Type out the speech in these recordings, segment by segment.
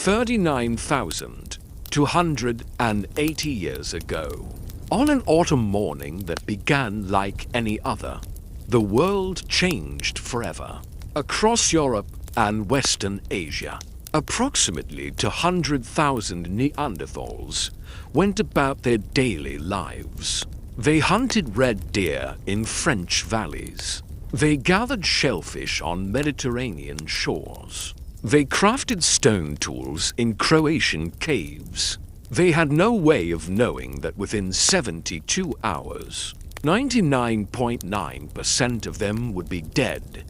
39,280 years ago. On an autumn morning that began like any other, the world changed forever. Across Europe and Western Asia, approximately 200,000 Neanderthals went about their daily lives. They hunted red deer in French valleys. They gathered shellfish on Mediterranean shores. They crafted stone tools in Croatian caves. They had no way of knowing that within 72 hours, 99.9% of them would be dead.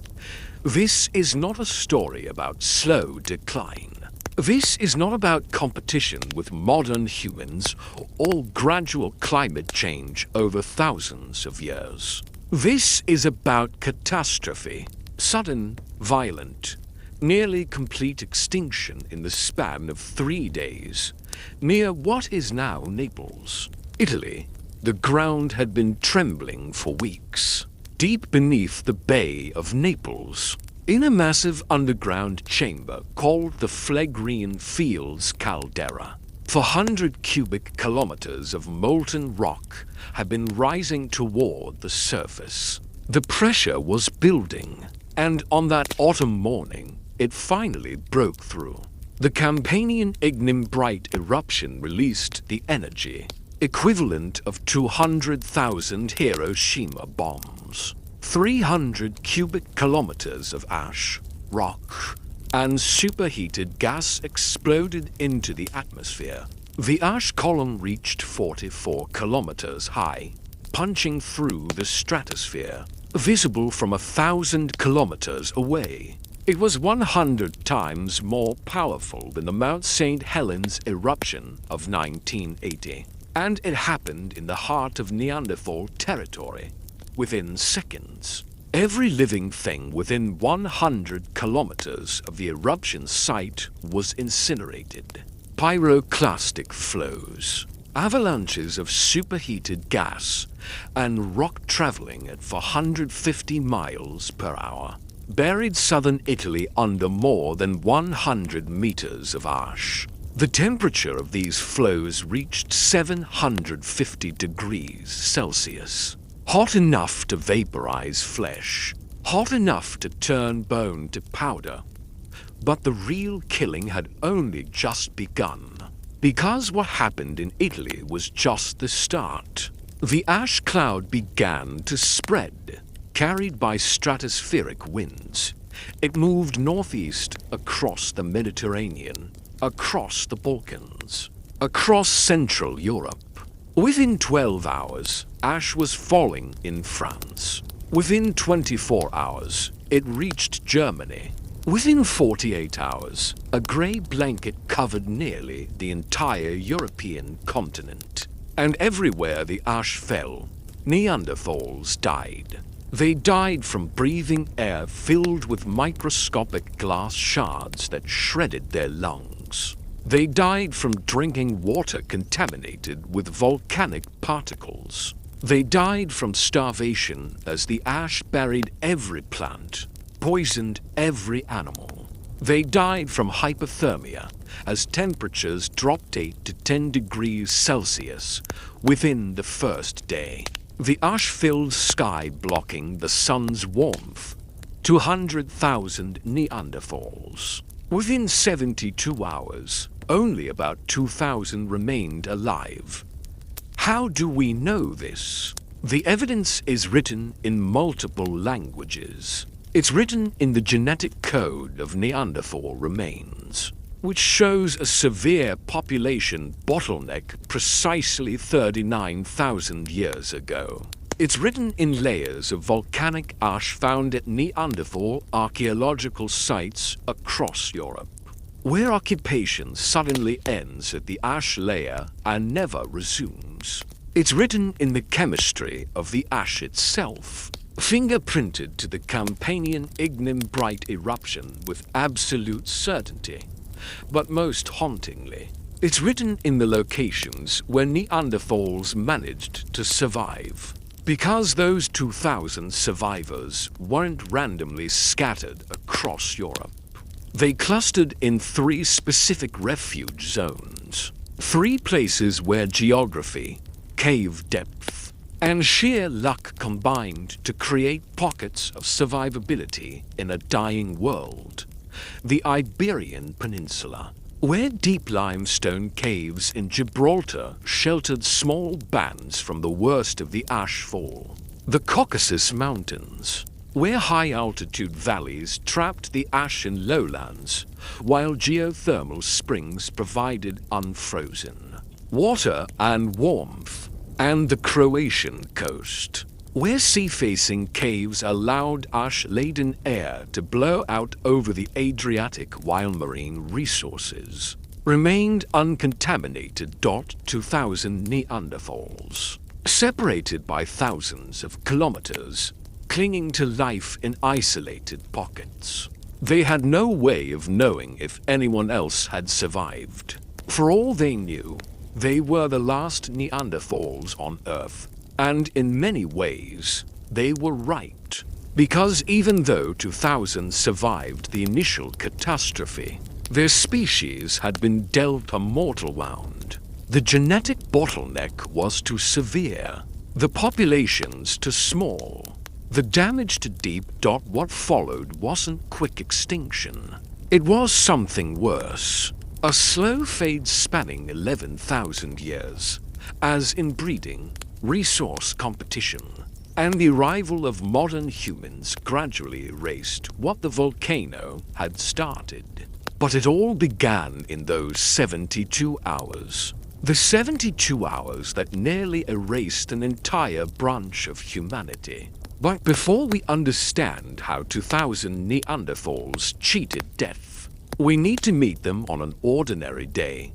This is not a story about slow decline. This is not about competition with modern humans or gradual climate change over thousands of years. This is about catastrophe, sudden, violent, nearly complete extinction in the span of 3 days, near what is now Naples, Italy. The ground had been trembling for weeks. Deep beneath the Bay of Naples, in a massive underground chamber called the Phlegrine Fields Caldera, 400 cubic kilometers of molten rock had been rising toward the surface. The pressure was building, and on that autumn morning, it finally broke through. The Campanian Ignimbrite eruption released the energy, equivalent of 200,000 Hiroshima bombs. 300 cubic kilometers of ash, rock, and superheated gas exploded into the atmosphere. The ash column reached 44 kilometers high, punching through the stratosphere, visible from 1,000 kilometers away. It was 100 times more powerful than the Mount St. Helens eruption of 1980, and it happened in the heart of Neanderthal territory. Within seconds, every living thing within 100 kilometers of the eruption site was incinerated. Pyroclastic flows, avalanches of superheated gas, and rock traveling at 450 miles per hour buried southern Italy under more than 100 meters of ash. The temperature of these flows reached 750 degrees Celsius. Hot enough to vaporize flesh, hot enough to turn bone to powder. But the real killing had only just begun, because what happened in Italy was just the start. The ash cloud began to spread, carried by stratospheric winds. It moved northeast across the Mediterranean, across the Balkans, across Central Europe. Within 12 hours, ash was falling in France. Within 24 hours, it reached Germany. Within 48 hours, a grey blanket covered nearly the entire European continent. And everywhere the ash fell, Neanderthals died. They died from breathing air filled with microscopic glass shards that shredded their lungs. They died from drinking water contaminated with volcanic particles. They died from starvation as the ash buried every plant, poisoned every animal. They died from hypothermia as temperatures dropped 8 to 10 degrees Celsius within the first day. The ash-filled sky blocking the sun's warmth. 200,000 Neanderthals. Within 72 hours, only about 2,000 remained alive. How do we know this? The evidence is written in multiple languages. It's written in the genetic code of Neanderthal remains, which shows a severe population bottleneck precisely 39,000 years ago. It's written in layers of volcanic ash found at Neanderthal archaeological sites across Europe, where occupation suddenly ends at the ash layer and never resumes. It's written in the chemistry of the ash itself, fingerprinted to the Campanian Ignimbrite eruption with absolute certainty. But most hauntingly, it's written in the locations where Neanderthals managed to survive. Because those 2,000 survivors weren't randomly scattered across Europe. They clustered in 3 specific refuge zones. 3 places where geography, cave depth, and sheer luck combined to create pockets of survivability in a dying world. The Iberian Peninsula, where deep limestone caves in Gibraltar sheltered small bands from the worst of the ash fall. The Caucasus Mountains, where high-altitude valleys trapped the ash in lowlands, while geothermal springs provided unfrozen water and warmth, and the Croatian coast, where sea-facing caves allowed ash-laden air to blow out over the Adriatic while marine resources remained uncontaminated. 2,000 Neanderthals, separated by thousands of kilometers, clinging to life in isolated pockets. They had no way of knowing if anyone else had survived. For all they knew, they were the last Neanderthals on Earth, and in many ways, they were right. Because even though 2,000 survived the initial catastrophe, their species had been dealt a mortal wound. The genetic bottleneck was too severe, the populations too small. The damage to deep. What followed wasn't quick extinction. It was something worse. A slow fade spanning 11,000 years, as inbreeding, resource competition, and the arrival of modern humans gradually erased what the volcano had started. But it all began in those 72 hours. The 72 hours that nearly erased an entire branch of humanity. But before we understand how 2,000 Neanderthals cheated death, we need to meet them on an ordinary day,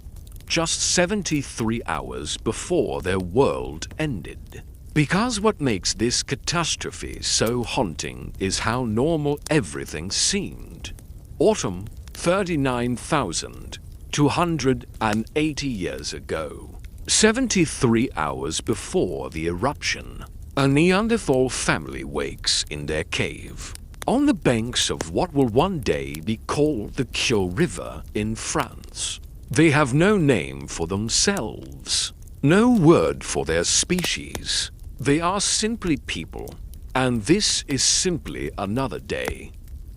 just 73 hours before their world ended. Because what makes this catastrophe so haunting is how normal everything seemed. Autumn 39,280 years ago, 73 hours before the eruption. A Neanderthal family wakes in their cave, on the banks of what will one day be called the Cure River in France. They have no name for themselves, no word for their species. They are simply people, and this is simply another day.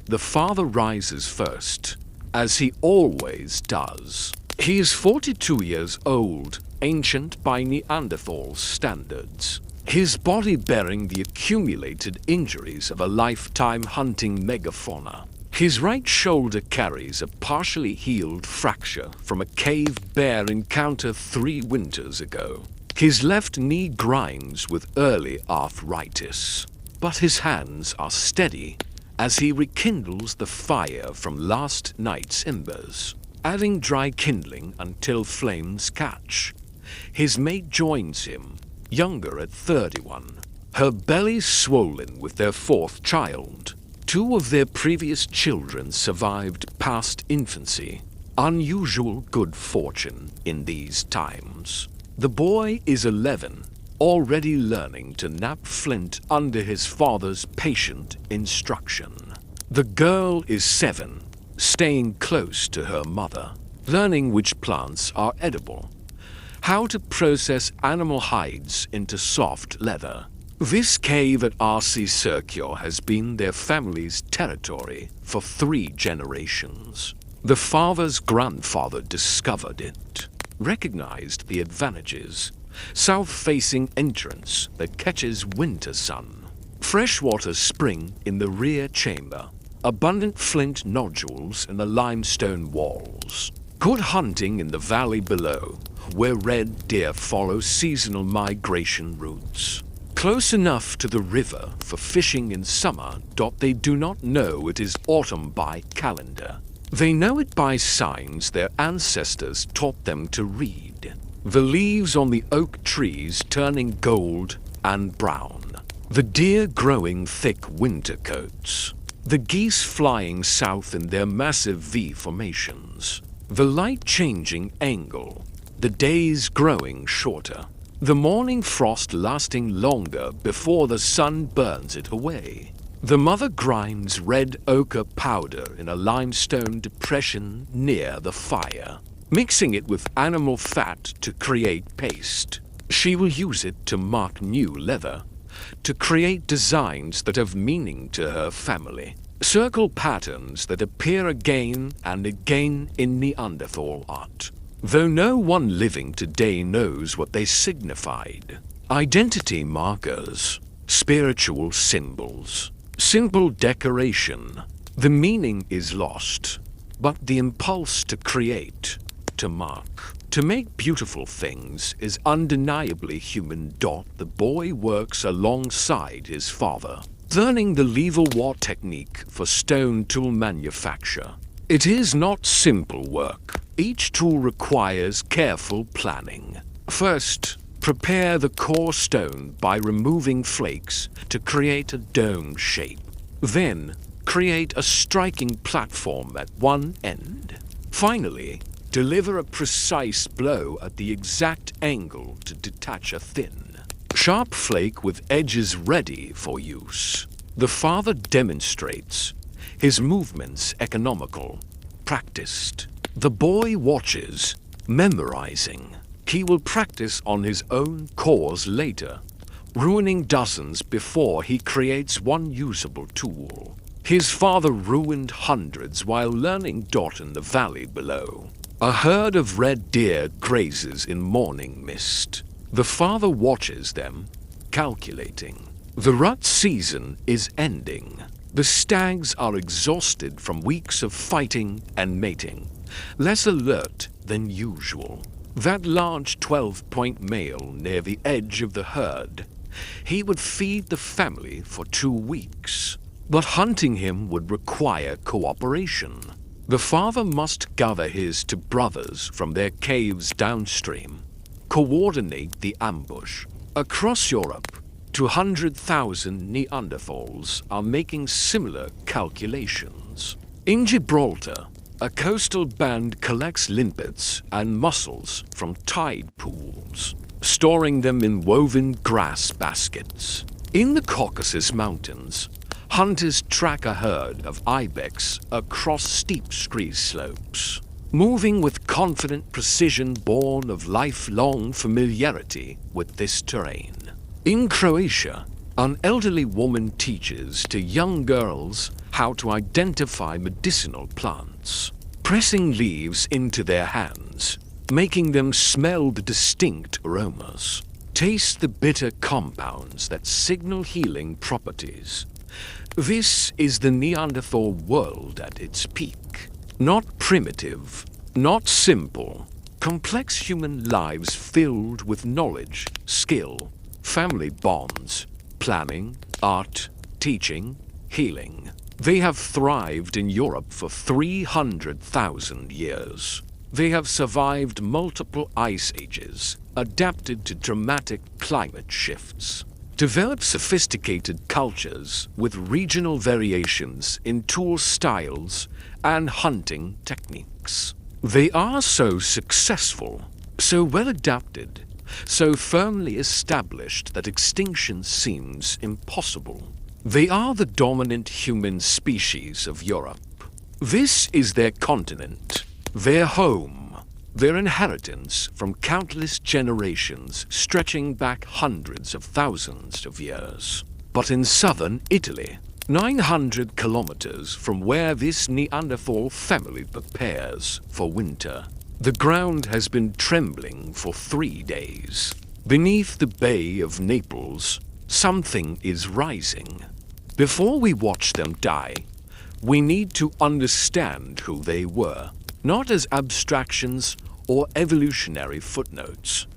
The father rises first, as he always does. He is 42 years old, ancient by Neanderthal standards. His body bearing the accumulated injuries of a lifetime hunting megafauna. His right shoulder carries a partially healed fracture from a cave bear encounter 3 winters ago. His left knee grinds with early arthritis, but his hands are steady as he rekindles the fire from last night's embers, adding dry kindling until flames catch. His mate joins him, younger at 31, her belly swollen with their 4th child. 2 of their previous children survived past infancy, unusual good fortune in these times. The boy is 11, already learning to nap flint under his father's patient instruction. The girl is 7, staying close to her mother, learning which plants are edible, how to process animal hides into soft leather. This cave at RC Circular has been their family's territory for 3 generations. The father's grandfather discovered it, recognized the advantages: south-facing entrance that catches winter sun, freshwater spring in the rear chamber, abundant flint nodules in the limestone walls, good hunting in the valley below, where red deer follow seasonal migration routes. Close enough to the river for fishing in summer. They do not know it is autumn by calendar. They know it by signs their ancestors taught them to read. The leaves on the oak trees turning gold and brown. The deer growing thick winter coats. The geese flying south in their massive V formations. The light changing angle. The days growing shorter. The morning frost lasting longer before the sun burns it away. The mother grinds red ochre powder in a limestone depression near the fire, mixing it with animal fat to create paste. She will use it to mark new leather, to create designs that have meaning to her family. Circle patterns that appear again and again in Neanderthal art, though no one living today knows what they signified. Identity markers, spiritual symbols, simple decoration. The meaning is lost, but the impulse to create, to mark, to make beautiful things is undeniably human. The boy works alongside his father, learning the lever-war technique for stone tool manufacture. It is not simple work. Each tool requires careful planning. First, prepare the core stone by removing flakes to create a dome shape. Then, create a striking platform at one end. Finally, deliver a precise blow at the exact angle to detach a thin, sharp flake with edges ready for use. The father demonstrates, his movements economical, practiced. The boy watches, memorizing. He will practice on his own cores later, ruining dozens before he creates one usable tool. His father ruined hundreds while learning. In the valley below, a herd of red deer grazes in morning mist. The father watches them, calculating. The rut season is ending. The stags are exhausted from weeks of fighting and mating, less alert than usual. That large 12-point male near the edge of the herd, he would feed the family for 2 weeks. But hunting him would require cooperation. The father must gather his two brothers from their caves downstream, coordinate the ambush. Across Europe, 200,000 Neanderthals are making similar calculations. In Gibraltar, a coastal band collects limpets and mussels from tide pools, storing them in woven grass baskets. In the Caucasus Mountains, hunters track a herd of ibex across steep ski slopes, moving with confident precision born of lifelong familiarity with this terrain. In Croatia, an elderly woman teaches to young girls how to identify medicinal plants, pressing leaves into their hands, making them smell the distinct aromas, taste the bitter compounds that signal healing properties. This is the Neanderthal world at its peak. Not primitive, not simple, complex human lives filled with knowledge, skill, family bonds, planning, art, teaching, healing. They have thrived in Europe for 300,000 years. They have survived multiple ice ages, adapted to dramatic climate shifts, developed sophisticated cultures with regional variations in tool styles and hunting techniques. They are so successful, so well adapted, so firmly established that extinction seems impossible. They are the dominant human species of Europe. This is their continent, their home, their inheritance from countless generations stretching back hundreds of thousands of years. But in southern Italy, 900 kilometers from where this Neanderthal family prepares for winter, the ground has been trembling for 3 days. Beneath the Bay of Naples, something is rising. Before we watch them die, we need to understand who they were, not as abstractions or evolutionary footnotes,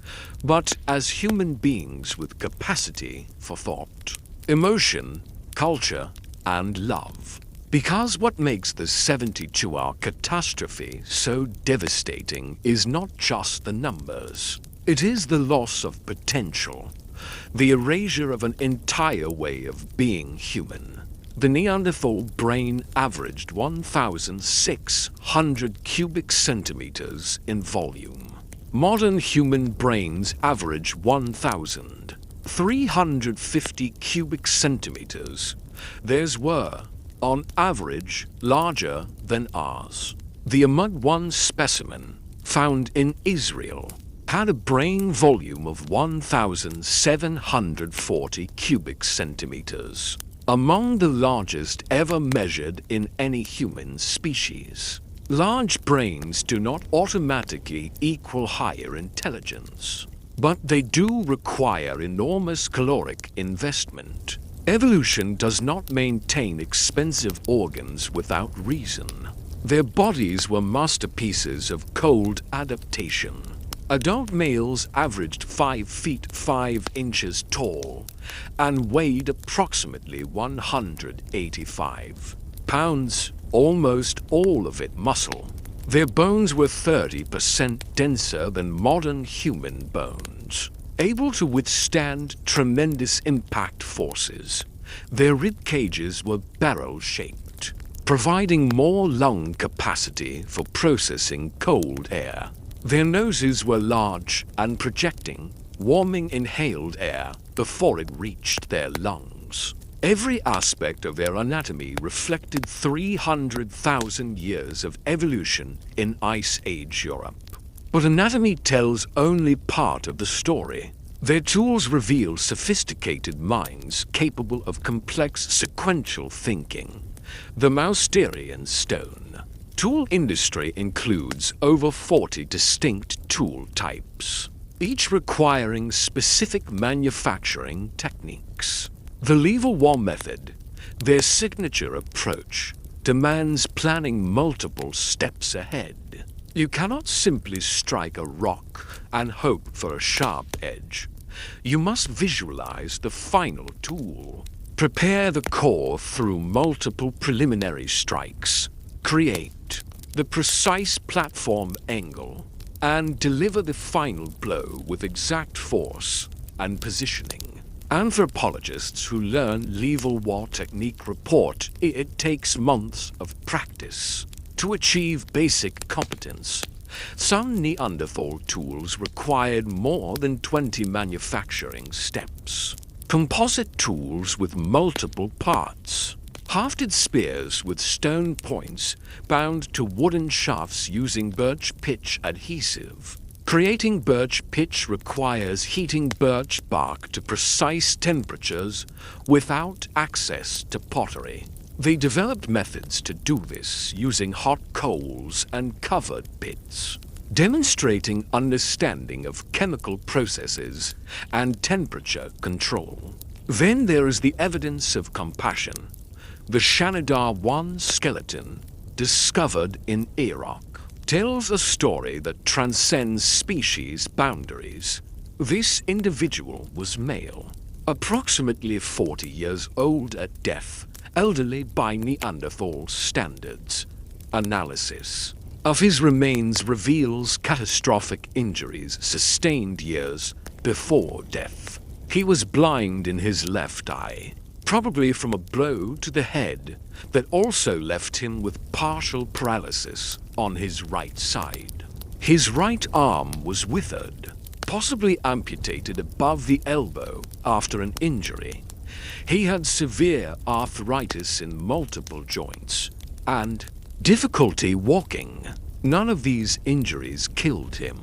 but as human beings with capacity for thought, emotion, culture, and love. Because what makes the 72-hour catastrophe so devastating is not just the numbers. It is the loss of potential, the erasure of an entire way of being human. The Neanderthal brain averaged 1,600 cubic centimeters in volume. Modern human brains average 1,000. 350 cubic centimeters. Theirs were, on average, larger than ours. The Amud 1 specimen, found in Israel, had a brain volume of 1,740 cubic centimeters, among the largest ever measured in any human species. Large brains do not automatically equal higher intelligence, but they do require enormous caloric investment. Evolution does not maintain expensive organs without reason. Their bodies were masterpieces of cold adaptation. Adult males averaged 5 feet 5 inches tall and weighed approximately 185 pounds, almost all of it muscle. Their bones were 30% denser than modern human bones. Able to withstand tremendous impact forces, their rib cages were barrel-shaped, providing more lung capacity for processing cold air. Their noses were large and projecting, warming inhaled air before it reached their lungs. Every aspect of their anatomy reflected 300,000 years of evolution in Ice Age Europe. But anatomy tells only part of the story. Their tools reveal sophisticated minds capable of complex sequential thinking. The Mousterian stone. Tool industry includes over 40 distinct tool types, each requiring specific manufacturing techniques. The lever war method, their signature approach, demands planning multiple steps ahead. You cannot simply strike a rock and hope for a sharp edge. You must visualize the final tool. Prepare the core through multiple preliminary strikes. Create the precise platform angle and deliver the final blow with exact force and positioning. Anthropologists who learn lever war technique report it takes months of practice to achieve basic competence. Some Neanderthal tools required more than 20 manufacturing steps. Composite tools with multiple parts. Hafted spears with stone points bound to wooden shafts using birch pitch adhesive. Creating birch pitch requires heating birch bark to precise temperatures without access to pottery. They developed methods to do this using hot coals and covered pits, demonstrating understanding of chemical processes and temperature control. Then there is the evidence of compassion. The Shanidar 1 skeleton, discovered in Iraq, tells a story that transcends species boundaries. This individual was male, approximately 40 years old at death, elderly by Neanderthal standards. Analysis of his remains reveals catastrophic injuries sustained years before death. He was blind in his left eye, probably from a blow to the head that also left him with partial paralysis on his right side. His right arm was withered, possibly amputated above the elbow after an injury. He had severe arthritis in multiple joints and difficulty walking. None of these injuries killed him.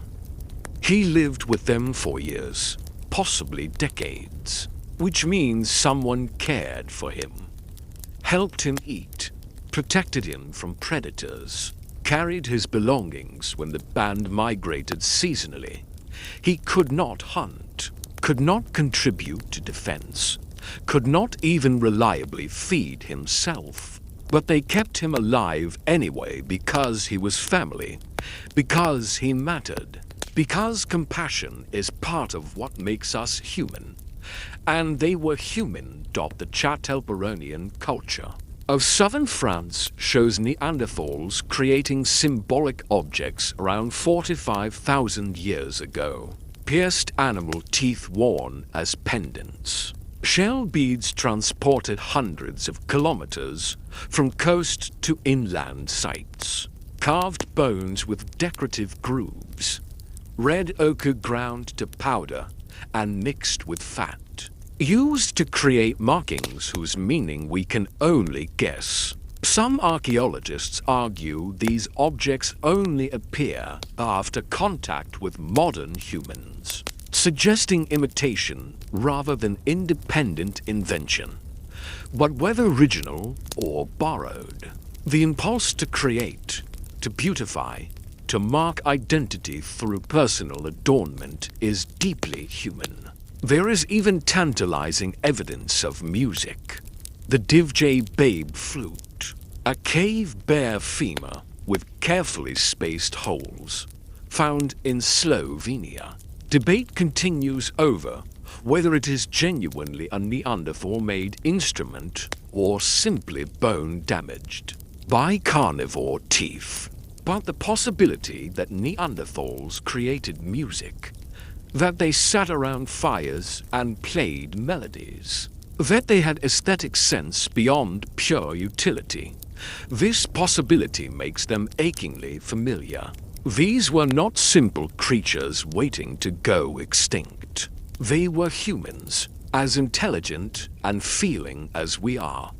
He lived with them for years, possibly decades, which means someone cared for him, helped him eat, protected him from predators, carried his belongings when the band migrated seasonally. He could not hunt, could not contribute to defense, could not even reliably feed himself. But they kept him alive anyway because he was family, because he mattered, because compassion is part of what makes us human. And they were human. The Châtelperronian culture of southern France shows Neanderthals creating symbolic objects around 45,000 years ago. Pierced animal teeth worn as pendants. Shell beads transported hundreds of kilometers from coast to inland sites. Carved bones with decorative grooves. Red ochre ground to powder and mixed with fat, used to create markings whose meaning we can only guess. Some archaeologists argue these objects only appear after contact with modern humans, suggesting imitation rather than independent invention. But whether original or borrowed, the impulse to create, to beautify, to mark identity through personal adornment is deeply human. There is even tantalizing evidence of music. The Divjay Babe flute, a cave bear femur with carefully spaced holes, found in Slovenia. Debate continues over whether it is genuinely a Neanderthal-made instrument or simply bone damaged by carnivore teeth. But the possibility that Neanderthals created music, that they sat around fires and played melodies, that they had aesthetic sense beyond pure utility, this possibility makes them achingly familiar. These were not simple creatures waiting to go extinct. They were humans, as intelligent and feeling as we are.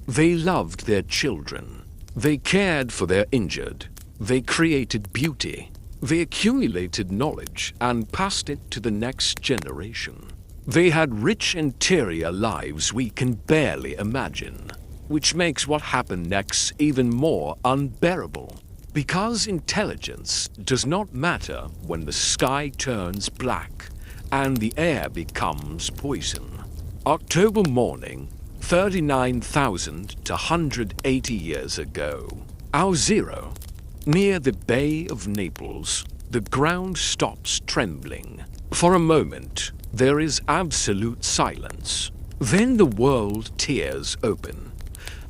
They loved their children. They cared for their injured. They created beauty. They accumulated knowledge and passed it to the next generation. They had rich interior lives we can barely imagine, which makes what happened next even more unbearable. Because intelligence does not matter when the sky turns black and the air becomes poison. October morning, 39,000 to 180 years ago. Our zero. Near the Bay of Naples, the ground stops trembling. For a moment, there is absolute silence. Then the world tears open.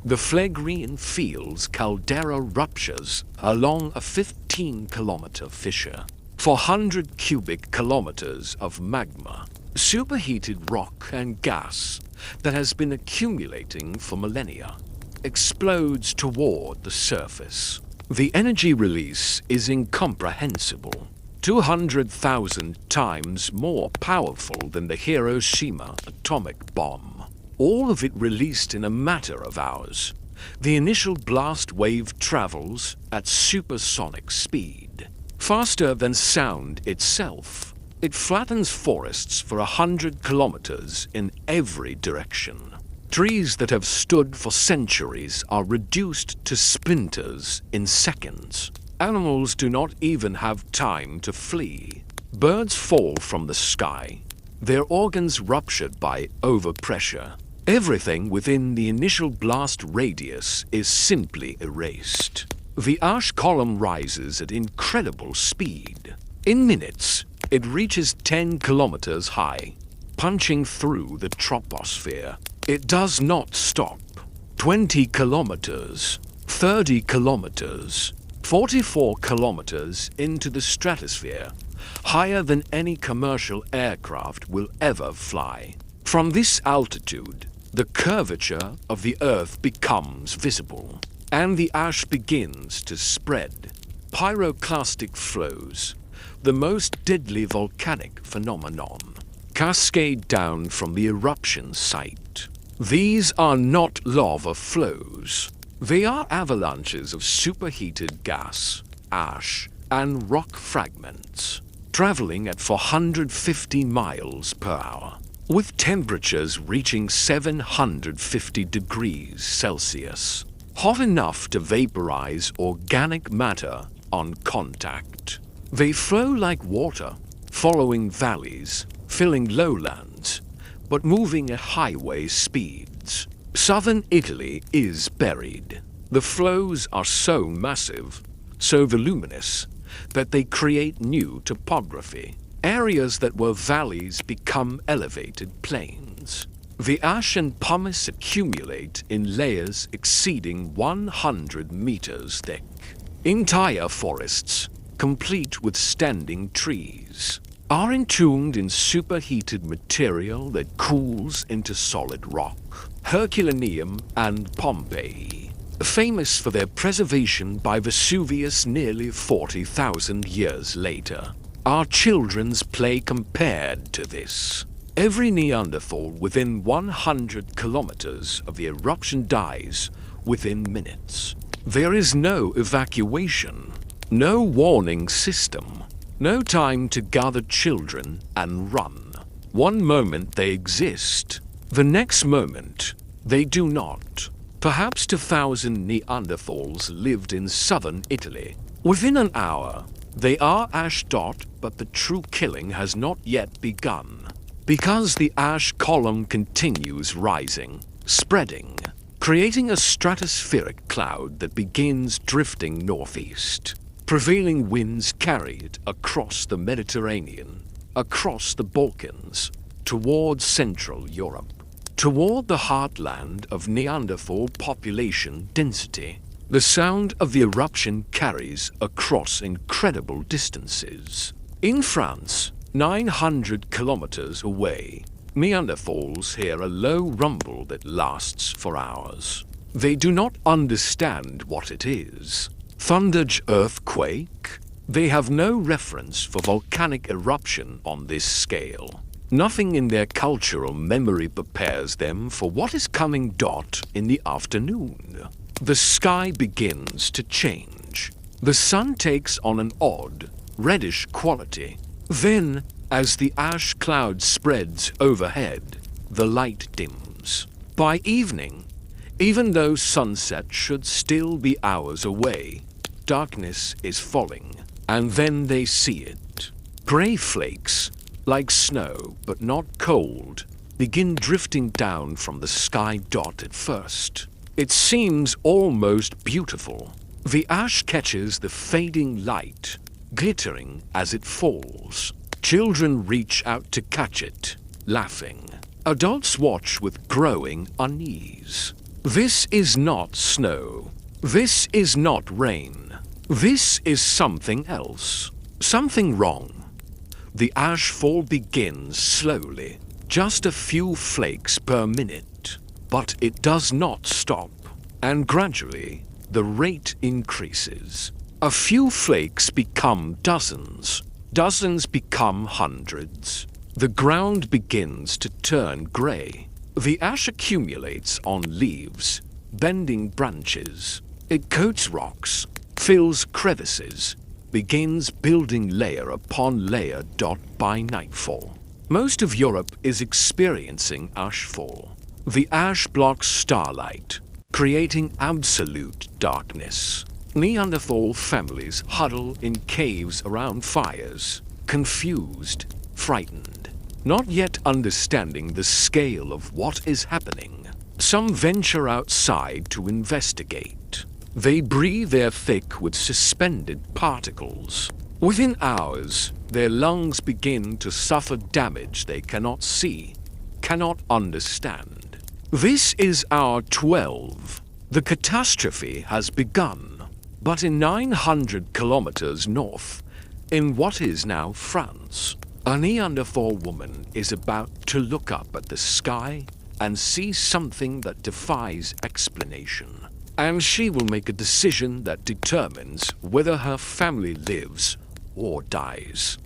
The Phlegrean Fields caldera ruptures along a 15-kilometer fissure. 400 cubic kilometers of magma, superheated rock and gas that has been accumulating for millennia, explodes toward the surface. The energy release is incomprehensible, 200,000 times more powerful than the Hiroshima atomic bomb. All of it released in a matter of hours. The initial blast wave travels at supersonic speed, faster than sound itself. It flattens forests for 100 kilometers in every direction. Trees that have stood for centuries are reduced to splinters in seconds. Animals do not even have time to flee. Birds fall from the sky, their organs ruptured by overpressure. Everything within the initial blast radius is simply erased. The ash column rises at incredible speed. In minutes, it reaches 10 kilometers high, punching through the troposphere. It does not stop. 20 kilometers, 30 kilometers, 44 kilometers into the stratosphere, higher than any commercial aircraft will ever fly. From this altitude, the curvature of the Earth becomes visible, and the ash begins to spread. Pyroclastic flows, the most deadly volcanic phenomenon, cascade down from the eruption site. These are not lava flows. They are avalanches of superheated gas, ash, and rock fragments, traveling at 450 miles per hour, with temperatures reaching 750 degrees Celsius, hot enough to vaporize organic matter on contact. They flow like water, following valleys, filling lowlands, but moving at highway speeds. Southern Italy is buried. The flows are so massive, so voluminous, that they create new topography. Areas that were valleys become elevated plains. The ash and pumice accumulate in layers exceeding 100 meters thick. Entire forests, complete with standing trees, are entombed in superheated material that cools into solid rock. Herculaneum and Pompeii, famous for their preservation by Vesuvius nearly 40,000 years later, Our children's play compared to this. Every Neanderthal within 100 kilometers of the eruption dies within minutes. There is no evacuation, no warning system, no time to gather children and run. One moment they exist, the next moment they do not. Perhaps 2,000 Neanderthals lived in southern Italy. Within an hour, they are ashed out, but the true killing has not yet begun. Because the ash column continues rising, spreading, creating a stratospheric cloud that begins drifting northeast. Prevailing winds carried across the Mediterranean, across the Balkans, towards Central Europe, toward the heartland of Neanderthal population density. The sound of the eruption carries across incredible distances. In France, 900 kilometers away, Neanderthals hear a low rumble that lasts for hours. They do not understand what it is. Thundered earthquake? They have no reference for volcanic eruption on this scale. Nothing in their cultural memory prepares them for what is coming in the afternoon. The sky begins to change. The sun takes on an odd, reddish quality. Then, as the ash cloud spreads overhead, the light dims. By evening, even though sunset should still be hours away, darkness is falling, and then they see it. Gray flakes, like snow but not cold, begin drifting down from the sky at first. It seems almost beautiful. The ash catches the fading light, glittering as it falls. Children reach out to catch it, laughing. Adults watch with growing unease. This is not snow. This is not rain. This is something else. Something wrong. The ash fall begins slowly, just a few flakes per minute. But it does not stop, and gradually the rate increases. A few flakes become dozens. Dozens become hundreds. The ground begins to turn gray. The ash accumulates on leaves, bending branches. It coats rocks, fills crevices, begins building layer upon layer by nightfall. Most of Europe is experiencing ashfall. The ash blocks starlight, creating absolute darkness. Neanderthal families huddle in caves around fires, confused, frightened, not yet understanding the scale of what is happening. Some venture outside to investigate. They breathe air thick with suspended particles. Within hours, their lungs begin to suffer damage they cannot see, cannot understand. This is hour 12. The catastrophe has begun. But in 900 kilometers north, in what is now France, a Neanderthal woman is about to look up at the sky and see something that defies explanation. And she will make a decision that determines whether her family lives or dies.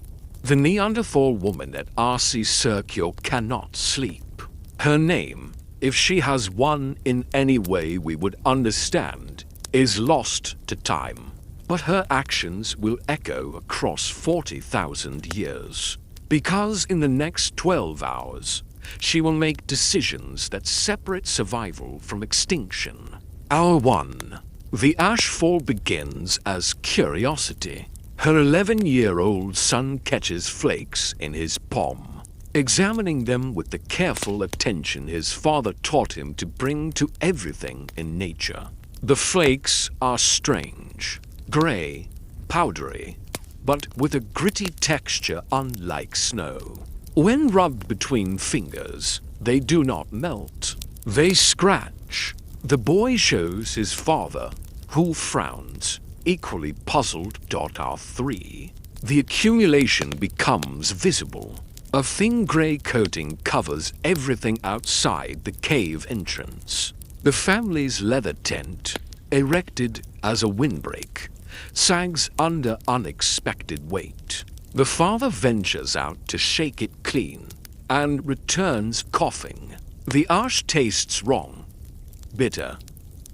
The Neanderthal woman at RC Circuit cannot sleep. Her name, if she has one in any way we would understand, is lost to time, but her actions will echo across 40,000 years. Because in the next 12 hours, she will make decisions that separate survival from extinction. Hour 1. The ashfall begins as curiosity. Her 11-year-old son catches flakes in his palm, examining them with the careful attention his father taught him to bring to everything in nature. The flakes are strange, gray, powdery, but with a gritty texture unlike snow. When rubbed between fingers, they do not melt. They scratch. The boy shows his father, who frowns, equally puzzled. R3. The accumulation becomes visible. A thin gray coating covers everything outside the cave entrance. The family's leather tent, erected as a windbreak, sags under unexpected weight. The father ventures out to shake it clean and returns coughing. The ash tastes wrong, bitter.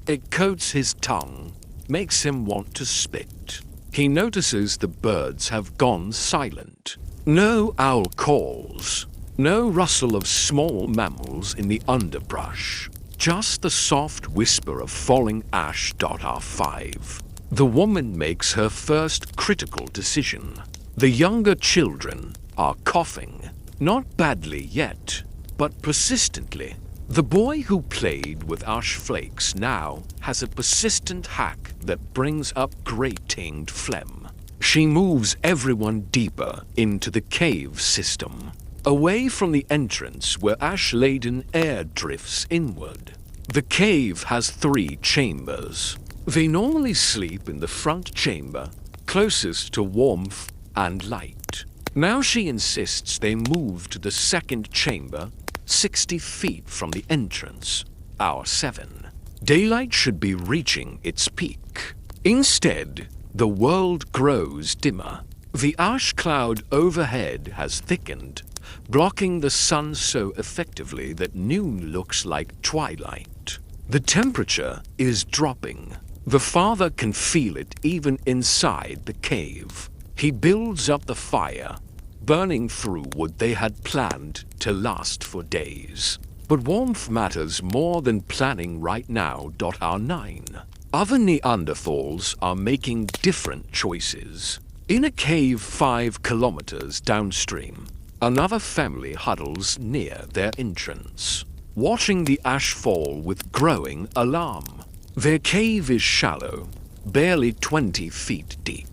It coats his tongue, makes him want to spit. He notices the birds have gone silent. No owl calls, no rustle of small mammals in the underbrush. Just the soft whisper of falling ash. R5. The woman makes her first critical decision. The younger children are coughing, not badly yet, but persistently. The boy who played with ash flakes now has a persistent hack that brings up great-tinged phlegm. She moves everyone deeper into the cave system, away from the entrance where ash-laden air drifts inward. The cave has 3 chambers. They normally sleep in the front chamber, closest to warmth and light. Now she insists they move to the second chamber, 60 feet from the entrance, hour 7. Daylight should be reaching its peak. Instead, the world grows dimmer. The ash cloud overhead has thickened, blocking the sun so effectively that noon looks like twilight. The temperature is dropping. The father can feel it even inside the cave. He builds up the fire, burning through wood they had planned to last for days. But warmth matters more than planning right now. R9. Other Neanderthals are making different choices. In a cave 5 kilometers downstream, another family huddles near their entrance, watching the ash fall with growing alarm. Their cave is shallow, barely 20 feet deep.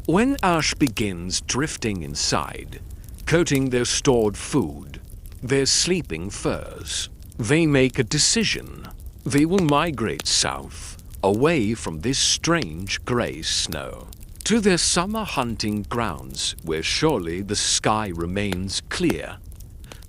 When ash begins drifting inside, coating their stored food, their sleeping furs, they make a decision. They will migrate south, away from this strange gray snow, to their summer hunting grounds where surely the sky remains clear.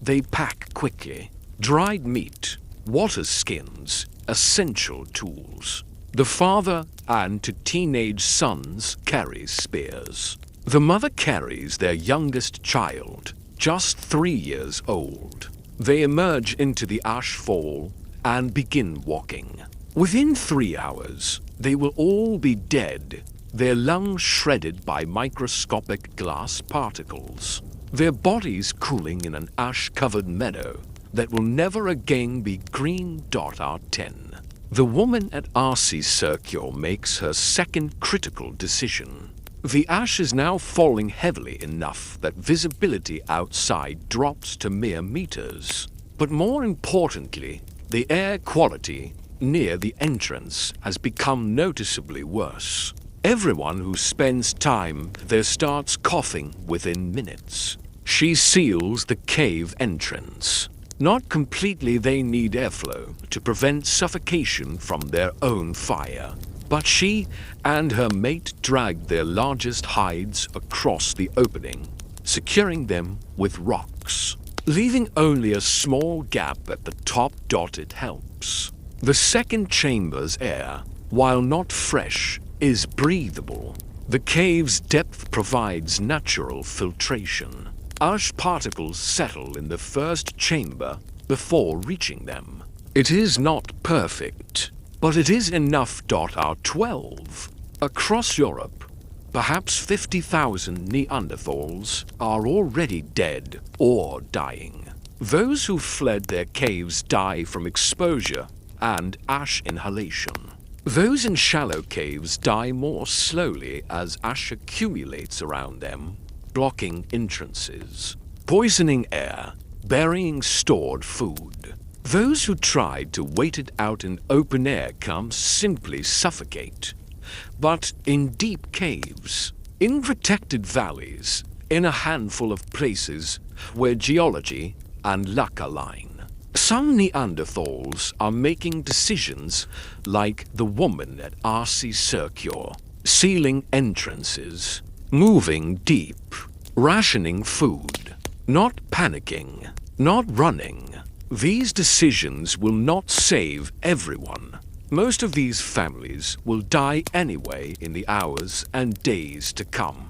They pack quickly. Dried meat, water skins, essential tools. The father and 2 teenage sons carry spears. The mother carries their youngest child, just 3 years old. They emerge into the ash fall and begin walking. Within 3 hours, they will all be dead, their lungs shredded by microscopic glass particles, their bodies cooling in an ash-covered meadow that will never again be green. R10. The woman at RC Circular makes her second critical decision. The ash is now falling heavily enough that visibility outside drops to mere meters. But more importantly, the air quality near the entrance has become noticeably worse. Everyone who spends time there starts coughing within minutes. She seals the cave entrance. Not completely, they need airflow to prevent suffocation from their own fire. But she and her mate drag their largest hides across the opening, securing them with rocks. Leaving only a small gap at the top. It helps. The second chamber's air, while not fresh, is breathable. The cave's depth provides natural filtration. Ash particles settle in the first chamber before reaching them. It is not perfect, but it is enough. R12. Across Europe, perhaps 50,000 Neanderthals are already dead or dying. Those who fled their caves die from exposure and ash inhalation. Those in shallow caves die more slowly as ash accumulates around them, blocking entrances, poisoning air, burying stored food. Those who tried to wait it out in open air camps simply suffocate. But in deep caves, in protected valleys, in a handful of places where geology and luck align, some Neanderthals are making decisions like the woman at RC Circular, sealing entrances, moving deep, rationing food, not panicking, not running. These decisions will not save everyone. Most of these families will die anyway in the hours and days to come.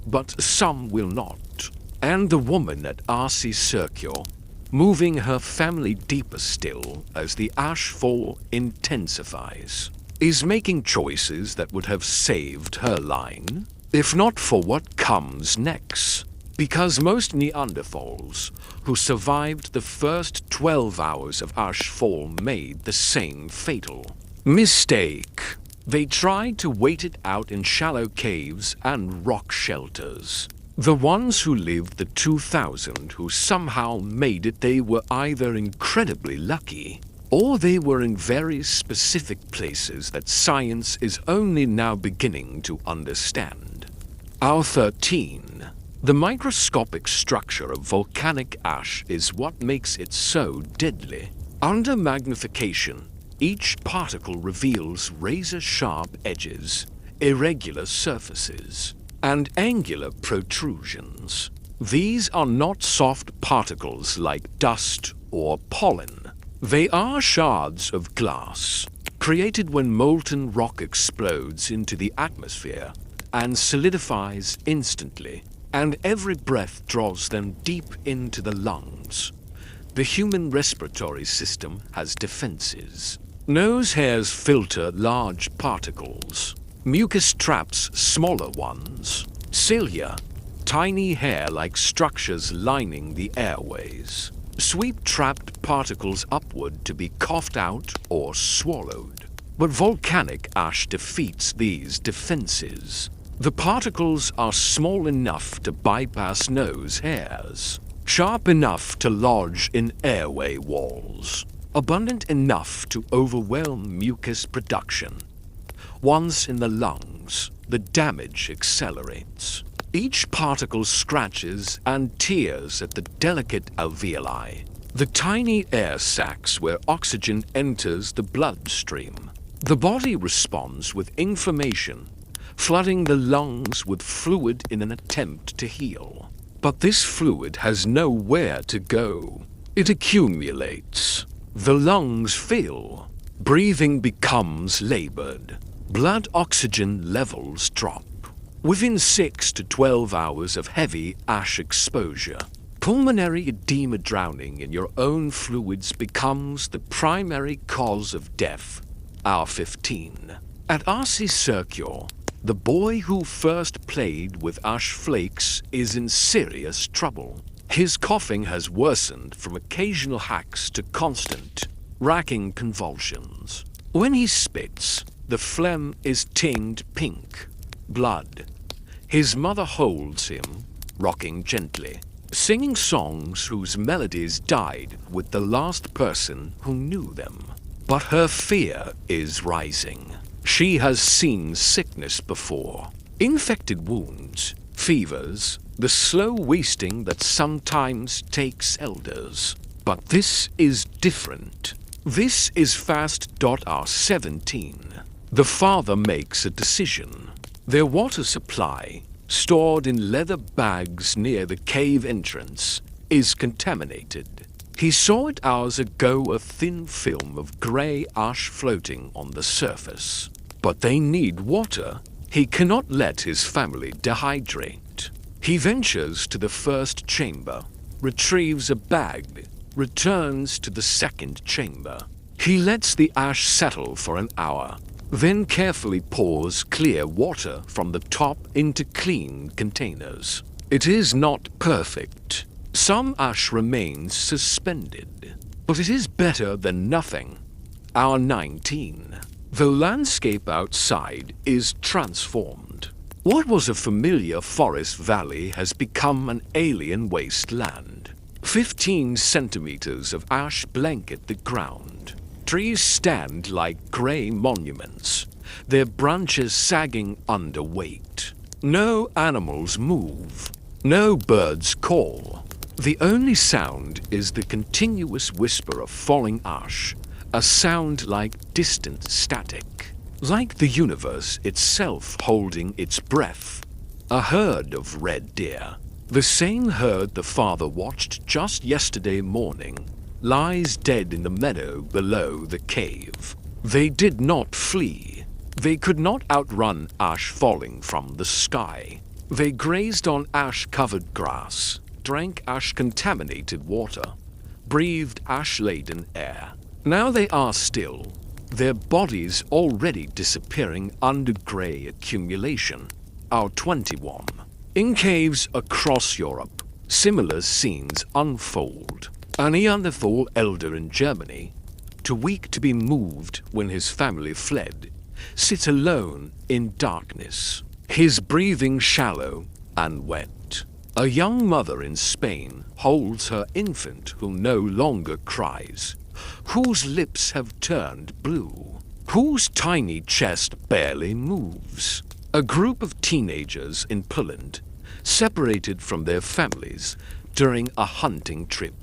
but some will not. And the woman at Archaeological, moving her family deeper still as the ashfall intensifies, is making choices that would have saved her line, if not for what comes next. Because most Neanderthals who survived the first 12 hours of ashfall made the same fatal mistake. They tried to wait it out in shallow caves and rock shelters. The ones who lived the 2000 who somehow made it, they were either incredibly lucky, or they were in very specific places that science is only now beginning to understand. Our 13. The microscopic structure of volcanic ash is what makes it so deadly. Under magnification, each particle reveals razor-sharp edges, irregular surfaces, and angular protrusions. These are not soft particles like dust or pollen. They are shards of glass, created when molten rock explodes into the atmosphere and solidifies instantly, and every breath draws them deep into the lungs. The human respiratory system has defenses. Nose hairs filter large particles. Mucus traps smaller ones. Cilia, tiny hair-like structures lining the airways, sweep trapped particles upward to be coughed out or swallowed. But volcanic ash defeats these defenses. The particles are small enough to bypass nose hairs, sharp enough to lodge in airway walls, abundant enough to overwhelm mucus production. Once in the lungs, the damage accelerates. Each particle scratches and tears at the delicate alveoli, the tiny air sacs where oxygen enters the bloodstream. The body responds with inflammation, flooding the lungs with fluid in an attempt to heal. But this fluid has nowhere to go. It accumulates. The lungs fill. Breathing becomes labored. Blood oxygen levels drop. Within 6 to 12 hours of heavy ash exposure, pulmonary edema drowning in your own fluids becomes the primary cause of death. Hour 15. At Archaeological, the boy who first played with ash flakes is in serious trouble. His coughing has worsened from occasional hacks to constant, racking convulsions. When he spits, the phlegm is tinged pink. Blood. His mother holds him, rocking gently, singing songs whose melodies died with the last person who knew them. But her fear is rising. She has seen sickness before. Infected wounds, fevers, the slow wasting that sometimes takes elders. But this is different. This is fast.R17. The father makes a decision. Their water supply, stored in leather bags near the cave entrance, is contaminated. He saw it hours ago, a thin film of grey ash floating on the surface. But they need water. He cannot let his family dehydrate. He ventures to the first chamber, retrieves a bag, returns to the second chamber. He lets the ash settle for an hour, then carefully pours clear water from the top into clean containers. It is not perfect. Some ash remains suspended, but it is better than nothing. Hour 19. The landscape outside is transformed. What was a familiar forest valley has become an alien wasteland. 15 centimeters of ash blanket the ground. Trees stand like grey monuments, their branches sagging under weight. No animals move. No birds call. The only sound is the continuous whisper of falling ash, a sound like distant static, like the universe itself holding its breath. A herd of red deer, the same herd the father watched just yesterday morning, lies dead in the meadow below the cave. They did not flee. They could not outrun ash falling from the sky. They grazed on ash-covered grass, drank ash-contaminated water, breathed ash-laden air. Now they are still, their bodies already disappearing under grey accumulation. Our 21. In caves across Europe, similar scenes unfold. A Neanderthal elder in Germany, too weak to be moved when his family fled, sits alone in darkness, his breathing shallow and wet. A young mother in Spain holds her infant who no longer cries, whose lips have turned blue, whose tiny chest barely moves. A group of teenagers in Poland, separated from their families during a hunting trip,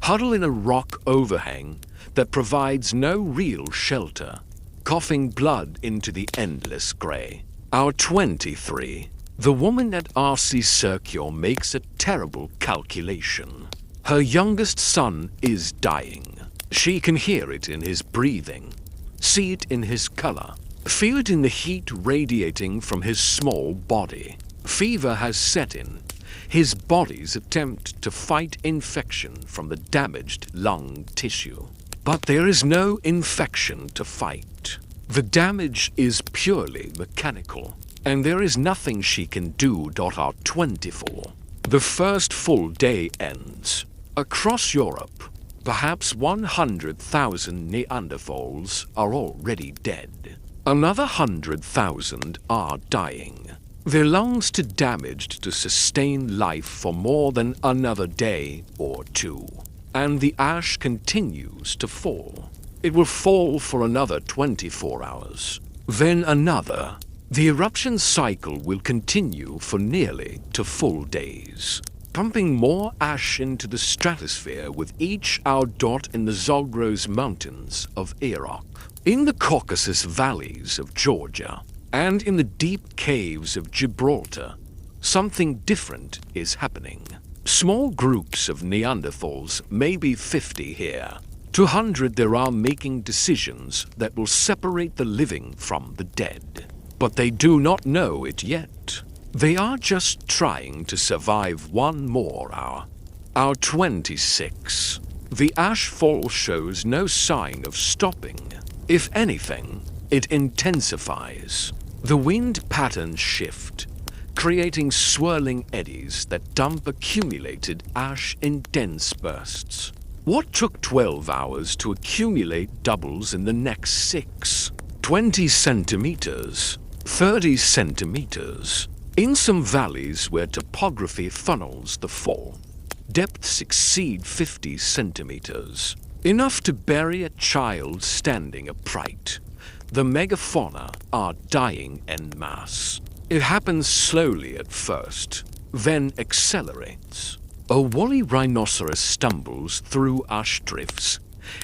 huddle in a rock overhang that provides no real shelter, coughing blood into the endless grey. Our 23. The woman at RC Circular makes a terrible calculation. Her youngest son is dying. She can hear it in his breathing, see it in his color, feel it in the heat radiating from his small body. Fever has set in. His body's attempt to fight infection from the damaged lung tissue. But there is no infection to fight. The damage is purely mechanical, and there is nothing she can do. Our 24. The first full day ends. Across Europe, perhaps 100,000 Neanderthals are already dead. Another 100,000 are dying. Their lungs too damaged to sustain life for more than another day or two. And the ash continues to fall. It will fall for another 24 hours. Then another. The eruption cycle will continue for nearly 2 full days, pumping more ash into the stratosphere with each hour. In the Zagros Mountains of Iraq, in the Caucasus valleys of Georgia, and in the deep caves of Gibraltar, something different is happening. Small groups of Neanderthals, maybe 50 here, 200 there are, making decisions that will separate the living from the dead. But they do not know it yet. They are just trying to survive one more hour. Our 26. The ash fall shows no sign of stopping. If anything, it intensifies. The wind patterns shift, creating swirling eddies that dump accumulated ash in dense bursts. What took 12 hours to accumulate doubles in the next 6. 20 centimeters, 30 centimeters. In some valleys where topography funnels the fall, depths exceed 50 centimeters, enough to bury a child standing upright. The megafauna are dying en masse. It happens slowly at first, then accelerates. A woolly rhinoceros stumbles through ash drifts,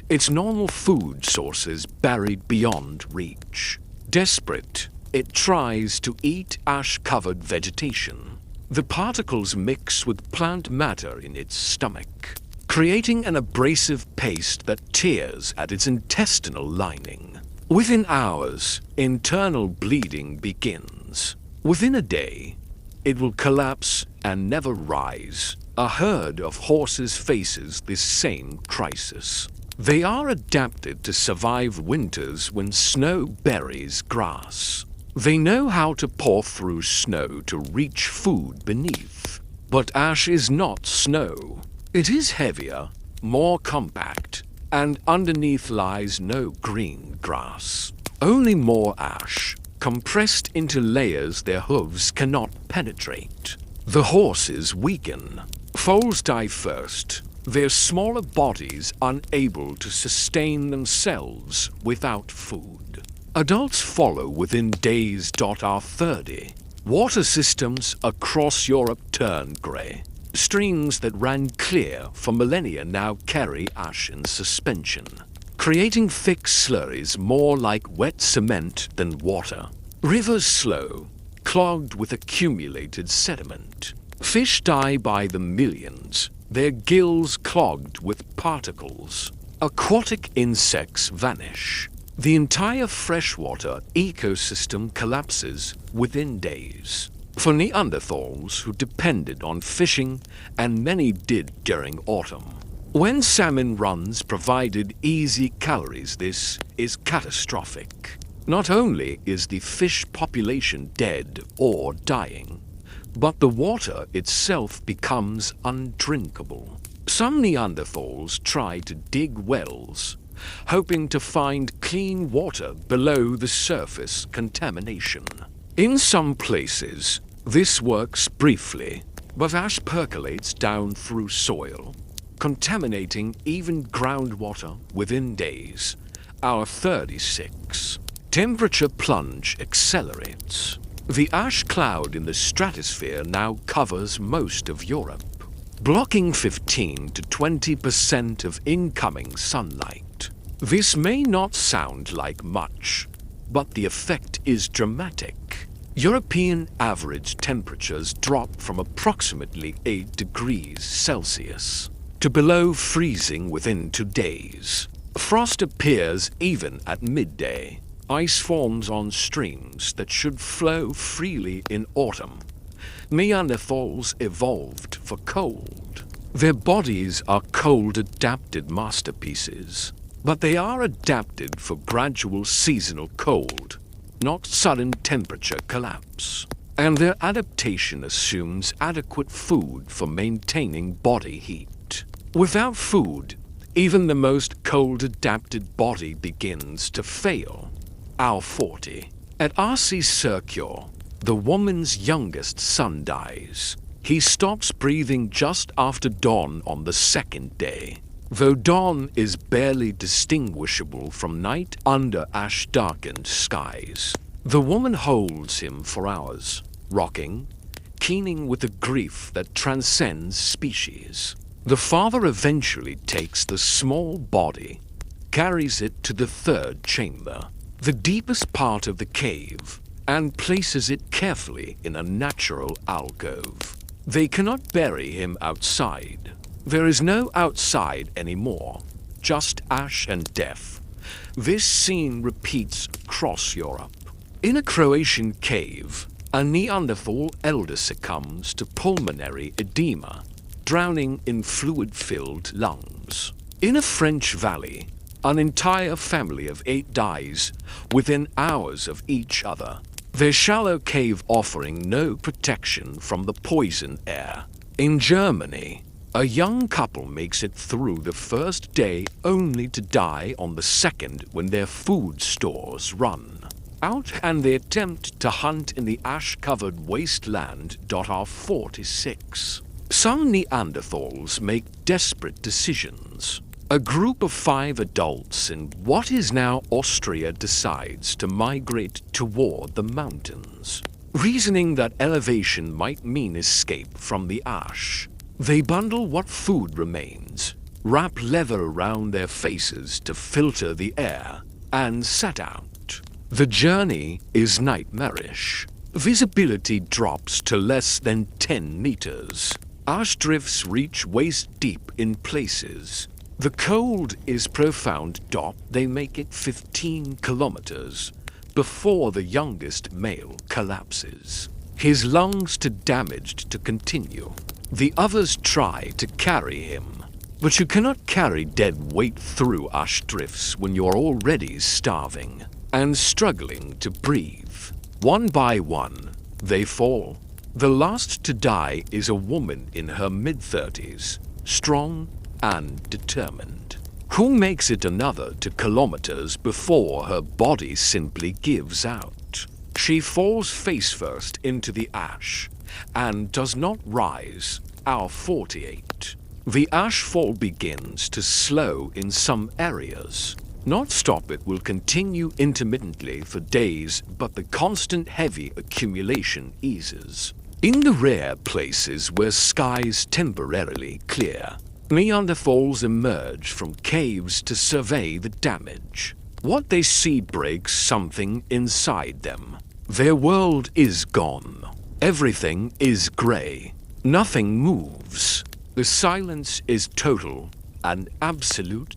its normal food sources buried beyond reach. Desperate, it tries to eat ash-covered vegetation. The particles mix with plant matter in its stomach, creating an abrasive paste that tears at its intestinal lining. Within hours, internal bleeding begins. Within a day, it will collapse and never rise. A herd of horses faces this same crisis. They are adapted to survive winters when snow buries grass. They know how to paw through snow to reach food beneath. But ash is not snow. It is heavier, more compact, and underneath lies no green grass. Only more ash, compressed into layers their hooves cannot penetrate. The horses weaken. Foals die first, their smaller bodies unable to sustain themselves without food. Adults follow within days. Our 30. Water systems across Europe turn grey. Streams that ran clear for millennia now carry ash in suspension, creating thick slurries more like wet cement than water. Rivers slow, clogged with accumulated sediment. Fish die by the millions, their gills clogged with particles. Aquatic insects vanish. The entire freshwater ecosystem collapses within days. For Neanderthals who depended on fishing, and many did during autumn, when salmon runs provided easy calories, this is catastrophic. Not only is the fish population dead or dying, but the water itself becomes undrinkable. Some Neanderthals tried to dig wells, hoping to find clean water below the surface contamination. In some places, this works briefly, but ash percolates down through soil, contaminating even groundwater within days. Our 36. Temperature plunge accelerates. The ash cloud in the stratosphere now covers most of Europe, blocking 15 to 20% of incoming sunlight. This may not sound like much, but the effect is dramatic. European average temperatures drop from approximately 8 degrees Celsius to below freezing within 2 days. Frost appears even at midday. Ice forms on streams that should flow freely in autumn. Neanderthals evolved for cold. Their bodies are cold-adapted masterpieces, but they are adapted for gradual seasonal cold, not sudden temperature collapse. And their adaptation assumes adequate food for maintaining body heat. Without food, even the most cold-adapted body begins to fail. Our 40. At R.C. Circure, the woman's youngest son dies. He stops breathing just after dawn on the second day. Though dawn is barely distinguishable from night under ash-darkened skies, the woman holds him for hours, rocking, keening with a grief that transcends species. The father eventually takes the small body, carries it to the third chamber, the deepest part of the cave, and places it carefully in a natural alcove. They cannot bury him outside. There is no outside anymore, just ash and death. This scene repeats across Europe. In a Croatian cave, a Neanderthal elder succumbs to pulmonary edema, drowning in fluid-filled lungs. In a French valley, an entire family of 8 dies within hours of each other, their shallow cave offering no protection from the poison air. In Germany, a young couple makes it through the first day only to die on the second when their food stores run out and they attempt to hunt in the ash-covered wasteland. Our 46. Some Neanderthals make desperate decisions. A group of 5 adults in what is now Austria decides to migrate toward the mountains, reasoning that elevation might mean escape from the ash. They bundle what food remains, wrap leather around their faces to filter the air, and set out. The journey is nightmarish. Visibility drops to less than 10 meters. Ash drifts reach waist deep in places. The cold is profound. They make it 15 kilometers before the youngest male collapses, his lungs too damaged to continue. The others try to carry him, but you cannot carry dead weight through ash drifts when you're already starving and struggling to breathe. One by one, they fall. The last to die is a woman in her mid-30s, strong and determined, who makes it another 2 kilometers before her body simply gives out. She falls face first into the ash and does not rise. Our 48. The ash fall begins to slow in some areas. Not stop, it will continue intermittently for days, but the constant heavy accumulation eases. In the rare places where skies temporarily clear, Neanderthals emerge from caves to survey the damage. What they see breaks something inside them. Their world is gone. Everything is grey. Nothing moves. The silence is total and absolute.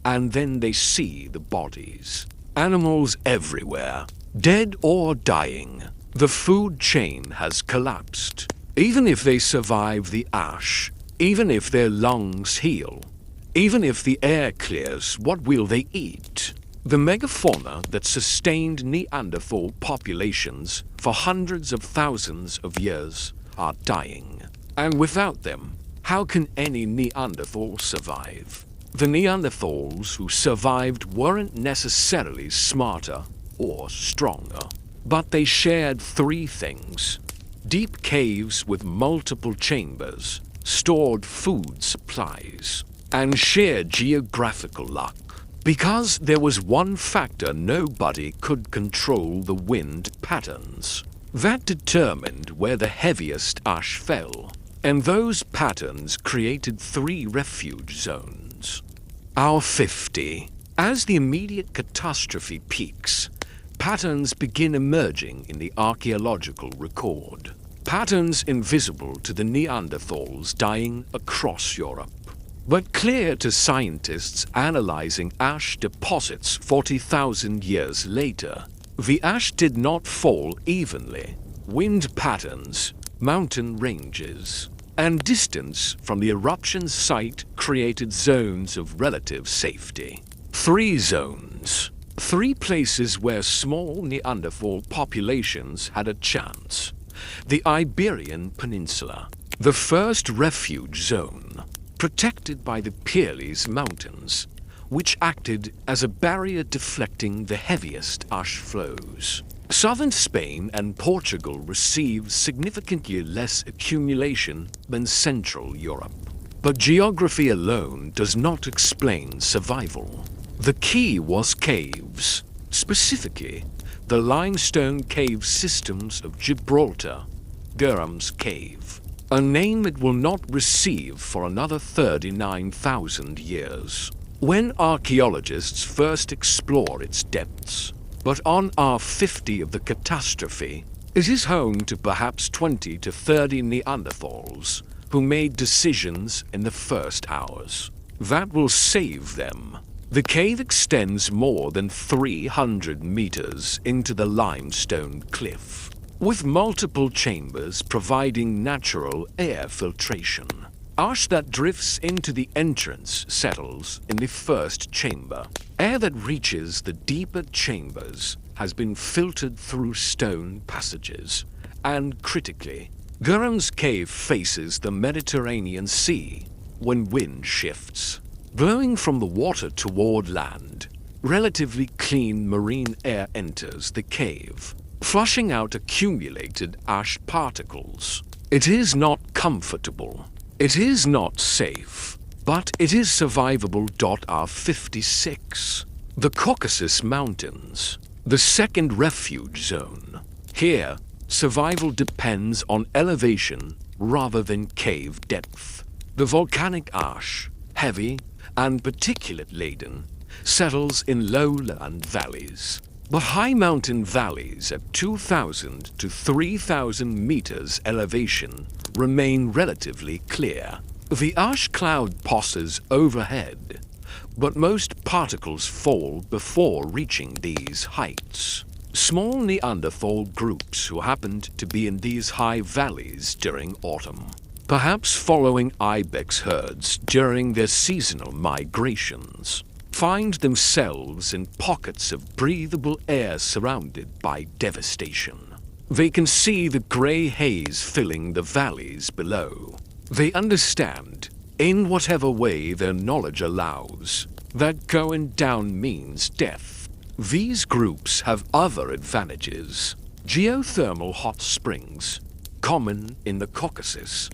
And then they see the bodies. Animals everywhere, dead or dying. The food chain has collapsed. Even if they survive the ash, even if their lungs heal, even if the air clears, what will they eat? The megafauna that sustained Neanderthal populations for hundreds of thousands of years are dying. And without them, how can any Neanderthal survive? The Neanderthals who survived weren't necessarily smarter or stronger, but they shared three things: deep caves with multiple chambers, stored food supplies, and sheer geographical luck. Because there was one factor nobody could control: the wind patterns. That determined where the heaviest ash fell, and those patterns created 3 refuge zones. Our 50. As the immediate catastrophe peaks, patterns begin emerging in the archaeological record. Patterns invisible to the Neanderthals dying across Europe, but clear to scientists analyzing ash deposits 40,000 years later. The ash did not fall evenly. Wind patterns, mountain ranges, and distance from the eruption site created zones of relative safety. 3 zones. 3 places where small Neanderthal populations had a chance. The Iberian Peninsula, the first refuge zone, protected by the Pyrenees Mountains, which acted as a barrier deflecting the heaviest ash flows. Southern Spain and Portugal received significantly less accumulation than Central Europe. But geography alone does not explain survival. The key was caves, specifically the limestone cave systems of Gibraltar, Durham's Cave, a name it will not receive for another 39,000 years, when archaeologists first explore its depths. But on R50 of the catastrophe, it is home to perhaps 20 to 30 Neanderthals who made decisions in the first hours. That will save them. The cave extends more than 300 meters into the limestone cliff, with multiple chambers providing natural air filtration. Ash that drifts into the entrance settles in the first chamber. Air that reaches the deeper chambers has been filtered through stone passages, and critically, Durham's Cave faces the Mediterranean Sea when wind shifts. Blowing from the water toward land, relatively clean marine air enters the cave, flushing out accumulated ash particles. It is not comfortable. It is not safe, but it is survivable. R56. The Caucasus Mountains, the second refuge zone. Here, survival depends on elevation rather than cave depth. The volcanic ash, heavy and particulate-laden, settles in lowland valleys. But high mountain valleys at 2,000 to 3,000 meters elevation remain relatively clear. The ash cloud passes overhead, but most particles fall before reaching these heights. Small Neanderthal groups who happened to be in these high valleys during autumn, perhaps following ibex herds during their seasonal migrations, find themselves in pockets of breathable air surrounded by devastation. They can see the grey haze filling the valleys below. They understand, in whatever way their knowledge allows, that going down means death. These groups have other advantages. Geothermal hot springs, common in the Caucasus,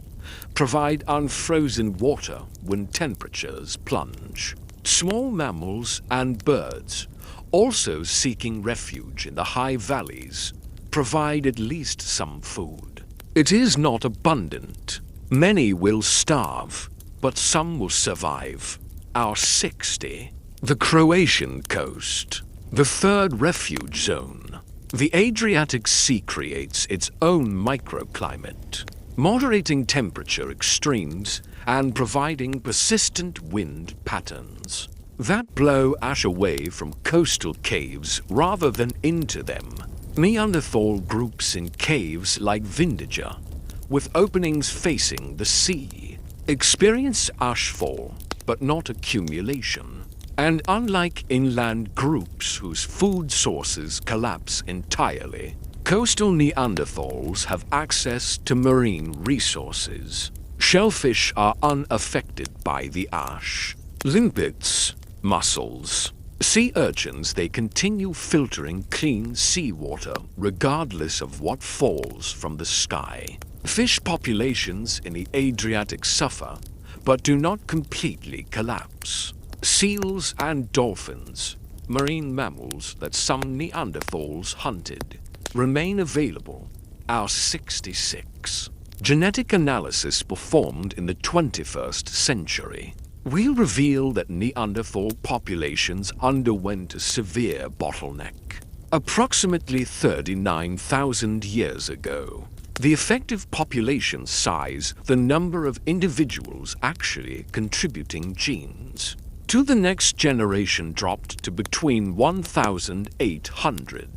provide unfrozen water when temperatures plunge. Small mammals and birds, also seeking refuge in the high valleys, provide at least some food. It is not abundant. Many will starve, but some will survive. Our 60. The Croatian coast, the third refuge zone. The Adriatic Sea creates its own microclimate, moderating temperature extremes and providing persistent wind patterns that blow ash away from coastal caves rather than into them. Neanderthal groups in caves like Vindager, with openings facing the sea, experience ashfall, but not accumulation. And unlike inland groups whose food sources collapse entirely, coastal Neanderthals have access to marine resources. Shellfish are unaffected by the ash. Limpets, mussels. Sea urchins, they continue filtering clean seawater regardless of what falls from the sky. Fish populations in the Adriatic suffer, but do not completely collapse. Seals and dolphins, marine mammals that some Neanderthals hunted, remain available. Our 66. Genetic analysis performed in the 21st century will reveal that Neanderthal populations underwent a severe bottleneck. Approximately 39,000 years ago, the effective population size, the number of individuals actually contributing genes, to the next generation dropped to between 1,800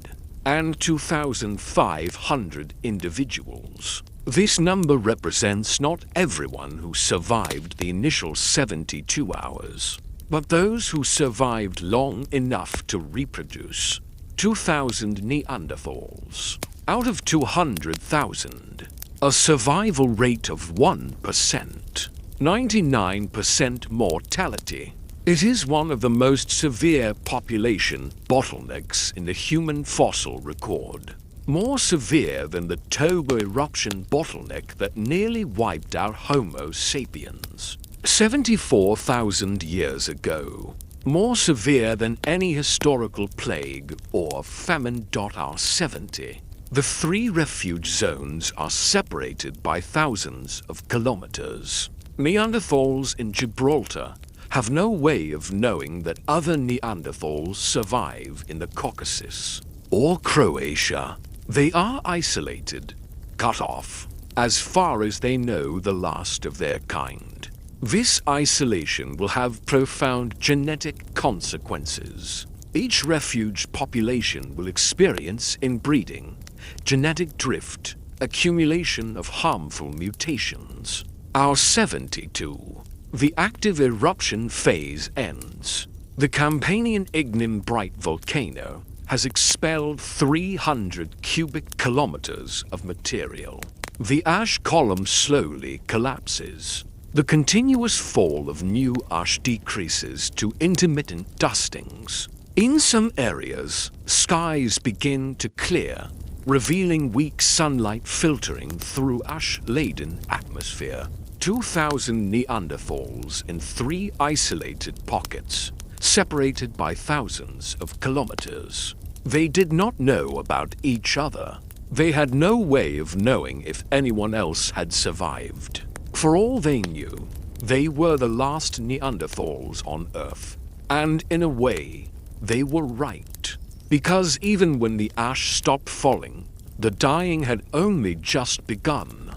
and 2,500 individuals. This number represents not everyone who survived the initial 72 hours, but those who survived long enough to reproduce. 2,000 Neanderthals out of 200,000, a survival rate of 1%, 99% mortality. It is one of the most severe population bottlenecks in the human fossil record. More severe than the Toba eruption bottleneck that nearly wiped out Homo sapiens 74,000 years ago. More severe than any historical plague or famine. R70. The three refuge zones are separated by thousands of kilometers. Neanderthals in Gibraltar have no way of knowing that other Neanderthals survive in the Caucasus or Croatia. They are isolated, cut off, as far as they know the last of their kind. This isolation will have profound genetic consequences. Each refuge population will experience inbreeding, genetic drift, accumulation of harmful mutations. Our 72. The active eruption phase ends. The Campanian Ignimbrite volcano has expelled 300 cubic kilometers of material. The ash column slowly collapses. The continuous fall of new ash decreases to intermittent dustings. In some areas, skies begin to clear, revealing weak sunlight filtering through ash-laden atmosphere. 2,000 Neanderthals in 3 isolated pockets, separated by thousands of kilometers. They did not know about each other. They had no way of knowing if anyone else had survived. For all they knew, they were the last Neanderthals on Earth. And in a way, they were right. Because even when the ash stopped falling, the dying had only just begun.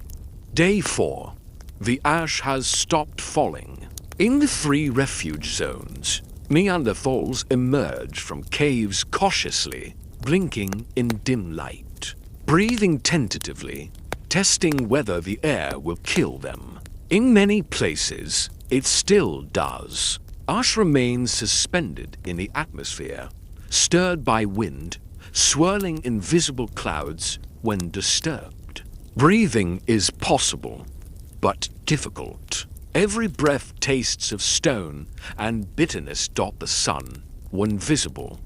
Day 4. The ash has stopped falling. In the 3 refuge zones, Neanderthals emerge from caves cautiously, blinking in dim light, breathing tentatively, testing whether the air will kill them. In many places, it still does. Ash remains suspended in the atmosphere, stirred by wind, swirling invisible clouds when disturbed. Breathing is possible, but difficult. Every breath tastes of stone and bitterness. The sun, when visible,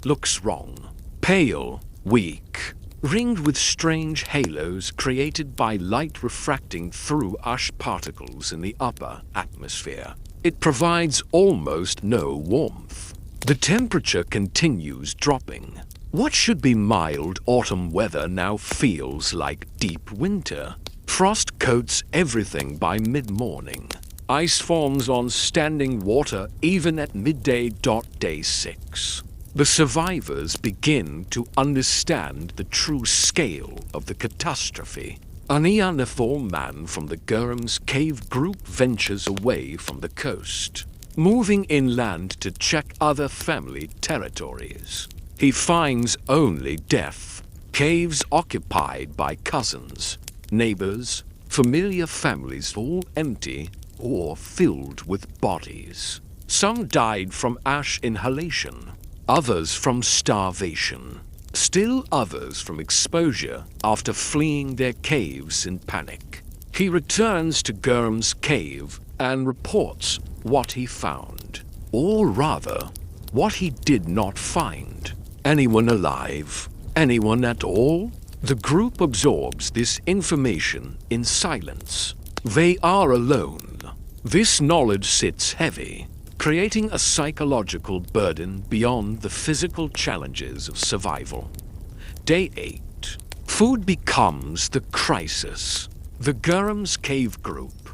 looks wrong. Pale, weak, ringed with strange halos created by light refracting through ash particles in the upper atmosphere. It provides almost no warmth. The temperature continues dropping. What should be mild autumn weather now feels like deep winter. Frost coats everything by mid-morning. Ice forms on standing water even at midday. Day 6. The survivors begin to understand the true scale of the catastrophe. A Neanderthal man from the Gurum's cave group ventures away from the coast, moving inland to check other family territories. He finds only death. Caves occupied by cousins, neighbors, familiar families, all empty or filled with bodies. Some died from ash inhalation, others from starvation, still others from exposure after fleeing their caves in panic. He returns to Gurm's cave and reports what he found, or rather, what he did not find. Anyone alive? Anyone at all? The group absorbs this information in silence. They are alone. This knowledge sits heavy, creating a psychological burden beyond the physical challenges of survival. Day 8. Food becomes the crisis. The Gurm's cave group,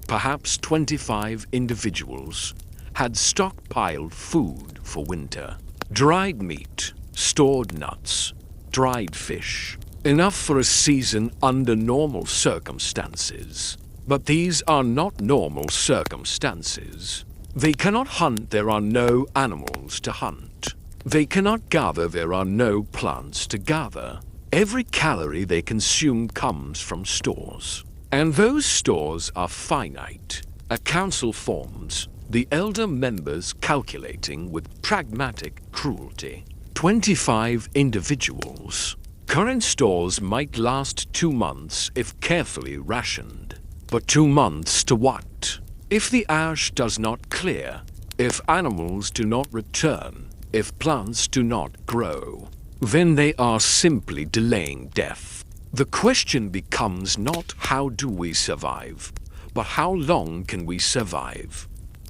perhaps 25 individuals, had stockpiled food for winter. Dried meat, stored nuts, dried fish. Enough for a season under normal circumstances. But these are not normal circumstances. They cannot hunt, there are no animals to hunt. They cannot gather, there are no plants to gather. Every calorie they consume comes from stores. And those stores are finite. A council forms, the elder members calculating with pragmatic cruelty. 25 individuals. Current stores might last 2 months if carefully rationed. But 2 months to what? If the ash does not clear, if animals do not return, if plants do not grow, then they are simply delaying death. The question becomes not how do we survive, but how long can we survive?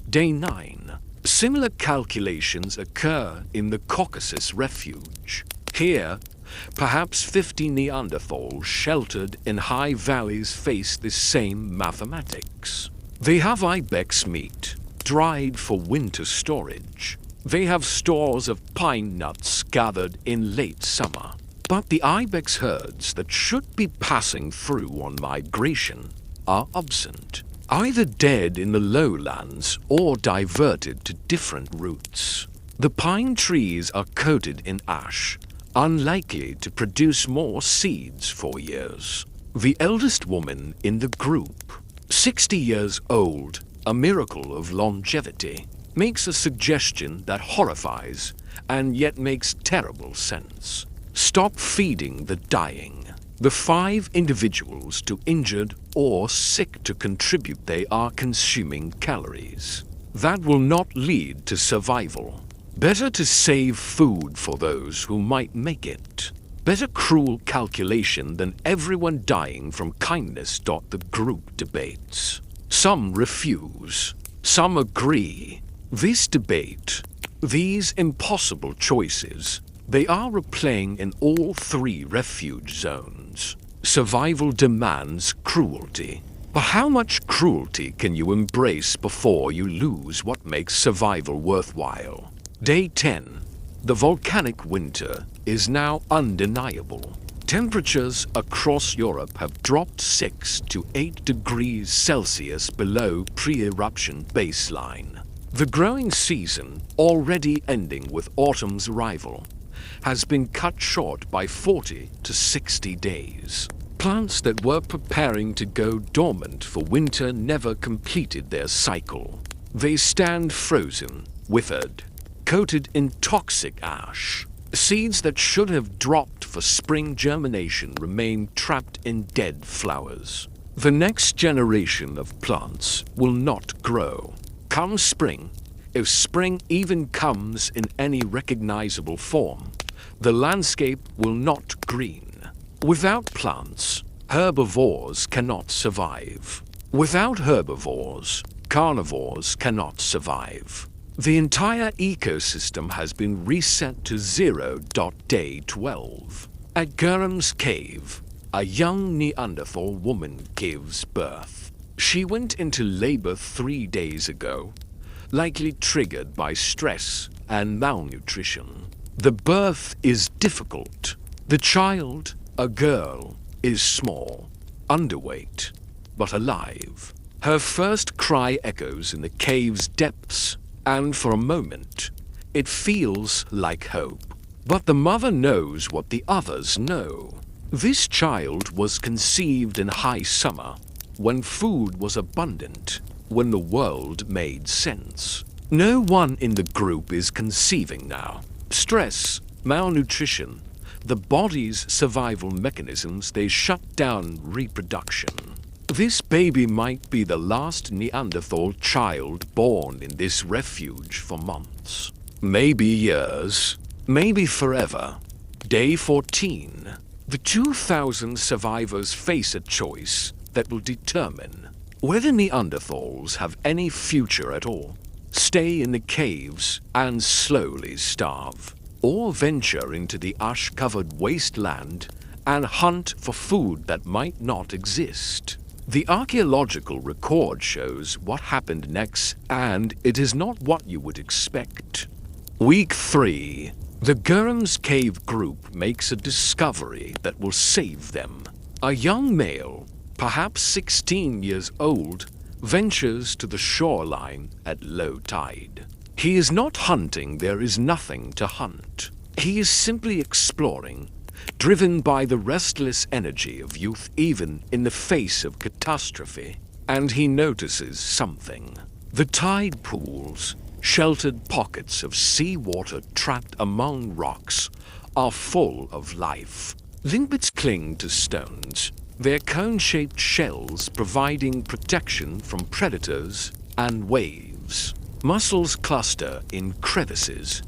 Day 9. Similar calculations occur in the Caucasus Refuge. Here, perhaps 50 Neanderthals sheltered in high valleys face the same mathematics. They have ibex meat, dried for winter storage. They have stores of pine nuts gathered in late summer. But the ibex herds that should be passing through on migration are absent, either dead in the lowlands or diverted to different routes. The pine trees are coated in ash, unlikely to produce more seeds for years. The eldest woman in the group, 60 years old, a miracle of longevity, makes a suggestion that horrifies and yet makes terrible sense. Stop feeding the dying. The 5 individuals too injured or sick to contribute, they are consuming calories. That will not lead to survival. Better to save food for those who might make it. Better cruel calculation than everyone dying from kindness. The group debates. Some refuse. Some agree. This debate, these impossible choices, they are replaying in all 3 refuge zones. Survival demands cruelty. But how much cruelty can you embrace before you lose what makes survival worthwhile? Day 10. The volcanic winter is now undeniable. Temperatures across Europe have dropped 6 to 8 degrees Celsius below pre-eruption baseline. The growing season, already ending with autumn's arrival, has been cut short by 40 to 60 days. Plants that were preparing to go dormant for winter never completed their cycle. They stand frozen, withered, coated in toxic ash. Seeds that should have dropped for spring germination remain trapped in dead flowers. The next generation of plants will not grow. Come spring, if spring even comes in any recognizable form, the landscape will not green. Without plants, herbivores cannot survive. Without herbivores, carnivores cannot survive. The entire ecosystem has been reset to 0. Day 12. At Gurm's cave, a young Neanderthal woman gives birth. She went into labor 3 days ago, likely triggered by stress and malnutrition. The birth is difficult. The child, a girl, is small, underweight, but alive. Her first cry echoes in the cave's depths, and for a moment, it feels like hope. But the mother knows what the others know. This child was conceived in high summer, when food was abundant, when the world made sense. No one in the group is conceiving now. Stress, malnutrition, the body's survival mechanisms, they shut down reproduction. This baby might be the last Neanderthal child born in this refuge for months. Maybe years, maybe forever. Day 14. The 2,000 survivors face a choice that will determine whether Neanderthals have any future at all. Stay in the caves and slowly starve, or venture into the ash-covered wasteland and hunt for food that might not exist. The archaeological record shows what happened next, and it is not what you would expect. Week 3. The Gurham's Cave group makes a discovery that will save them. A young male, perhaps 16 years old, ventures to the shoreline at low tide. He is not hunting, there is nothing to hunt. He is simply exploring, driven by the restless energy of youth even in the face of catastrophe. And he notices something. The tide pools, sheltered pockets of seawater trapped among rocks, are full of life. Limpets cling to stones, their cone-shaped shells providing protection from predators and waves. Mussels cluster in crevices,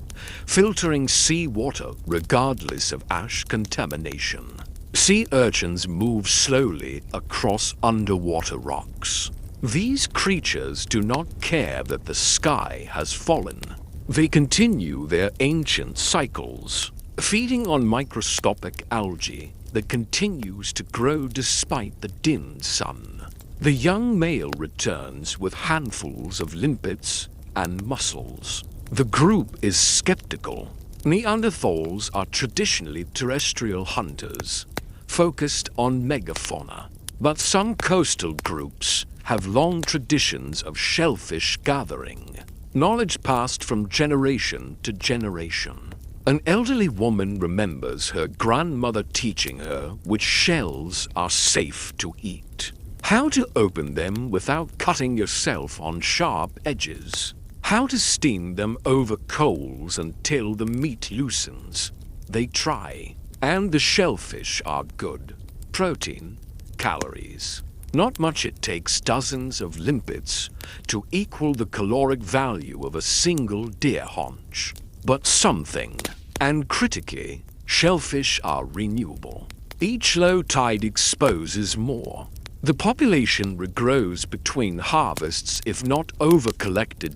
filtering seawater regardless of ash contamination. Sea urchins move slowly across underwater rocks. These creatures do not care that the sky has fallen. They continue their ancient cycles, feeding on microscopic algae that continues to grow despite the dim sun. The young male returns with handfuls of limpets and mussels. The group is skeptical. Neanderthals are traditionally terrestrial hunters, focused on megafauna. But some coastal groups have long traditions of shellfish gathering, knowledge passed from generation to generation. An elderly woman remembers her grandmother teaching her which shells are safe to eat, how to open them without cutting yourself on sharp edges, how to steam them over coals until the meat loosens. They try, and the shellfish are good. Protein, calories. Not much. It takes dozens of limpets to equal the caloric value of a single deer haunch. But something, and critically, shellfish are renewable. Each low tide exposes more. The population regrows between harvests if not over-collected.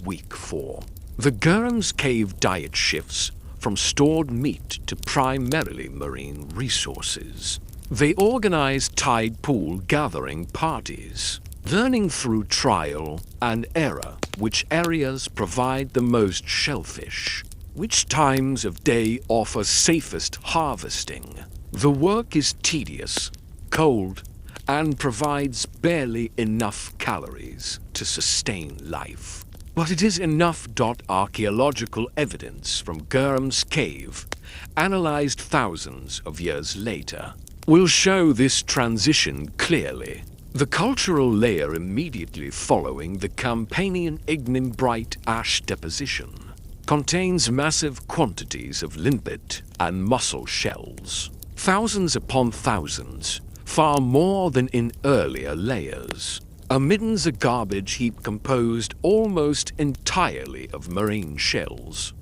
Week 4. The Gurham's Cave diet shifts from stored meat to primarily marine resources. They organize tide pool gathering parties, learning through trial and error which areas provide the most shellfish, which times of day offer safest harvesting. The work is tedious, cold, and provides barely enough calories to sustain life. But it is enough. Archaeological evidence from Gurham's Cave, analyzed thousands of years later, will show this transition clearly. The cultural layer immediately following the Campanian Ignimbrite ash deposition contains massive quantities of limpet and mussel shells, thousands upon thousands, far more than in earlier layers. Amidst a garbage heap composed almost entirely of marine shells.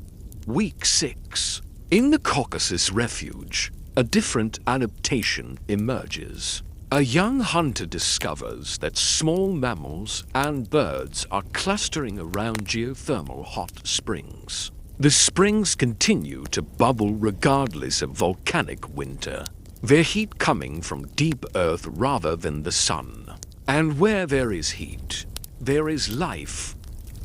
Week 6. In the Caucasus Refuge, a different adaptation emerges. A young hunter discovers that small mammals and birds are clustering around geothermal hot springs. The springs continue to bubble regardless of volcanic winter, their heat coming from deep earth rather than the sun. And where there is heat, there is life.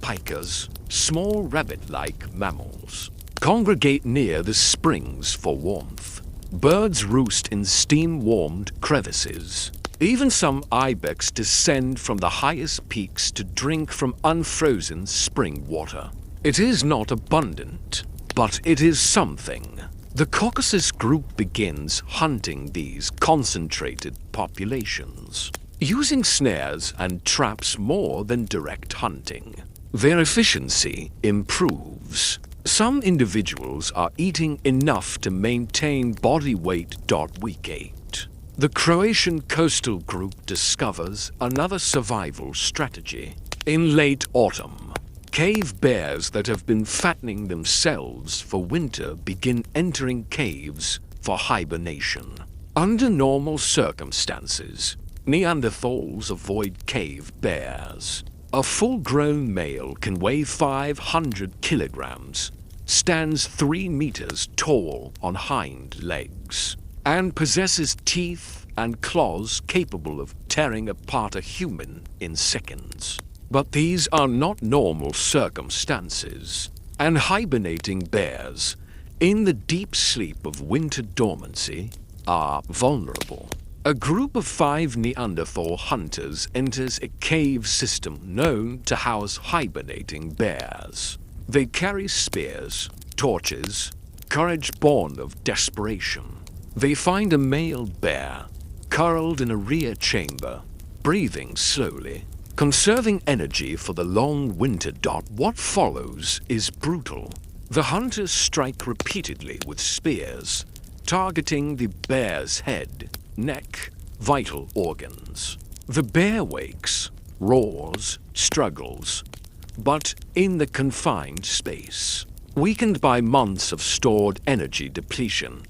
Pikas, small rabbit-like mammals, congregate near the springs for warmth. Birds roost in steam-warmed crevices. Even some ibex descend from the highest peaks to drink from unfrozen spring water. It is not abundant, but it is something. The Caucasus group begins hunting these concentrated populations, using snares and traps more than direct hunting. Their efficiency improves. Some individuals are eating enough to maintain body weight. Week 8. The Croatian coastal group discovers another survival strategy. In late autumn, cave bears that have been fattening themselves for winter begin entering caves for hibernation. Under normal circumstances, Neanderthals avoid cave bears. A full-grown male can weigh 500 kilograms, stands 3 meters tall on hind legs, and possesses teeth and claws capable of tearing apart a human in seconds. But these are not normal circumstances, and hibernating bears, in the deep sleep of winter dormancy, are vulnerable. A group of 5 Neanderthal hunters enters a cave system known to house hibernating bears. They carry spears, torches, courage born of desperation. They find a male bear, curled in a rear chamber, breathing slowly, conserving energy for the long winter. What follows is brutal. The hunters strike repeatedly with spears, targeting the bear's head, neck, vital organs. The bear wakes, roars, struggles, but in the confined space. Weakened by months of stored energy depletion,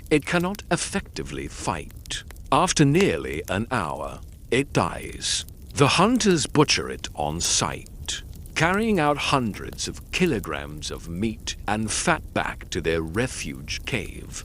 it cannot effectively fight. After nearly an hour, it dies. The hunters butcher it on sight, carrying out hundreds of kilograms of meat and fat back to their refuge cave.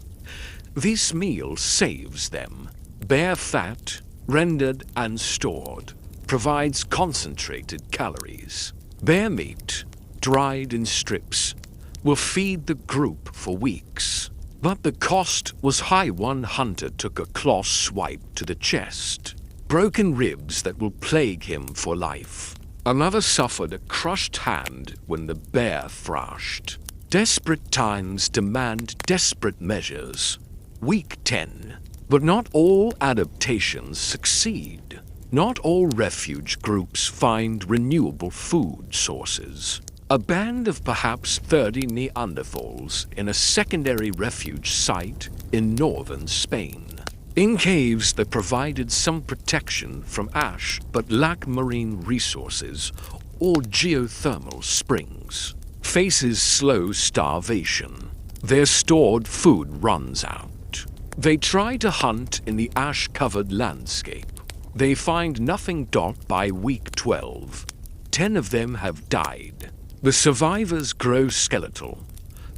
This meal saves them. Bear fat, rendered and stored, provides concentrated calories. Bear meat, dried in strips, will feed the group for weeks. But the cost was high. One hunter took a claw swipe to the chest, broken ribs that will plague him for life. Another suffered a crushed hand when the bear thrashed. Desperate times demand desperate measures. Week 10. But not all adaptations succeed. Not all refuge groups find renewable food sources. A band of perhaps 30 Neanderthals in a secondary refuge site in northern Spain. In caves that provided some protection from ash but lack marine resources or geothermal springs. Faces slow starvation. Their stored food runs out. They try to hunt in the ash-covered landscape. They find nothing. By week 12, 10 of them have died. The survivors grow skeletal,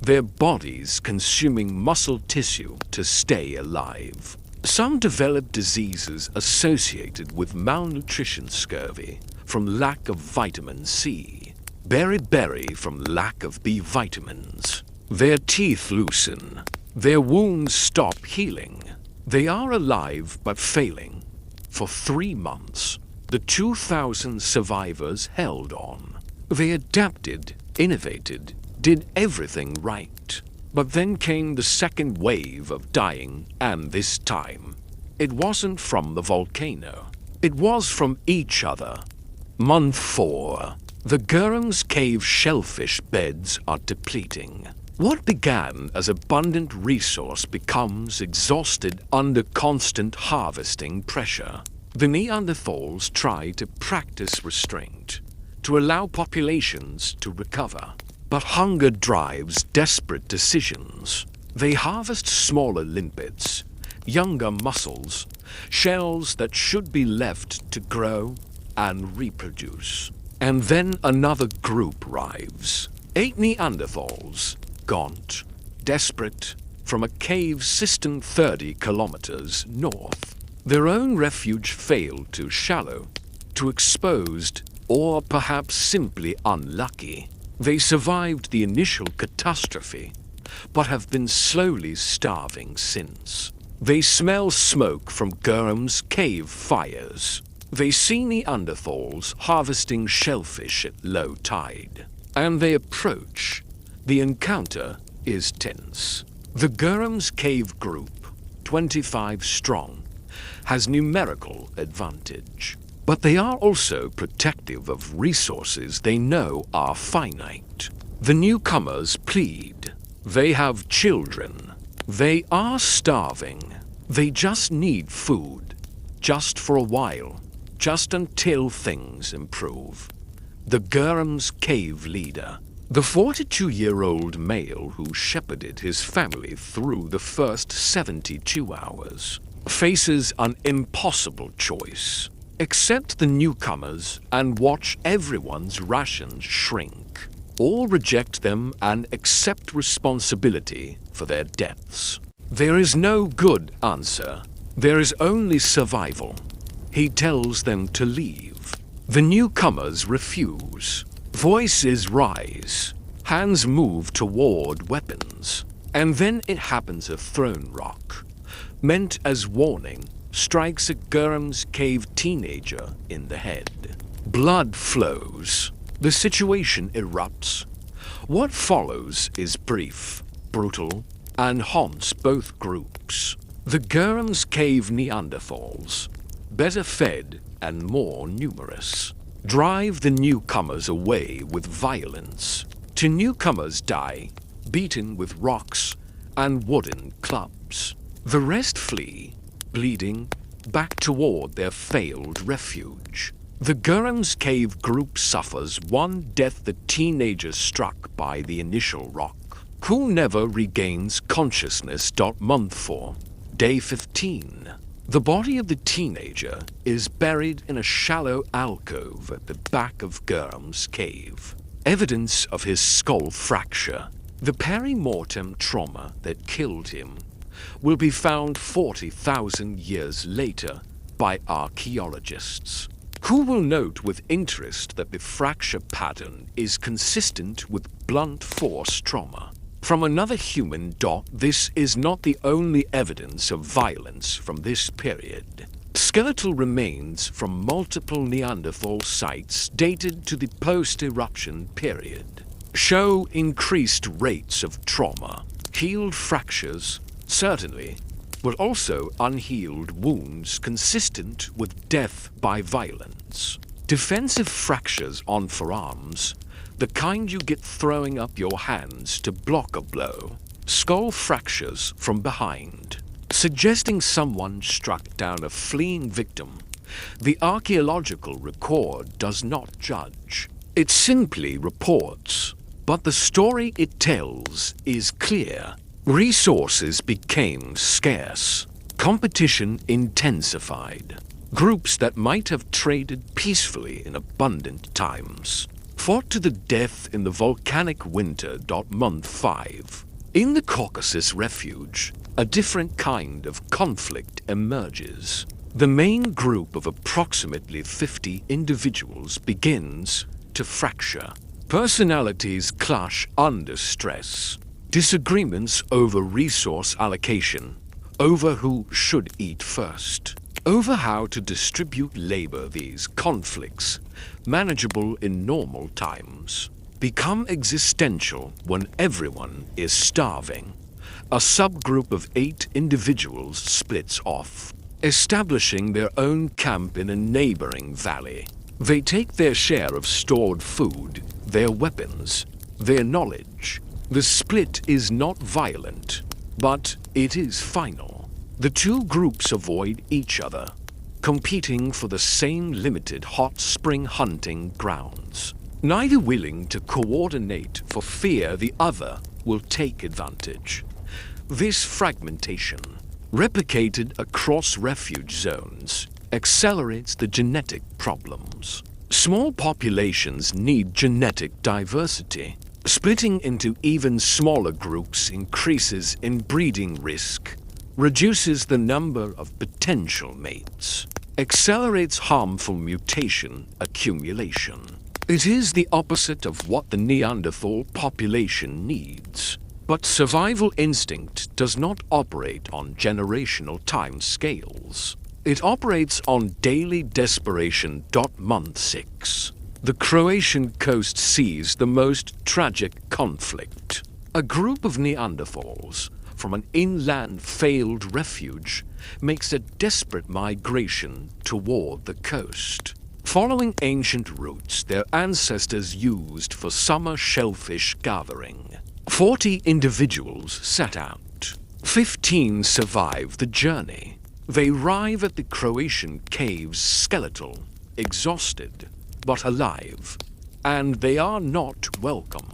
their bodies consuming muscle tissue to stay alive. Some develop diseases associated with malnutrition, scurvy from lack of vitamin C, beriberi from lack of B vitamins. Their teeth loosen, their wounds stop healing. They are alive but failing. For 3 months, the 2,000 survivors held on. They adapted, innovated, did everything right. But then came the second wave of dying, and this time, it wasn't from the volcano. It was from each other. Month 4. The Gurum's cave shellfish beds are depleting. What began as abundant resource becomes exhausted under constant harvesting pressure. The Neanderthals try to practice restraint, to allow populations to recover. But hunger drives desperate decisions. They harvest smaller limpets, younger mussels, shells that should be left to grow and reproduce. And then another group arrives. 8 Neanderthals, gaunt, desperate, from a cave system 30 kilometers north. Their own refuge failed, too shallow, too exposed, or perhaps simply unlucky. They survived the initial catastrophe, but have been slowly starving since. They smell smoke from Gurum's cave fires. They see Neanderthals harvesting shellfish at low tide, and they approach. The encounter is tense. The Gurham's Cave Group, 25 strong, has numerical advantage. But they are also protective of resources they know are finite. The newcomers plead. They have children. They are starving. They just need food. Just for a while. Just until things improve. The Gurham's cave leader, the 42-year-old male who shepherded his family through the first 72 hours, faces an impossible choice. Accept the newcomers and watch everyone's rations shrink. Or reject them and accept responsibility for their deaths. There is no good answer. There is only survival. He tells them to leave. The newcomers refuse. Voices rise. Hands move toward weapons. And then it happens a thrown rock, meant as warning, strikes a Gurham's Cave teenager in the head. Blood flows. The situation erupts. What follows is brief, brutal, and haunts both groups. The Gurham's Cave Neanderthals, better fed and more numerous, drive the newcomers away with violence. Two newcomers die, beaten with rocks and wooden clubs. The rest flee, bleeding, back toward their failed refuge. The Gurham's Cave Group suffers one death the teenager struck by the initial rock, who never regains consciousness. Month 4, day 15. The body of the teenager is buried in a shallow alcove at the back of Gurham's Cave. Evidence of his skull fracture, the peri-mortem trauma that killed him, will be found 40,000 years later by archaeologists, who will note with interest that the fracture pattern is consistent with blunt force trauma. From another human. This is not the only evidence of violence from this period. Skeletal remains from multiple Neanderthal sites dated to the post-eruption period show increased rates of trauma. Healed fractures, certainly, but also unhealed wounds consistent with death by violence. Defensive fractures on forearms, the kind you get throwing up your hands to block a blow. Skull fractures from behind, suggesting someone struck down a fleeing victim. The archaeological record does not judge. It simply reports. But the story it tells is clear. Resources became scarce. Competition intensified. Groups that might have traded peacefully in abundant times fought to the death in the volcanic winter. Month 5. In the Caucasus Refuge, a different kind of conflict emerges. The main group of approximately 50 individuals begins to fracture. Personalities clash under stress. Disagreements over resource allocation, over who should eat first, over how to distribute labor. These conflicts, manageable in normal times, become existential when everyone is starving. A subgroup of 8 individuals splits off, establishing their own camp in a neighboring valley. They take their share of stored food, their weapons, their knowledge. The split is not violent, but it is final. The two groups avoid each other, competing for the same limited hot spring hunting grounds, neither willing to coordinate for fear the other will take advantage. This fragmentation, replicated across refuge zones, accelerates the genetic problems. Small populations need genetic diversity. Splitting into even smaller groups increases inbreeding risk, reduces the number of potential mates, accelerates harmful mutation accumulation. It is the opposite of what the Neanderthal population needs. But survival instinct does not operate on generational time scales. It operates on daily desperation. Month 6. The Croatian coast sees the most tragic conflict. A group of Neanderthals from an inland failed refuge makes a desperate migration toward the coast. Following ancient routes their ancestors used for summer shellfish gathering, 40 individuals set out. 15 survive the journey. They arrive at the Croatian caves skeletal, exhausted, but alive, and they are not welcomed.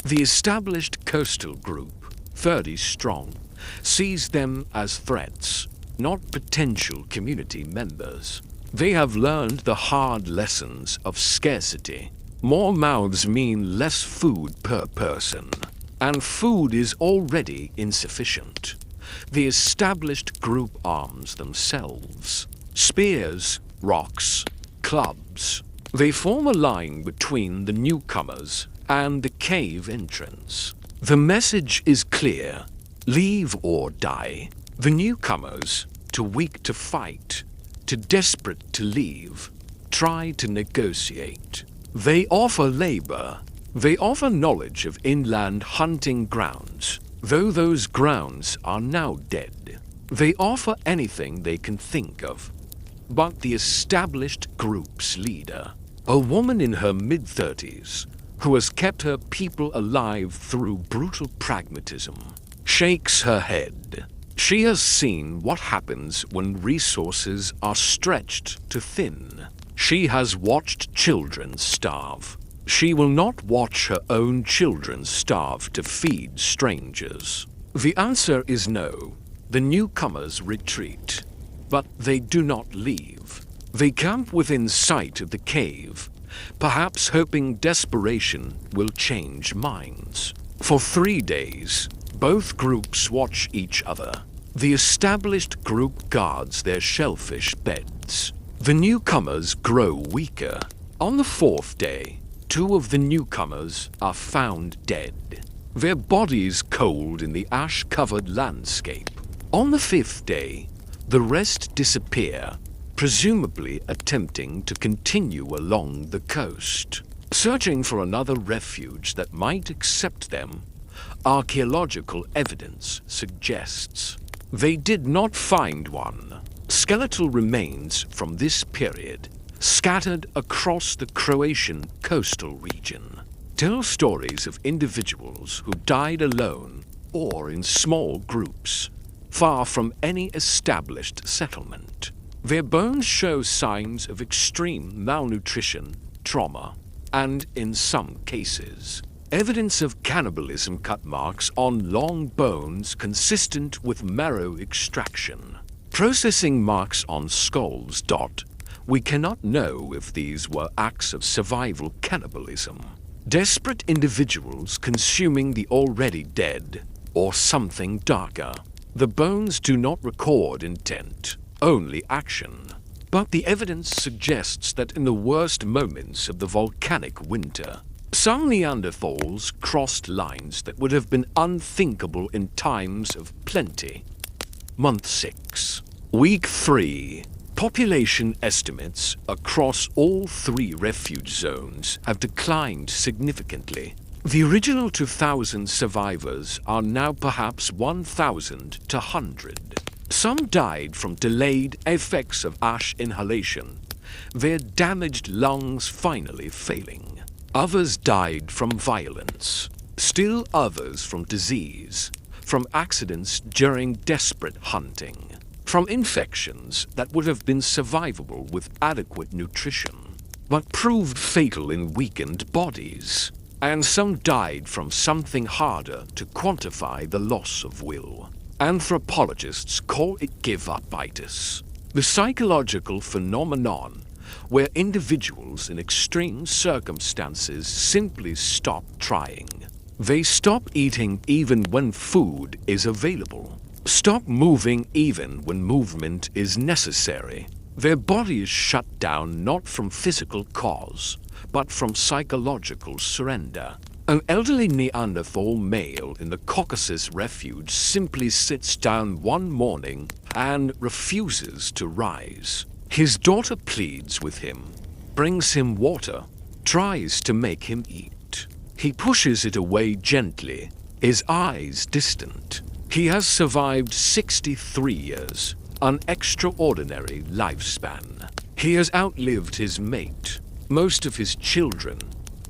The established coastal group, 30 strong, sees them as threats, not potential community members. They have learned the hard lessons of scarcity. More mouths mean less food per person, and food is already insufficient. The established group arms themselves. Spears, rocks, clubs. They form a line between the newcomers and the cave entrance. The message is clear: leave or die. The newcomers, too weak to fight, too desperate to leave, try to negotiate. They offer labor. They offer knowledge of inland hunting grounds, though those grounds are now dead. They offer anything they can think of. But the established group's leader, a woman in her mid-30s, who has kept her people alive through brutal pragmatism, shakes her head. She has seen what happens when resources are stretched to thin. She has watched children starve. She will not watch her own children starve to feed strangers. The answer is no. The newcomers retreat, but they do not leave. They camp within sight of the cave, perhaps hoping desperation will change minds. For 3 days, both groups watch each other. The established group guards their shellfish beds. The newcomers grow weaker. On the 4th day, 2 of the newcomers are found dead, their bodies cold in the ash-covered landscape. On the 5th day, the rest disappear, presumably attempting to continue along the coast. Searching for another refuge that might accept them, archaeological evidence suggests they did not find one. Skeletal remains from this period, scattered across the Croatian coastal region, tell stories of individuals who died alone or in small groups, far from any established settlement. Their bones show signs of extreme malnutrition, trauma, and, in some cases, evidence of cannibalism, cut marks on long bones consistent with marrow extraction. Processing marks on skulls. We cannot know if these were acts of survival cannibalism, desperate individuals consuming the already dead, or something darker. The bones do not record intent, only action. But the evidence suggests that in the worst moments of the volcanic winter, some Neanderthals crossed lines that would have been unthinkable in times of plenty. Month 6. Week 3. Population estimates across all 3 refuge zones have declined significantly. The original 2,000 survivors are now perhaps 1,000 to 100. Some died from delayed effects of ash inhalation, their damaged lungs finally failing. Others died from violence. Still others from disease, from accidents during desperate hunting, from infections that would have been survivable with adequate nutrition, but proved fatal in weakened bodies. And some died from something harder to quantify the loss of will. Anthropologists call it give-upitis, the psychological phenomenon where individuals in extreme circumstances simply stop trying. They stop eating even when food is available, stop moving even when movement is necessary. Their bodies shut down not from physical cause, but from psychological surrender. An elderly Neanderthal male in the Caucasus refuge simply sits down one morning and refuses to rise. His daughter pleads with him, brings him water, tries to make him eat. He pushes it away gently, his eyes distant. He has survived 63 years, an extraordinary lifespan. He has outlived his mate, most of his children,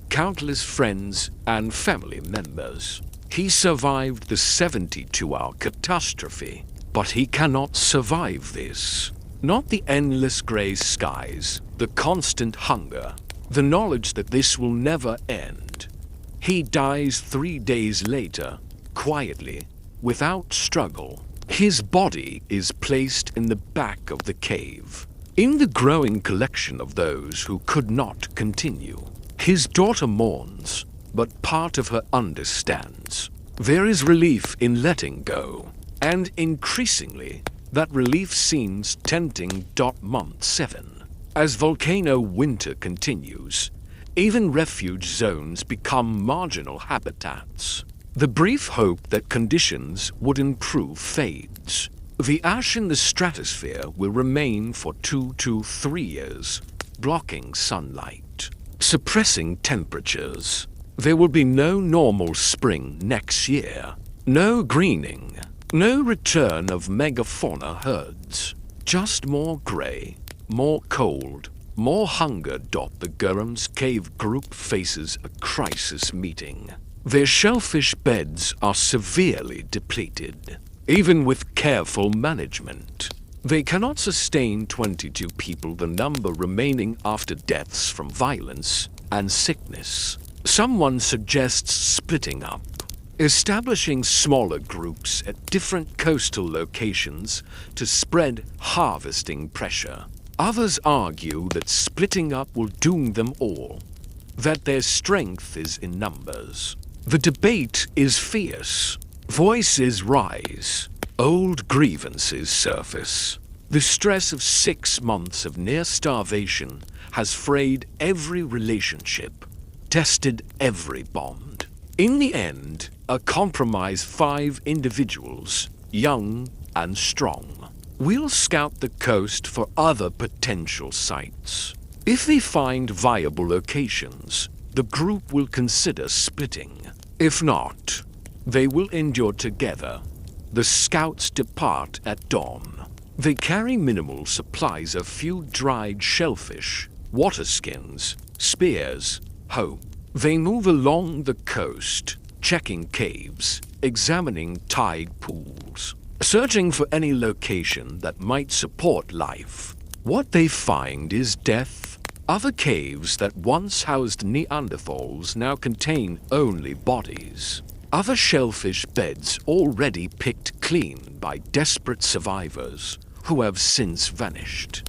countless friends and family members. He survived the 72-hour catastrophe, but he cannot survive this. Not the endless grey skies, the constant hunger, the knowledge that this will never end. He dies 3 days later, quietly, without struggle. His body is placed in the back of the cave, in the growing collection of those who could not continue. His daughter mourns, but part of her understands. There is relief in letting go, and increasingly, that relief seems tempting. Month 7. As volcano winter continues, even refuge zones become marginal habitats. The brief hope that conditions would improve fades. The ash in the stratosphere will remain for 2 to 3 years, blocking sunlight, suppressing temperatures. There will be no normal spring next year, no greening, no return of megafauna herds, just more grey, more cold, more hunger. The Gurum's cave group faces a crisis meeting. Their shellfish beds are severely depleted. Even with careful management, they cannot sustain 22 people, the number remaining after deaths from violence and sickness. Someone suggests splitting up, establishing smaller groups at different coastal locations to spread harvesting pressure. Others argue that splitting up will doom them all, that their strength is in numbers. The debate is fierce. Voices rise. Old grievances surface. The stress of 6 months of near starvation has frayed every relationship, tested every bond. In the end, a compromise 5 individuals, young and strong, will scout the coast for other potential sites. If they find viable locations, the group will consider splitting. If not, they will endure together. The scouts depart at dawn. They carry minimal supplies of few dried shellfish, water skins, spears, hope. They move along the coast, checking caves, examining tide pools, searching for any location that might support life. What they find is death. Other caves that once housed Neanderthals now contain only bodies. Other shellfish beds already picked clean by desperate survivors who have since vanished.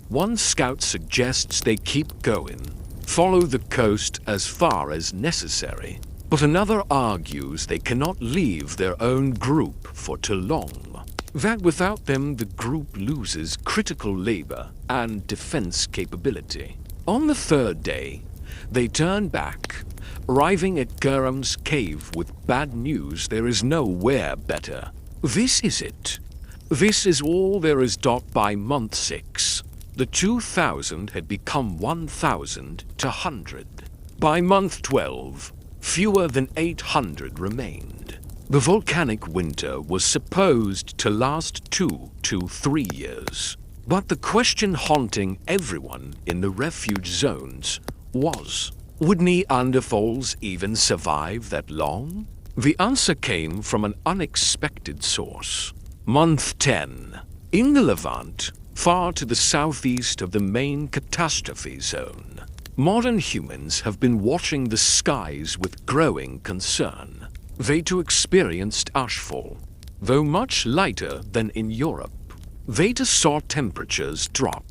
One scout suggests they keep going, follow the coast as far as necessary, but another argues they cannot leave their own group for too long, that without them the group loses critical labor and defense capability. On the 3rd day, they turn back, arriving at Gurum's cave with bad news. There is nowhere better. This is it. This is all there is. By month 6, the 2,000 had become 1,000 to 100. By month 12, fewer than 800 remained. The volcanic winter was supposed to last 2 to 3 years. But the question haunting everyone in the refuge zones was, would Neanderthals even survive that long? The answer came from an unexpected source. Month 10. In the Levant, far to the southeast of the main catastrophe zone, modern humans have been watching the skies with growing concern. They too experienced ashfall, though much lighter than in Europe. They too saw temperatures drop,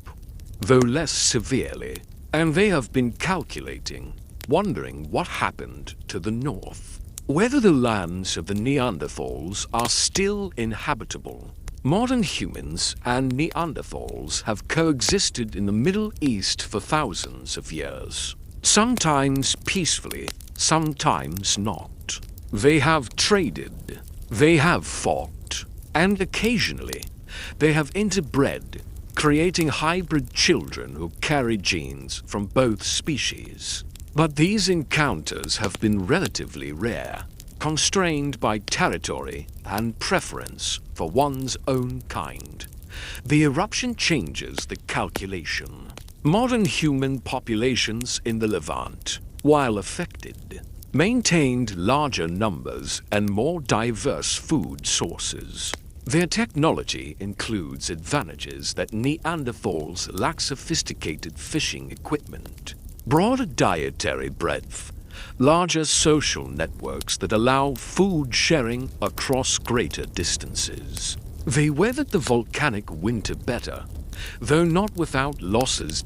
though less severely, and they have been calculating, wondering what happened to the north. Whether the lands of the Neanderthals are still inhabitable. Modern humans and Neanderthals have coexisted in the Middle East for thousands of years, sometimes peacefully, sometimes not. They have traded, they have fought, and occasionally they have interbred, creating hybrid children who carry genes from both species. But these encounters have been relatively rare, constrained by territory and preference for one's own kind. The eruption changes the calculation. Modern human populations in the Levant, while affected, maintained larger numbers and more diverse food sources. Their technology includes advantages that Neanderthals lack: sophisticated fishing equipment, broader dietary breadth, larger social networks that allow food sharing across greater distances. They weathered the volcanic winter better, though not without losses.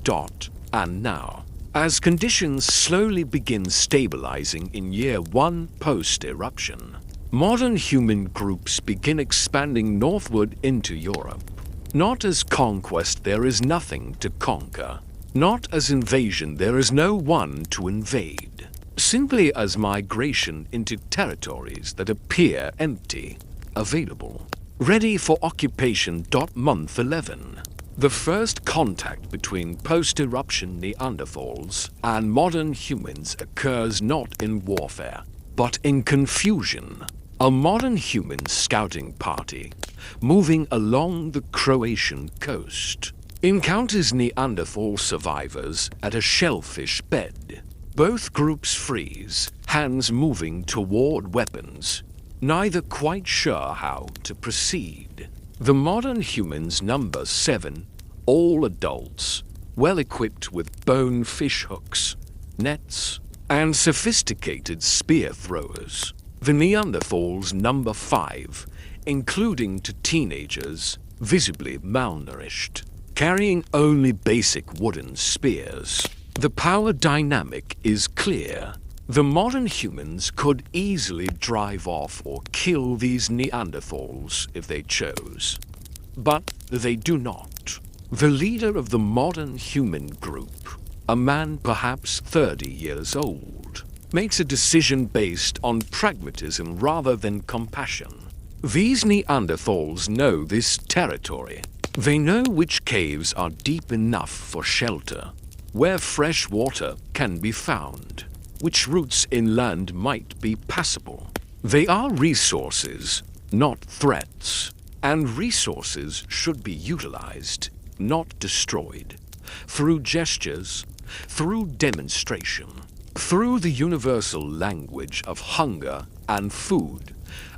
And now, as conditions slowly begin stabilizing in year 1 post-eruption, modern human groups begin expanding northward into Europe. Not as conquest, there is nothing to conquer. Not as invasion, there is no one to invade. Simply as migration into territories that appear empty, available, ready for occupation. Month 11. The first contact between post-eruption Neanderthals and modern humans occurs not in warfare, but in confusion. A modern human scouting party, moving along the Croatian coast, encounters Neanderthal survivors at a shellfish bed. Both groups freeze, hands moving toward weapons, neither quite sure how to proceed. The modern humans number 7, all adults, well equipped with bone fish hooks, nets, and sophisticated spear throwers. The Neanderthals number 5, including to teenagers, visibly malnourished, carrying only basic wooden spears. The power dynamic is clear. The modern humans could easily drive off or kill these Neanderthals if they chose. But they do not. The leader of the modern human group, a man perhaps 30 years old, makes a decision based on pragmatism rather than compassion. These Neanderthals know this territory. They know which caves are deep enough for shelter, where fresh water can be found, which routes inland might be passable. They are resources, not threats, and resources should be utilized, not destroyed, through gestures, through demonstration, through the universal language of hunger and food.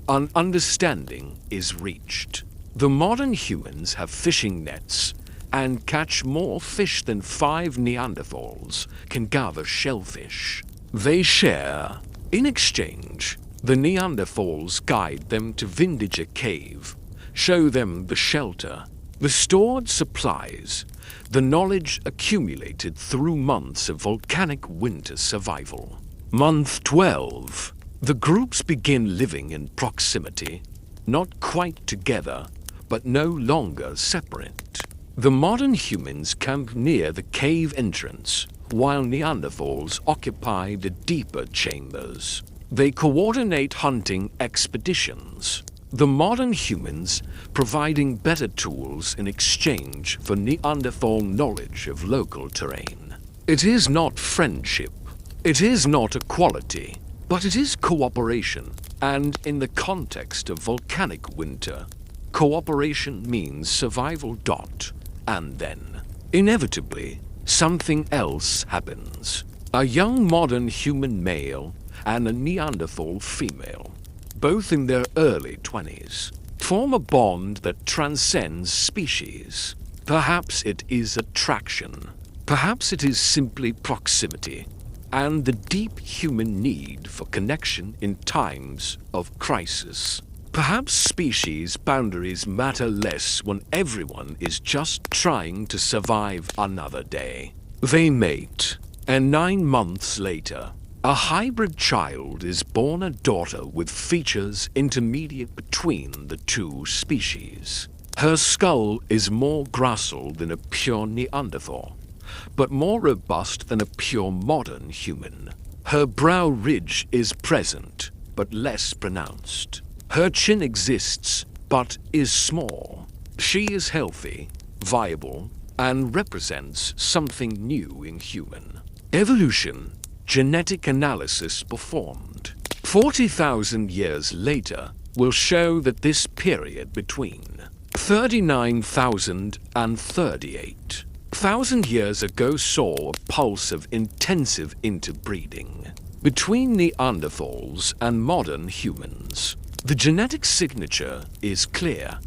An understanding is reached. The modern humans have fishing nets and catch more fish than 5 Neanderthals can gather shellfish. They share. In exchange, the Neanderthals guide them to vintage a cave, show them the shelter, the stored supplies, the knowledge accumulated through months of volcanic winter survival. Month 12. The groups begin living in proximity, not quite together, but no longer separate. The modern humans camp near the cave entrance, while Neanderthals occupy the deeper chambers. They coordinate hunting expeditions, the modern humans providing better tools in exchange for Neanderthal knowledge of local terrain. It is not friendship, it is not equality, but it is cooperation, and in the context of volcanic winter, cooperation means survival. And then, inevitably, something else happens. A young modern human male and a Neanderthal female, both in their early 20s, form a bond that transcends species. Perhaps it is attraction. Perhaps it is simply proximity and the deep human need for connection in times of crisis. Perhaps species boundaries matter less when everyone is just trying to survive another day. They mate, and 9 months later, a hybrid child is born, a daughter with features intermediate between the two species. Her skull is more gracile than a pure Neanderthal, but more robust than a pure modern human. Her brow ridge is present, but less pronounced. Her chin exists, but is small. She is healthy, viable, and represents something new in human. Evolution, genetic analysis performed. 40,000 years later will show that this period between 39,000 and 38,000 years ago saw a pulse of intensive interbreeding between Neanderthals and modern humans. The genetic signature is clear.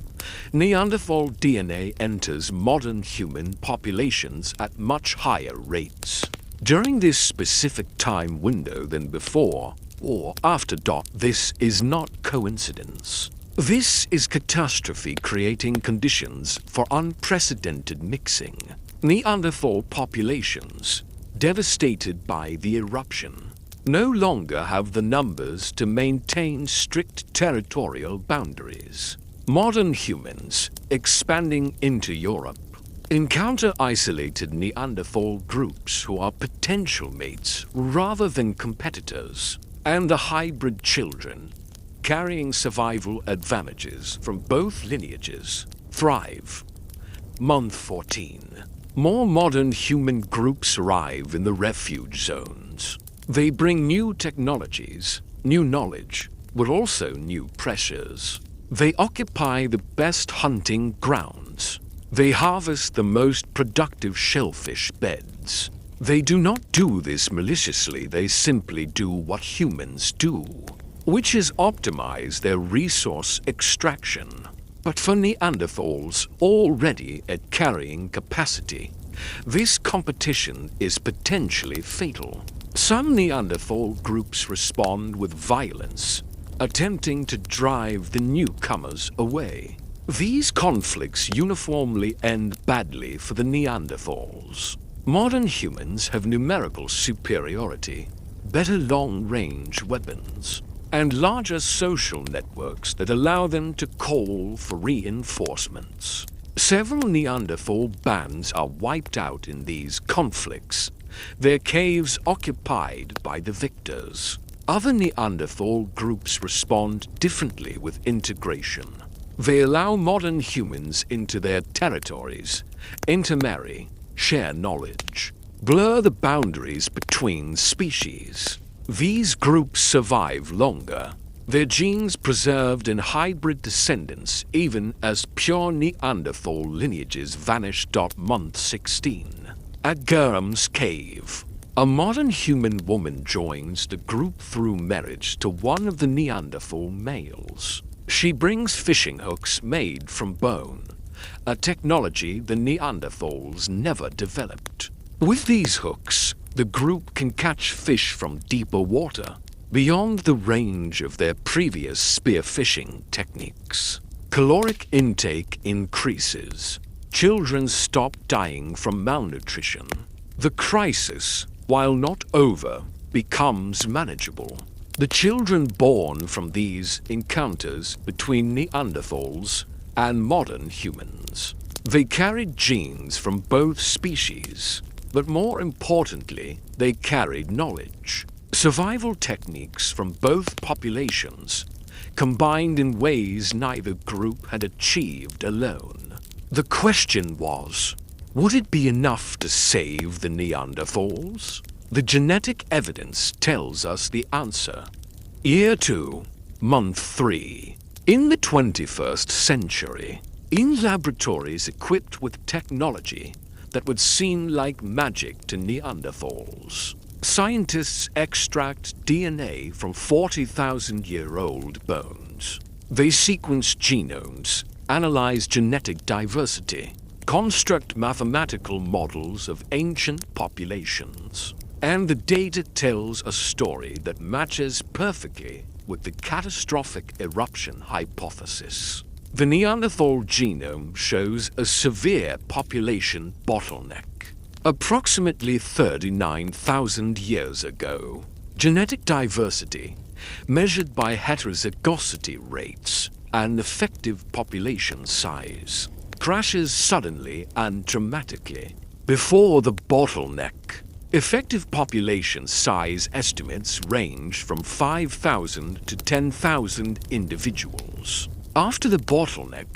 Neanderthal DNA enters modern human populations at much higher rates during this specific time window than before or after. This is not coincidence. This is catastrophe creating conditions for unprecedented mixing. Neanderthal populations, devastated by the eruption, no longer have the numbers to maintain strict territorial boundaries. Modern humans, expanding into Europe, encounter isolated Neanderthal groups who are potential mates rather than competitors, and the hybrid children, carrying survival advantages from both lineages, thrive. Month 14. More modern human groups arrive in the refuge zones. They bring new technologies, new knowledge, but also new pressures. They occupy the best hunting grounds. They harvest the most productive shellfish beds. They do not do this maliciously, they simply do what humans do, which is optimize their resource extraction. But for Neanderthals already at carrying capacity, this competition is potentially fatal. Some Neanderthal groups respond with violence, attempting to drive the newcomers away. These conflicts uniformly end badly for the Neanderthals. Modern humans have numerical superiority, better long-range weapons, and larger social networks that allow them to call for reinforcements. Several Neanderthal bands are wiped out in these conflicts, their caves occupied by the victors. Other Neanderthal groups respond differently with integration. They allow modern humans into their territories, intermarry, share knowledge, blur the boundaries between species. These groups survive longer, their genes preserved in hybrid descendants even as pure Neanderthal lineages vanish. Month 16. At Gurham's cave, a modern human woman joins the group through marriage to one of the Neanderthal males. She brings fishing hooks made from bone, a technology the Neanderthals never developed. With these hooks, the group can catch fish from deeper water, beyond the range of their previous spearfishing techniques. Caloric intake increases. Children stop dying from malnutrition. The crisis, while not over, becomes manageable. The children born from these encounters between Neanderthals and modern humans. They carried genes from both species, but more importantly, they carried knowledge. Survival techniques from both populations, combined in ways neither group had achieved alone. The question was, would it be enough to save the Neanderthals? The genetic evidence tells us the answer. Year 2, Month 3. In the 21st century, in laboratories equipped with technology that would seem like magic to Neanderthals, scientists extract DNA from 40,000-year-old bones. They sequence genomes, analyze genetic diversity, construct mathematical models of ancient populations. And the data tells a story that matches perfectly with the catastrophic eruption hypothesis. The Neanderthal genome shows a severe population bottleneck. Approximately 39,000 years ago, genetic diversity, measured by heterozygosity rates and effective population size, crashes suddenly and dramatically. Before the bottleneck, effective population size estimates range from 5,000 to 10,000 individuals. After the bottleneck,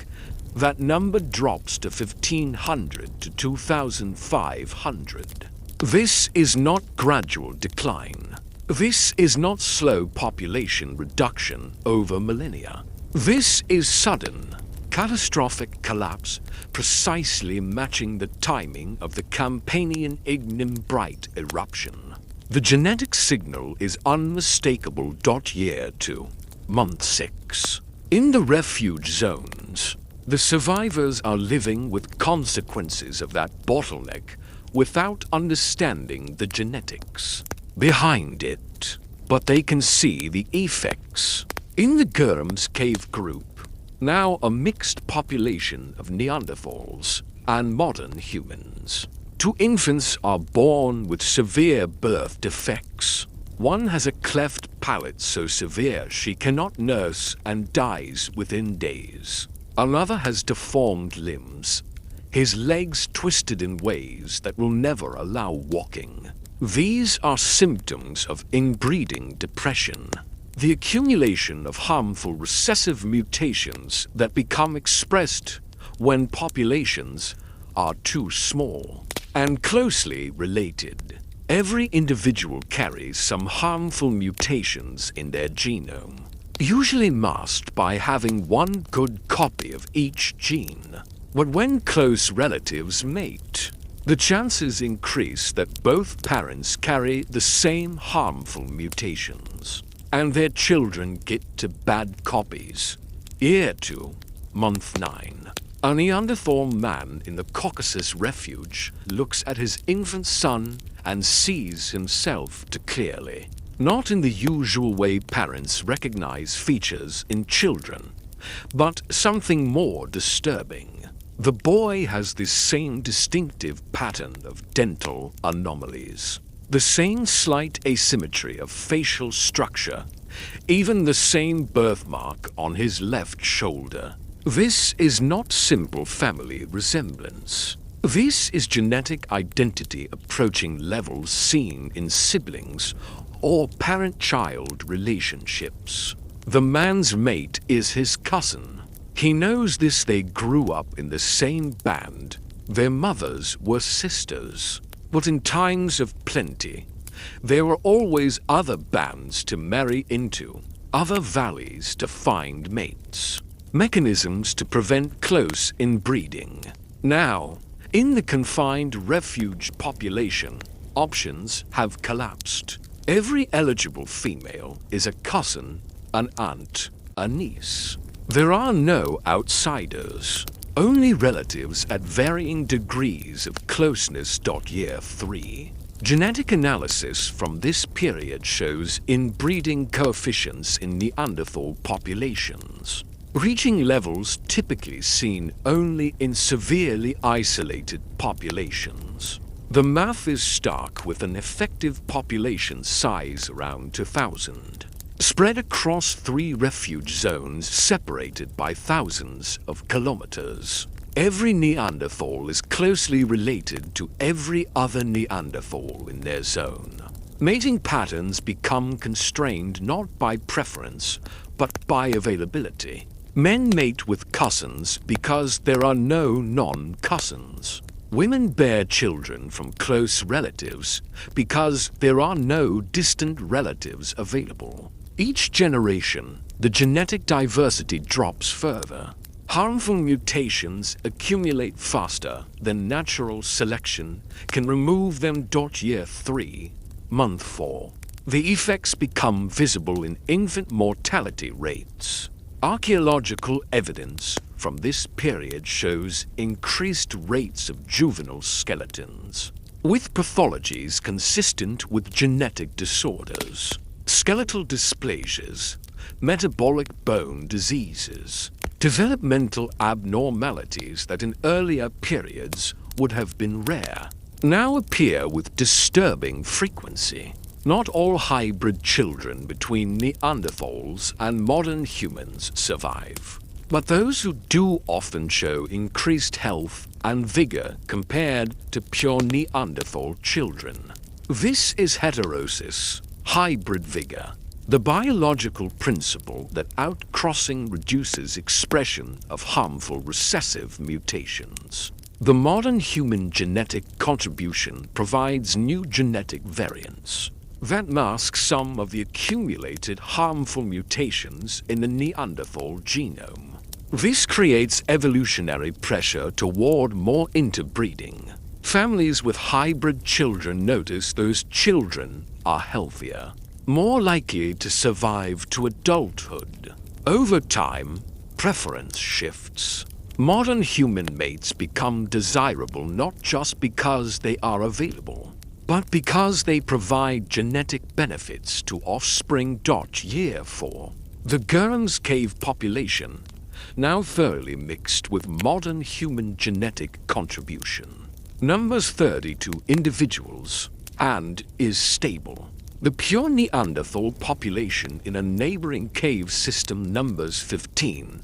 that number drops to 1,500 to 2,500. This is not gradual decline. This is not slow population reduction over millennia. This is sudden, catastrophic collapse, precisely matching the timing of the Campanian Ignimbrite eruption. The genetic signal is unmistakable. Year 2, month 6. In the refuge zones, the survivors are living with consequences of that bottleneck without understanding the genetics behind it, but they can see the effects. In the Gurm's cave group, now a mixed population of Neanderthals and modern humans, 2 infants are born with severe birth defects. One has a cleft palate so severe she cannot nurse and dies within days. Another has deformed limbs, his legs twisted in ways that will never allow walking. These are symptoms of inbreeding depression, the accumulation of harmful recessive mutations that become expressed when populations are too small and closely related. Every individual carries some harmful mutations in their genome, usually masked by having one good copy of each gene. But when close relatives mate, the chances increase that both parents carry the same harmful mutations, and their children get to bad copies. Year 2, month 9. A Neanderthal man in the Caucasus Refuge looks at his infant son and sees himself too clearly. Not in the usual way parents recognize features in children, but something more disturbing. The boy has the same distinctive pattern of dental anomalies, the same slight asymmetry of facial structure, even the same birthmark on his left shoulder. This is not simple family resemblance. This is genetic identity approaching levels seen in siblings or parent-child relationships. The man's mate is his cousin. He knows this. They grew up in the same band. Their mothers were sisters. But in times of plenty, there were always other bands to marry into, other valleys to find mates, mechanisms to prevent close inbreeding. Now, in the confined refuge population, options have collapsed. Every eligible female is a cousin, an aunt, a niece. There are no outsiders, only relatives at varying degrees of closeness. Year 3. Genetic analysis from this period shows inbreeding coefficients in Neanderthal populations, reaching levels typically seen only in severely isolated populations. The math is stark, with an effective population size around 2,000, spread across 3 refuge zones separated by thousands of kilometers. Every Neanderthal is closely related to every other Neanderthal in their zone. Mating patterns become constrained not by preference, but by availability. Men mate with cousins because there are no non-cousins. Women bear children from close relatives because there are no distant relatives available. Each generation, the genetic diversity drops further. Harmful mutations accumulate faster than natural selection can remove them. Year 3, month 4. The effects become visible in infant mortality rates. Archaeological evidence from this period shows increased rates of juvenile skeletons, with pathologies consistent with genetic disorders, skeletal dysplasias, metabolic bone diseases, developmental abnormalities that in earlier periods would have been rare, now appear with disturbing frequency. Not all hybrid children between Neanderthals and modern humans survive, but those who do often show increased health and vigor compared to pure Neanderthal children. This is heterosis, hybrid vigor, the biological principle that outcrossing reduces expression of harmful recessive mutations. The modern human genetic contribution provides new genetic variants. that masks some of the accumulated harmful mutations in the Neanderthal genome. This creates evolutionary pressure toward more interbreeding. Families with hybrid children notice those children are healthier, more likely to survive to adulthood. Over time, preference shifts. Modern human mates become desirable not just because they are available, but because they provide genetic benefits to offspring. Year 4. The Gurren's cave population, now thoroughly mixed with modern human genetic contribution, numbers 32 individuals and is stable. The pure Neanderthal population in a neighboring cave system numbers 15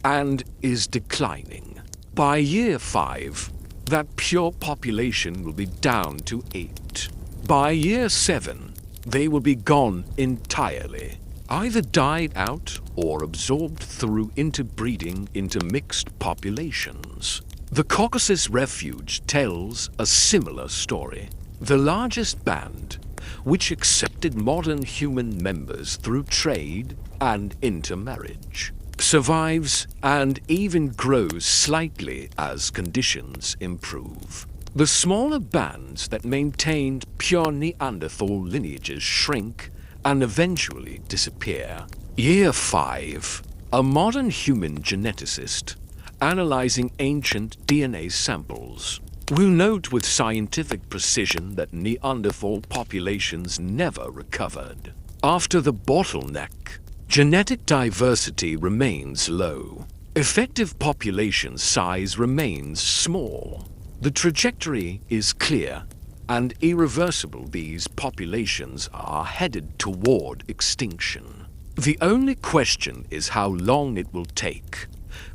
and is declining. By year 5, that pure population will be down to 8. By year 7, they will be gone entirely, either died out or absorbed through interbreeding into mixed populations. The Caucasus Refuge tells a similar story. The largest band, which accepted modern human members through trade and intermarriage, survives and even grows slightly as conditions improve. The smaller bands that maintained pure Neanderthal lineages shrink and eventually disappear. Year 5. A modern human geneticist, analyzing ancient DNA samples, will note with scientific precision that Neanderthal populations never recovered. After the bottleneck, genetic diversity remains low. Effective population size remains small. The trajectory is clear and irreversible. These populations are headed toward extinction. The only question is how long it will take.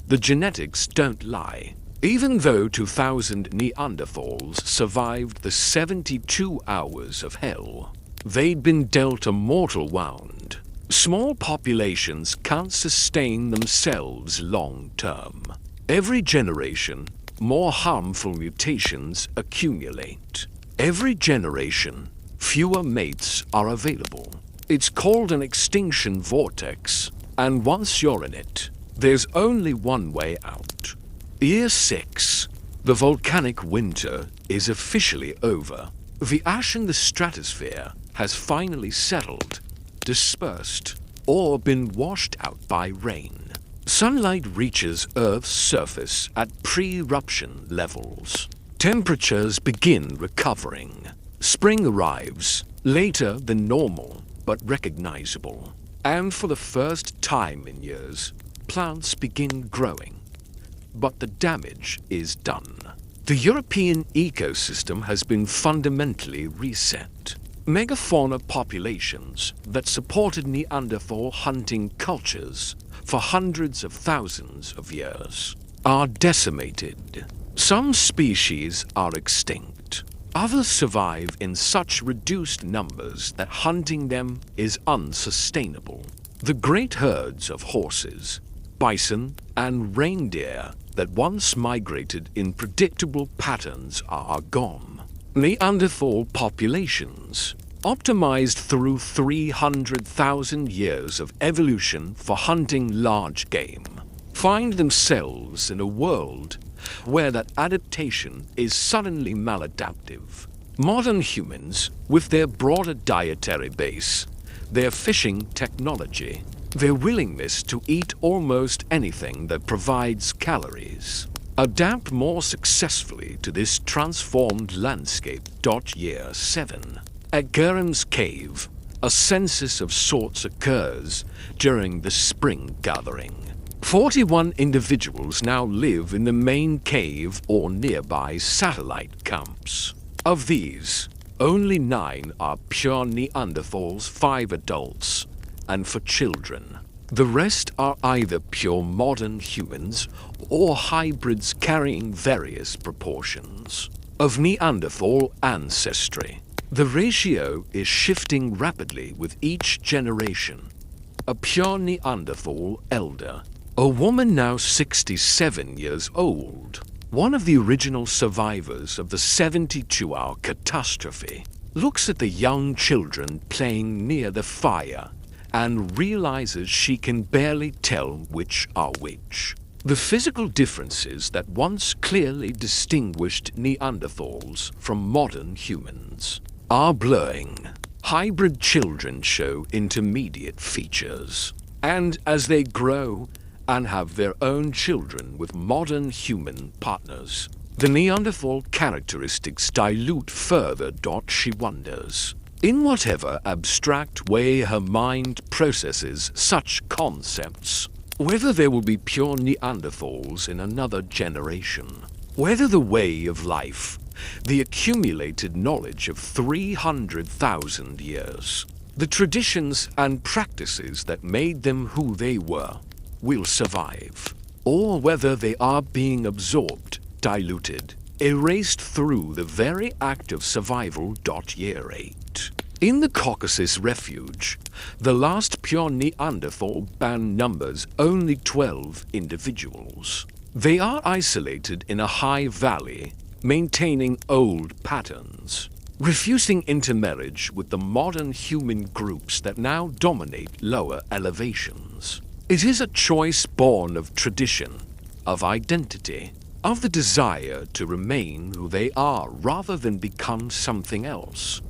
The genetics don't lie. Even though 2,000 Neanderthals survived the 72 hours of hell, they'd been dealt a mortal wound. Small populations can't sustain themselves long term. Every generation, more harmful mutations accumulate. Every generation, fewer mates are available. It's called an extinction vortex, and once you're in it, there's only one way out. Year 6. The volcanic winter is officially over. The ash in the stratosphere has finally settled, dispersed, or been washed out by rain. Sunlight reaches Earth's surface at pre-eruption levels. Temperatures begin recovering. Spring arrives, later than normal, but recognizable. And for the first time in years, plants begin growing. But the damage is done. The European ecosystem has been fundamentally reset. Megafauna populations that supported Neanderthal hunting cultures for hundreds of thousands of years are decimated. Some species are extinct. Others survive in such reduced numbers that hunting them is unsustainable. The great herds of horses, bison, and reindeer that once migrated in predictable patterns are gone. Neanderthal populations, optimized through 300,000 years of evolution for hunting large game, find themselves in a world where that adaptation is suddenly maladaptive. Modern humans, with their broader dietary base, their fishing technology, their willingness to eat almost anything that provides calories, adapt more successfully to this transformed landscape. Year 7. At Gurren's cave, a census of sorts occurs during the spring gathering. 41 individuals now live in the main cave or nearby satellite camps. Of these, only 9 are pure Neanderthals, 5 adults, and for children. The rest are either pure modern humans or hybrids carrying various proportions of Neanderthal ancestry. The ratio is shifting rapidly with each generation. A pure Neanderthal elder, a woman now 67 years old, one of the original survivors of the 72-hour catastrophe, looks at the young children playing near the fire and realizes she can barely tell which are which. The physical differences that once clearly distinguished Neanderthals from modern humans are blurring. Hybrid children show intermediate features, and as they grow and have their own children with modern human partners, the Neanderthal characteristics dilute further. She wonders, in whatever abstract way her mind processes such concepts, whether there will be pure Neanderthals in another generation, whether the way of life, the accumulated knowledge of 300,000 years, the traditions and practices that made them who they were, will survive, or whether they are being absorbed, diluted, erased through the very act of survival. Year 8. In the Caucasus Refuge, the last pure Neanderthal band numbers only 12 individuals. They are isolated in a high valley, maintaining old patterns, refusing intermarriage with the modern human groups that now dominate lower elevations. It is a choice born of tradition, of identity, of the desire to remain who they are rather than become something else.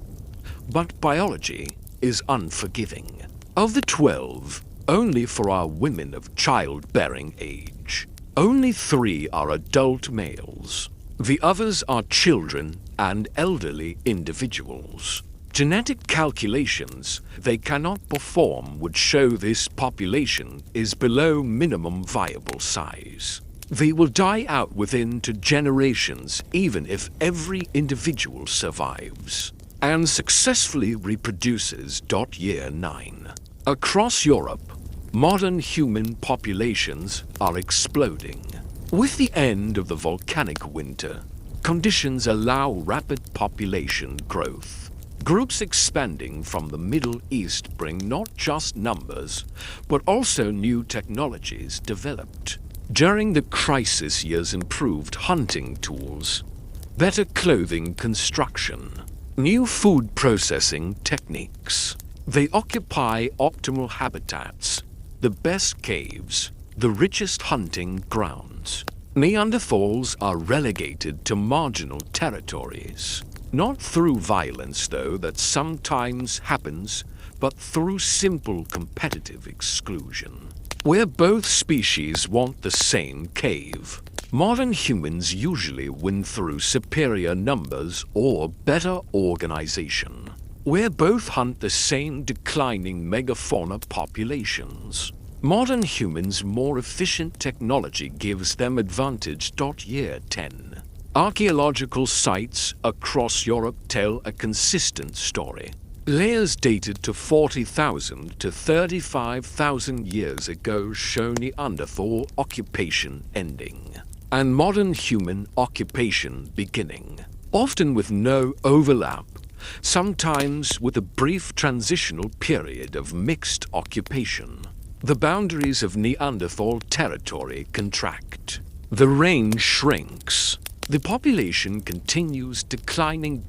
But biology is unforgiving. Of the 12, only for our women of childbearing age, only 3 are adult males. The others are children and elderly individuals. Genetic calculations they cannot perform would show this population is below minimum viable size. They will die out within 2 generations even if every individual survives and successfully reproduces. Year 9. Across Europe, modern human populations are exploding. With the end of the volcanic winter, conditions allow rapid population growth. Groups expanding from the Middle East bring not just numbers, but also new technologies developed. During the crisis years, improved hunting tools, better clothing construction, new food processing techniques. They occupy optimal habitats, the best caves, the richest hunting grounds. Neanderthals are relegated to marginal territories. Not through violence, though, that sometimes happens, but through simple competitive exclusion, where both species want the same cave. Modern humans usually win through superior numbers or better organization, where both hunt the same declining megafauna populations. Modern humans' more efficient technology gives them advantage. Year 10. Archaeological sites across Europe tell a consistent story. Layers dated to 40,000 to 35,000 years ago show Neanderthal occupation ending, and modern human occupation beginning, often with no overlap, sometimes with a brief transitional period of mixed occupation. The boundaries of Neanderthal territory contract. The range shrinks. The population continues declining.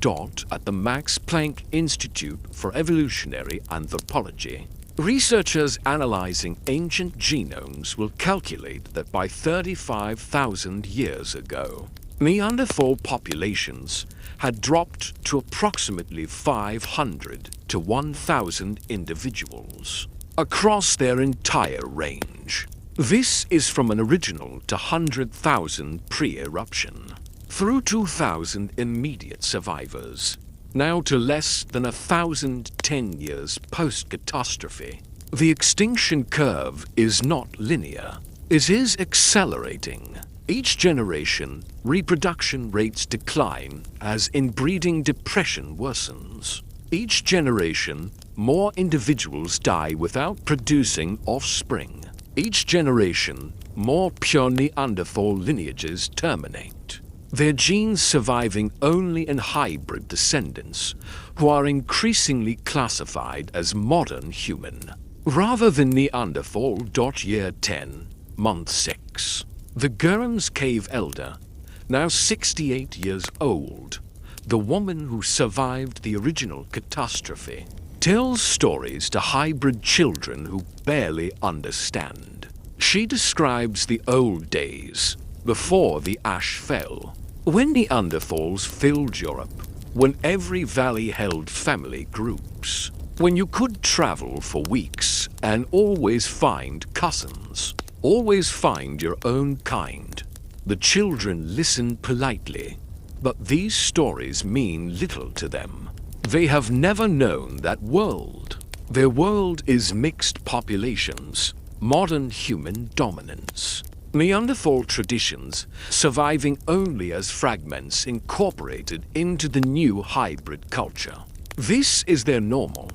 At the Max Planck Institute for Evolutionary Anthropology, researchers analyzing ancient genomes will calculate that by 35,000 years ago, Neanderthal populations had dropped to approximately 500 to 1,000 individuals across their entire range. This is from an original to 100,000 pre-eruption, through 2,000 immediate survivors, now to less than 1,000 10 years post-catastrophe. The extinction curve is not linear. It is accelerating. Each generation, reproduction rates decline as inbreeding depression worsens. Each generation, more individuals die without producing offspring. Each generation, more pure Neanderthal lineages terminate, their genes surviving only in hybrid descendants, who are increasingly classified as modern human, rather than Neanderthal. Year 10, month 6. The Gurum's cave elder, now 68 years old, the woman who survived the original catastrophe, tells stories to hybrid children who barely understand. She describes the old days, before the ash fell, when Neanderthals filled Europe, when every valley held family groups, when you could travel for weeks and always find cousins, always find your own kind. The children listen politely, but these stories mean little to them. They have never known that world. Their world is mixed populations, modern human dominance. Neanderthal traditions surviving only as fragments incorporated into the new hybrid culture. This is their normal.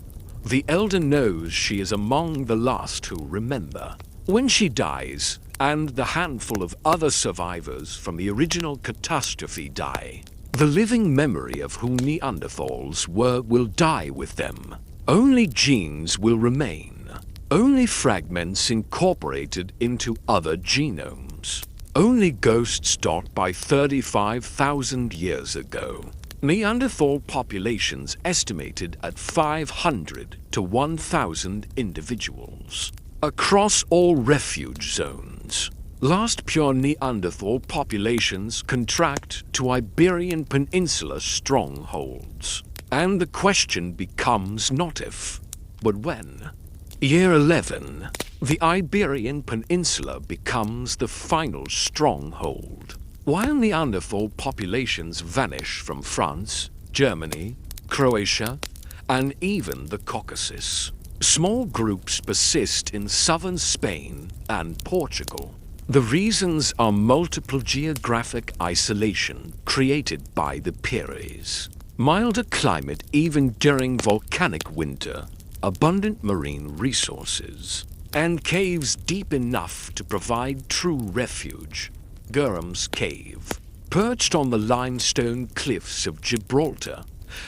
The elder knows she is among the last who remember. When she dies, and the handful of other survivors from the original catastrophe die, the living memory of who Neanderthals were will die with them. Only genes will remain. Only fragments incorporated into other genomes. Only ghosts dot by 35,000 years ago. Neanderthal populations estimated at 500 to 1,000 individuals. Across all refuge zones, last pure Neanderthal populations contract to Iberian Peninsula strongholds. And the question becomes not if, but when. Year 11, the Iberian Peninsula becomes the final stronghold. While Neanderthal populations vanish from France, Germany, Croatia, and even the Caucasus, small groups persist in southern Spain and Portugal. The reasons are multiple geographic isolation created by the Pyrenees, milder climate even during volcanic winter, abundant marine resources, and caves deep enough to provide true refuge. Gurham's Cave, perched on the limestone cliffs of Gibraltar,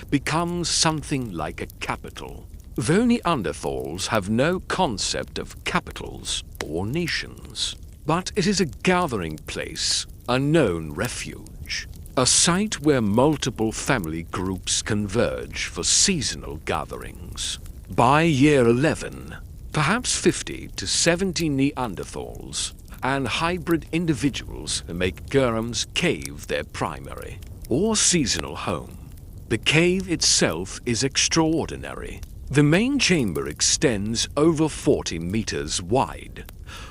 becomes something like a capital. Though Neanderthals have no concept of capitals or nations, but it is a gathering place, a known refuge, a site where multiple family groups converge for seasonal gatherings. By year 11, perhaps 50 to 70 Neanderthals and hybrid individuals make Gurham's Cave their primary or seasonal home. The cave itself is extraordinary. The main chamber extends over 40 meters wide,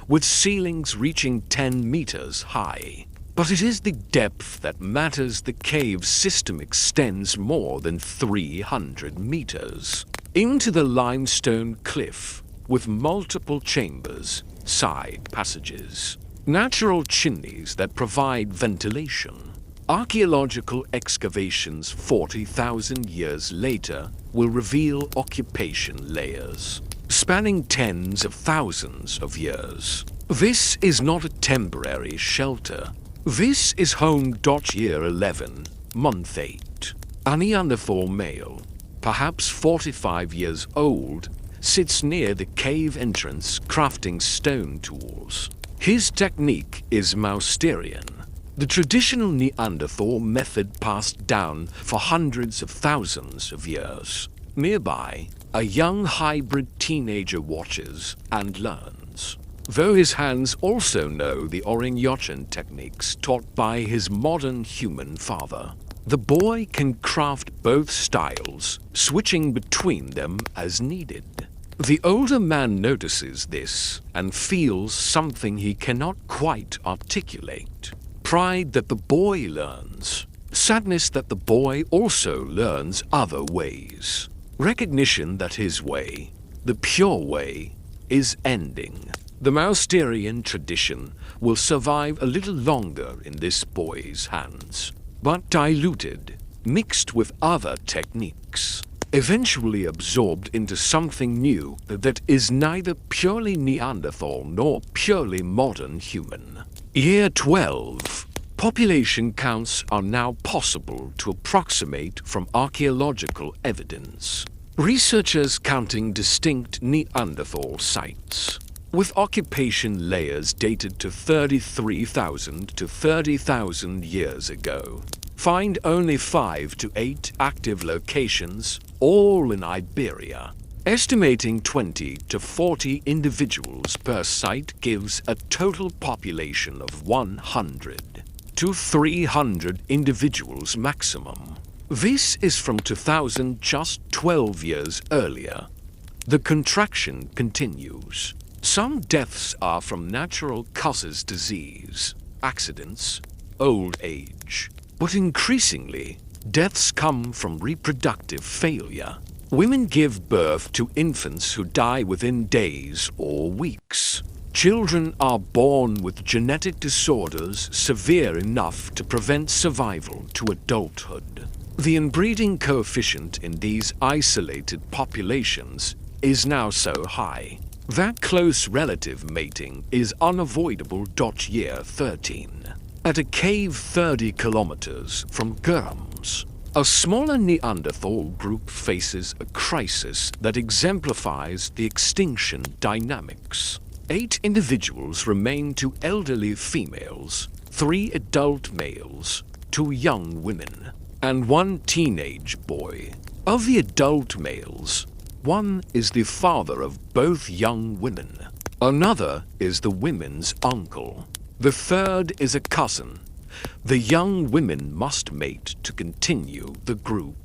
with ceilings reaching 10 meters high. But it is the depth that matters. The cave system extends more than 300 meters into the limestone cliff, with multiple chambers, side passages, natural chimneys that provide ventilation. Archaeological excavations 40,000 years later will reveal occupation layers, spanning tens of thousands of years. This is not a temporary shelter. This is home. Year 11, month 8. A Neanderthal male, perhaps 45 years old, sits near the cave entrance crafting stone tools. His technique is Mousterian, the traditional Neanderthal method passed down for hundreds of thousands of years. Nearby, a young hybrid teenager watches and learns, though his hands also know the Archaeological techniques taught by his modern human father. The boy can craft both styles, switching between them as needed. The older man notices this and feels something he cannot quite articulate. Pride that the boy learns. Sadness that the boy also learns other ways. Recognition that his way, the pure way, is ending. The Mousterian tradition will survive a little longer in this boy's hands, but diluted, mixed with other techniques, eventually absorbed into something new that is neither purely Neanderthal nor purely modern human. Year 12. Population counts are now possible to approximate from archaeological evidence. Researchers counting distinct Neanderthal sites, with occupation layers dated to 33,000 to 30,000 years ago. find only 5 to 8 active locations, all in Iberia. Estimating 20 to 40 individuals per site gives a total population of 100 to 300 individuals maximum. This is from 2000, just 12 years earlier. The contraction continues. Some deaths are from natural causes, disease, accidents, old age. But increasingly, deaths come from reproductive failure. Women give birth to infants who die within days or weeks. Children are born with genetic disorders severe enough to prevent survival to adulthood. The inbreeding coefficient in these isolated populations is now so high that close relative mating is unavoidable. Year 13. At a cave 30 kilometers from Gurms, a smaller Neanderthal group faces a crisis that exemplifies the extinction dynamics. 8 individuals remain: 2 elderly females, 3 adult males, 2 young women, and 1 teenage boy. Of the adult males, 1 is the father of both young women. Another is the women's uncle. The third is a cousin. The young women must mate to continue the group.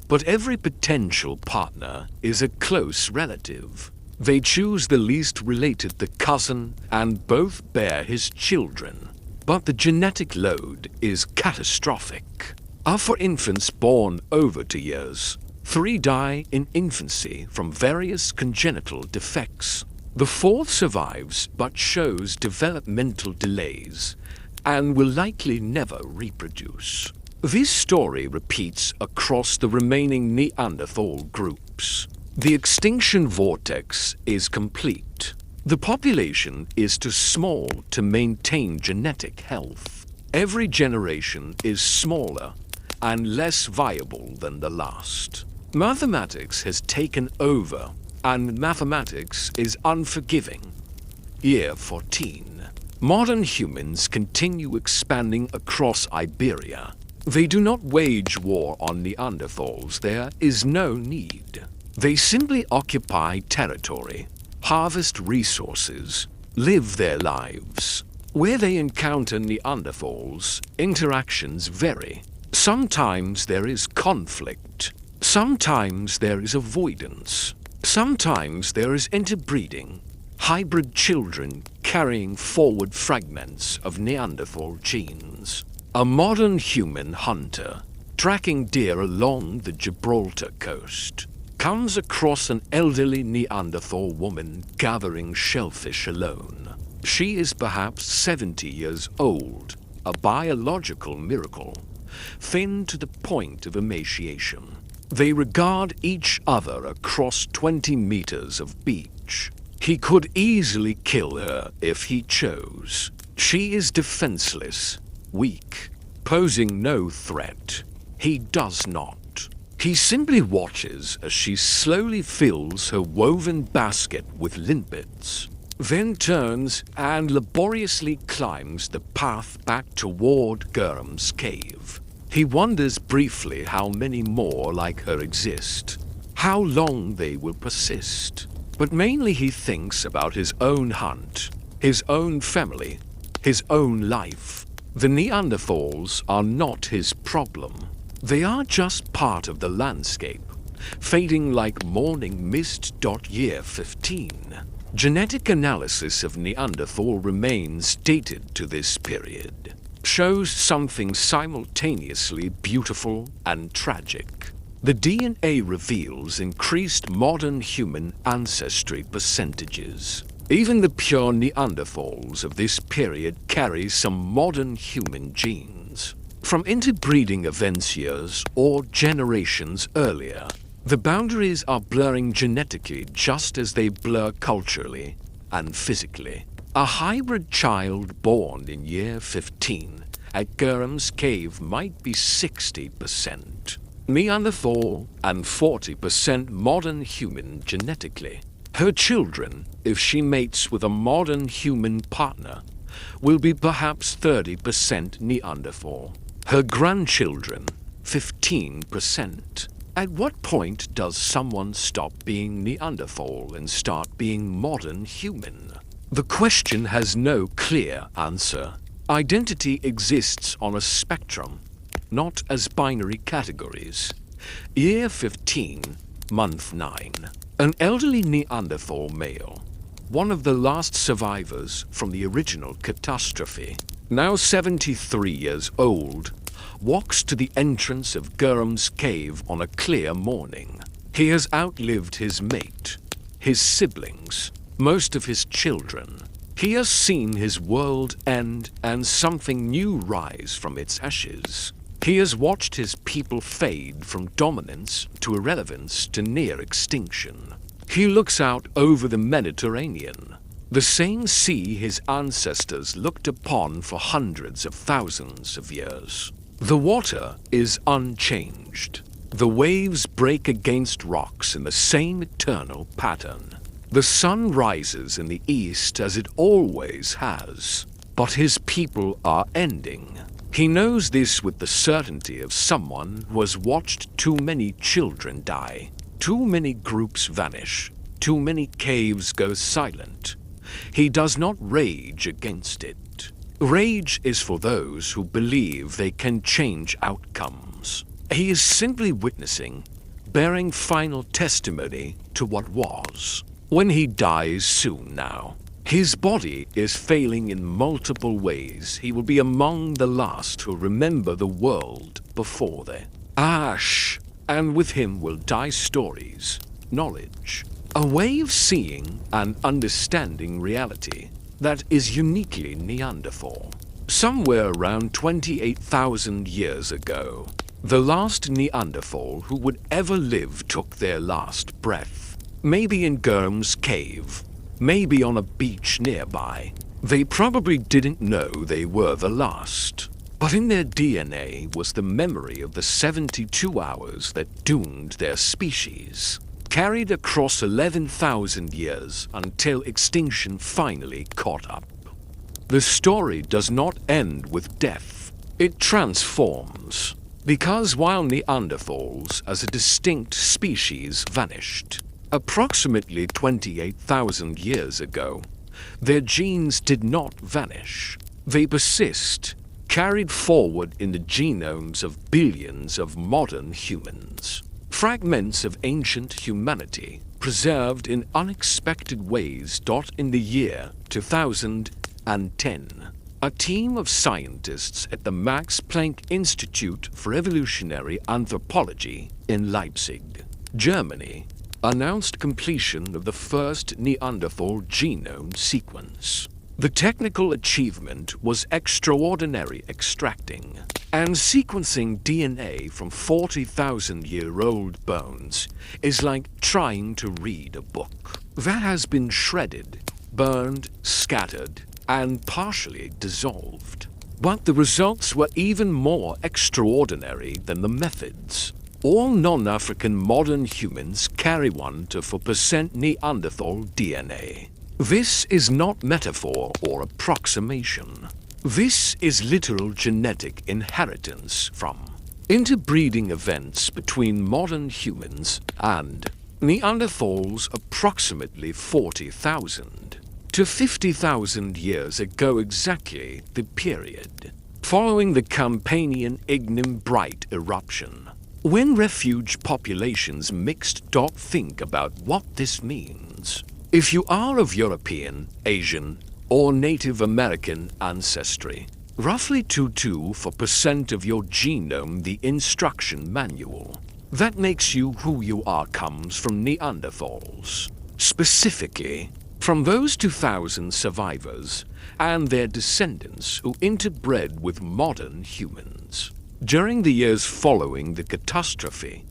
But every potential partner is a close relative. They choose the least related, the cousin, and both bear his children. But the genetic load is catastrophic. For infants born over 2 years, 3 die in infancy from various congenital defects. The 4th survives but shows developmental delays and will likely never reproduce. This story repeats across the remaining Neanderthal groups. The extinction vortex is complete. The population is too small to maintain genetic health. Every generation is smaller and less viable than the last. Mathematics has taken over, and mathematics is unforgiving. Year 14. Modern humans continue expanding across Iberia. They do not wage war on Neanderthals. There is no need. They simply occupy territory, harvest resources, live their lives. Where they encounter Neanderthals, interactions vary. Sometimes there is conflict. Sometimes there is avoidance. Sometimes there is interbreeding, hybrid children carrying forward fragments of Neanderthal genes. A modern human hunter, tracking deer along the Gibraltar coast, comes across an elderly Neanderthal woman gathering shellfish alone. She is perhaps 70 years old, a biological miracle, thin to the point of emaciation. They regard each other across 20 meters of beach. He could easily kill her if he chose. She is defenseless, weak, posing no threat. He does not. He simply watches as she slowly fills her woven basket with limpets, then turns and laboriously climbs the path back toward Gurm's cave. He wonders briefly how many more like her exist, how long they will persist. But mainly he thinks about his own hunt, his own family, his own life. The Neanderthals are not his problem. They are just part of the landscape, fading like morning mist. Year 15. Genetic analysis of Neanderthal remains dated to this period shows something simultaneously beautiful and tragic. The DNA reveals increased modern human ancestry percentages. Even the pure Neanderthals of this period carry some modern human genes. From interbreeding events years or generations earlier, the boundaries are blurring genetically just as they blur culturally and physically. A hybrid child born in year 15 at Gurm's cave might be 60% Neanderthal and 40% modern human genetically. Her children, if she mates with a modern human partner, will be perhaps 30% Neanderthal. Her grandchildren, 15%. At what point does someone stop being Neanderthal and start being modern human? The question has no clear answer. Identity exists on a spectrum, not as binary categories. Year 15, month 9. An elderly Neanderthal male, one of the last survivors from the original catastrophe, now 73 years old, walks to the entrance of Gurum's cave on a clear morning. He has outlived his mate, his siblings, most of his children. He has seen his world end and something new rise from its ashes. He has watched his people fade from dominance to irrelevance to near extinction. He looks out over the Mediterranean, the same sea his ancestors looked upon for hundreds of thousands of years. The water is unchanged. The waves break against rocks in the same eternal pattern. The sun rises in the east as it always has, but his people are ending. He knows this with the certainty of someone who has watched too many children die, too many groups vanish, too many caves go silent. He does not rage against it. Rage is for those who believe they can change outcomes. He is simply witnessing, bearing final testimony to what was. When he dies soon now, his body is failing in multiple ways. He will be among the last who remember the world before the ash, and with him will die stories, knowledge, a way of seeing and understanding reality that is uniquely Neanderthal. Somewhere around 28,000 years ago, the last Neanderthal who would ever live took their last breath. Maybe in Gurum's cave, maybe on a beach nearby. They probably didn't know they were the last. But in their DNA was the memory of the 72 hours that doomed their species, carried across 11,000 years until extinction finally caught up. The story does not end with death. It transforms. Because while Neanderthals as a distinct species vanished, approximately 28,000 years ago, their genes did not vanish. They persist, carried forward in the genomes of billions of modern humans. Fragments of ancient humanity, preserved in unexpected ways. In the year 2010, a team of scientists at the Max Planck Institute for Evolutionary Anthropology in Leipzig, Germany, announced completion of the first Neanderthal genome sequence. The technical achievement was extraordinary. Extracting and sequencing DNA from 40,000-year-old bones is like trying to read a book that has been shredded, burned, scattered, and partially dissolved. But the results were even more extraordinary than the methods. All non-African modern humans carry 1 to 4% Neanderthal DNA. This is not metaphor or approximation. This is literal genetic inheritance from interbreeding events between modern humans and Neanderthals approximately 40,000 to 50,000 years ago, exactly the period following the Campanian Ignimbrite eruption. When refuge populations mixed. Think about what this means. If you are of European, Asian, or Native American ancestry, roughly 2% of your genome, the instruction manual that makes you who you are, comes from Neanderthals. Specifically, from those 2,000 survivors and their descendants who interbred with modern humans. During the years following the catastrophe,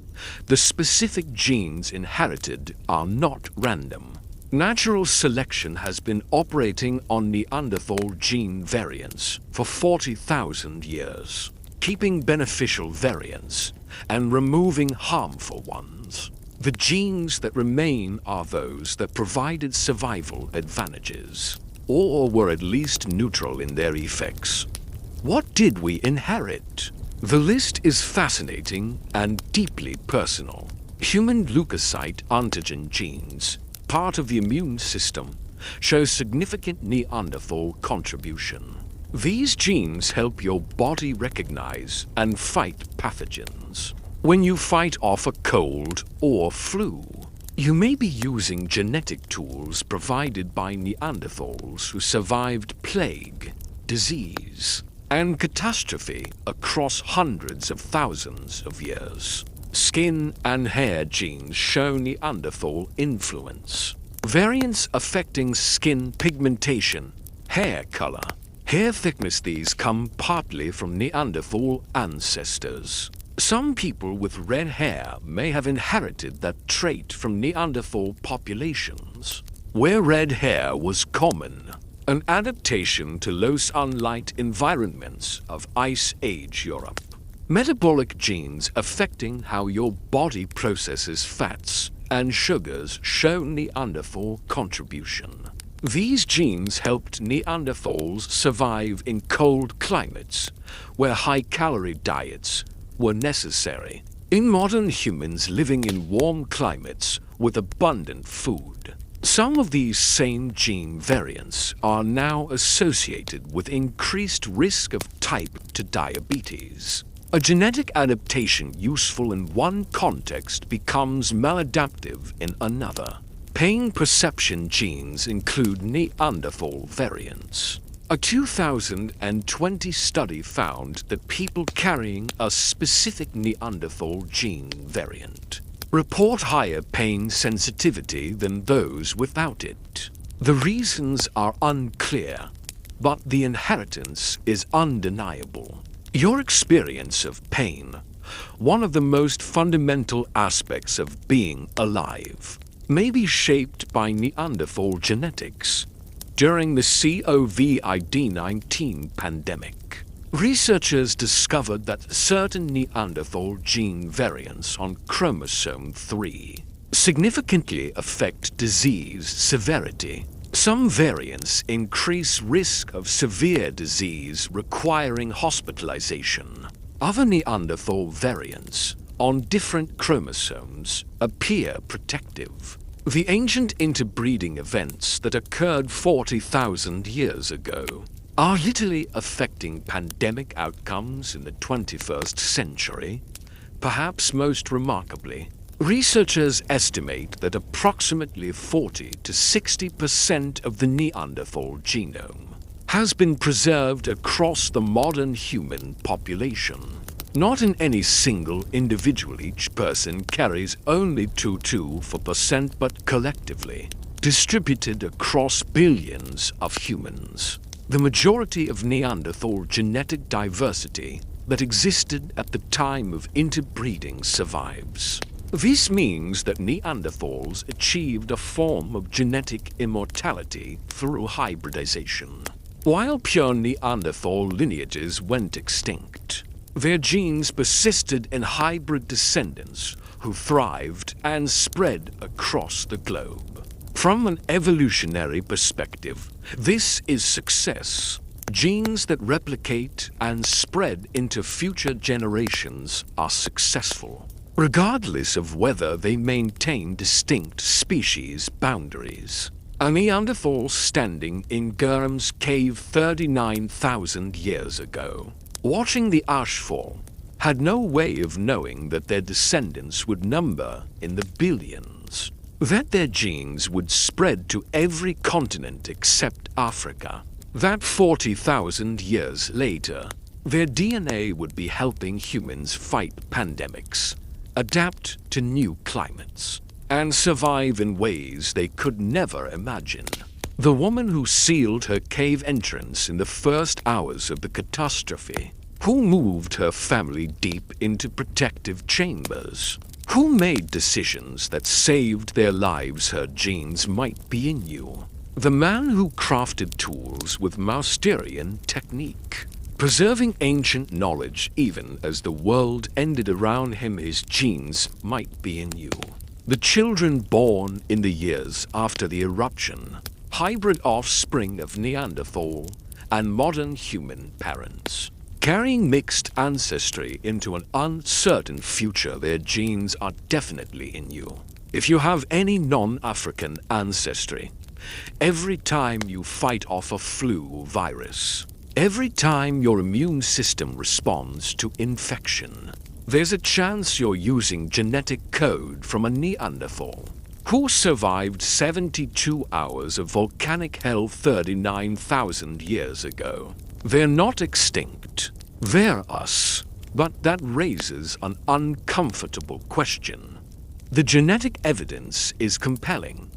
the specific genes inherited are not random. Natural selection has been operating on Neanderthal gene variants for 40,000 years, keeping beneficial variants and removing harmful ones. The genes that remain are those that provided survival advantages, or were at least neutral in their effects. What did we inherit? The list is fascinating and deeply personal. Human leukocyte antigen genes, part of the immune system, show significant Neanderthal contribution. These genes help your body recognize and fight pathogens. When you fight off a cold or flu, you may be using genetic tools provided by Neanderthals who survived plague, disease, and catastrophe across hundreds of thousands of years. Skin and hair genes show Neanderthal influence. Variants affecting skin pigmentation, hair color, hair thickness, these come partly from Neanderthal ancestors. Some people with red hair may have inherited that trait from Neanderthal populations, where red hair was common, an adaptation to low sunlight environments of Ice Age Europe. Metabolic genes affecting how your body processes fats and sugars show Neanderthal contribution. These genes helped Neanderthals survive in cold climates, where high-calorie diets were necessary. In modern humans living in warm climates with abundant food, some of these same gene variants are now associated with increased risk of type 2 diabetes. A genetic adaptation useful in one context becomes maladaptive in another. Pain perception genes include Neanderthal variants. A 2020 study found that people carrying a specific Neanderthal gene variant report higher pain sensitivity than those without it. The reasons are unclear, but the inheritance is undeniable. Your experience of pain, one of the most fundamental aspects of being alive, may be shaped by Neanderthal genetics. During the COVID-19 pandemic, researchers discovered that certain Neanderthal gene variants on chromosome 3 significantly affect disease severity. Some variants increase risk of severe disease requiring hospitalization. Other Neanderthal variants on different chromosomes appear protective. The ancient interbreeding events that occurred 40,000 years ago are literally affecting pandemic outcomes in the 21st century. Perhaps most remarkably, researchers estimate that approximately 40 to 60% of the Neanderthal genome has been preserved across the modern human population. Not in any single individual, each person carries only 2%, but collectively, distributed across billions of humans. The majority of Neanderthal genetic diversity that existed at the time of interbreeding survives. This means that Neanderthals achieved a form of genetic immortality through hybridization. While pure Neanderthal lineages went extinct, their genes persisted in hybrid descendants who thrived and spread across the globe. From an evolutionary perspective, this is success. Genes that replicate and spread into future generations are successful, regardless of whether they maintain distinct species boundaries. A Neanderthal standing in Gurm's cave 39,000 years ago, watching the ash fall, had no way of knowing that their descendants would number in the billions, that their genes would spread to every continent except Africa, that 40,000 years later, their DNA would be helping humans fight pandemics, adapt to new climates, and survive in ways they could never imagine. The woman who sealed her cave entrance in the first hours of the catastrophe, who moved her family deep into protective chambers, who made decisions that saved their lives, her genes might be in you. The man who crafted tools with Mousterian technique, preserving ancient knowledge even as the world ended around him, his genes might be in you. The children born in the years after the eruption, hybrid offspring of Neanderthal and modern human parents, Carrying mixed ancestry into an uncertain future, their genes are definitely in you. If you have any non-African ancestry, every time you fight off a flu virus, every time your immune system responds to infection, there's a chance you're using genetic code from a Neanderthal who survived 72 hours of volcanic hell 39,000 years ago. They're not extinct. They're us. But that raises an uncomfortable question. The genetic evidence is compelling,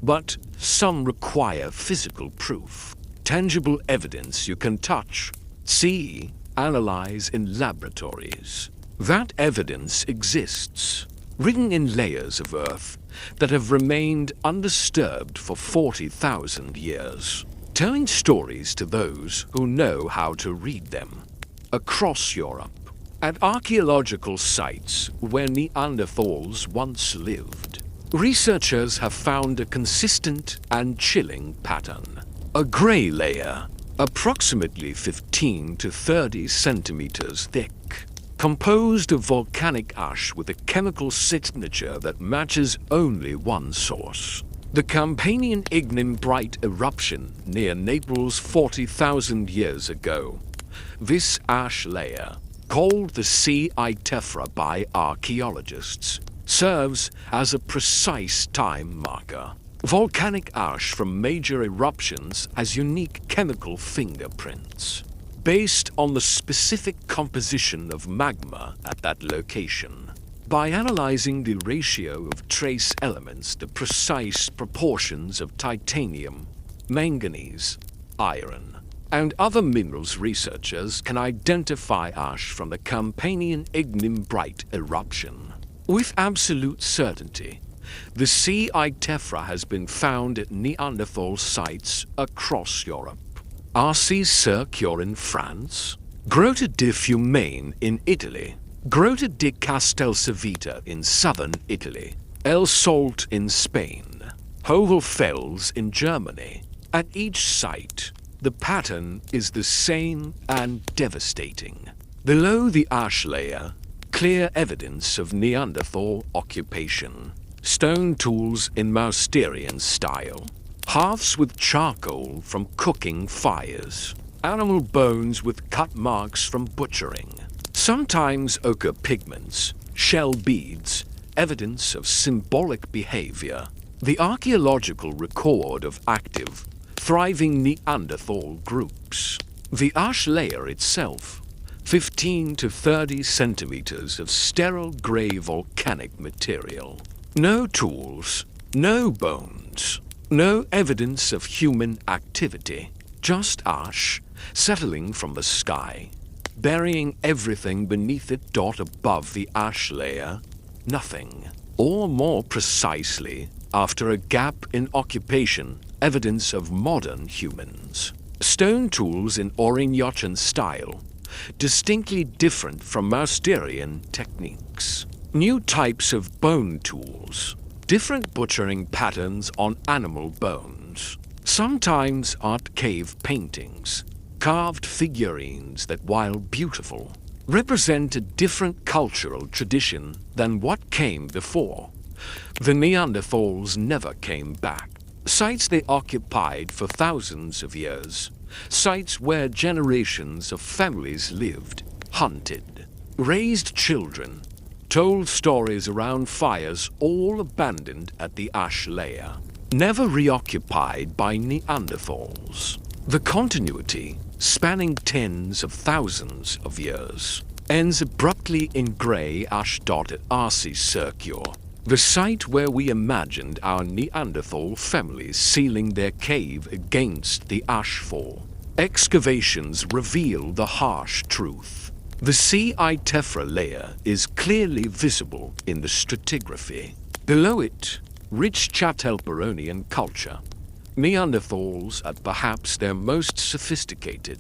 but some require physical proof. Tangible evidence you can touch, see, analyze in laboratories. That evidence exists, written in layers of Earth that have remained undisturbed for 40,000 years, telling stories to those who know how to read them. Across Europe, at archaeological sites where Neanderthals once lived, researchers have found a consistent and chilling pattern. A grey layer, approximately 15 to 30 centimeters thick, composed of volcanic ash with a chemical signature that matches only one source. The Campanian Ignimbrite eruption near Naples 40,000 years ago. This ash layer, called the sea Tephra by archaeologists, serves as a precise time marker. Volcanic ash from major eruptions has unique chemical fingerprints, based on the specific composition of magma at that location. By analyzing the ratio of trace elements, the precise proportions of titanium, manganese, iron, and other minerals, researchers can identify ash from the Campanian Ignimbrite eruption. With absolute certainty, the sea Tephra has been found at Neanderthal sites across Europe. Arcis Circure in France, Grotta di Fiumane in Italy, Grotta di Castelsavita in southern Italy, El Salt in Spain, Hohlfels in Germany. At each site, the pattern is the same and devastating. Below the ash layer, clear evidence of Neanderthal occupation. Stone tools in Mousterian style, hearths with charcoal from cooking fires, animal bones with cut marks from butchering. Sometimes ochre pigments, shell beads, evidence of symbolic behavior. The archaeological record of active, thriving Neanderthal groups. The ash layer itself, 15 to 30 centimeters of sterile gray volcanic material. No tools, no bones, no evidence of human activity. Just ash settling from the sky, burying everything beneath it. Above the ash layer, nothing. Or more precisely, after a gap in occupation, evidence of modern humans. Stone tools in Aurignacian style, distinctly different from Mousterian techniques. New types of bone tools, different butchering patterns on animal bones. Sometimes art cave paintings, carved figurines that, while beautiful, represent a different cultural tradition than what came before. The Neanderthals never came back. Sites they occupied for thousands of years. Sites where generations of families lived, hunted, raised children, told stories around fires, all abandoned at the ash layer. Never reoccupied by Neanderthals. The continuity, spanning tens of thousands of years, ends abruptly in grey ash dotted Arcis Circure, the site where we imagined our Neanderthal families sealing their cave against the ashfall. Excavations reveal the harsh truth. The sea Tephra layer is clearly visible in the stratigraphy. Below it, rich Chatelperonian culture. Neanderthals at perhaps their most sophisticated,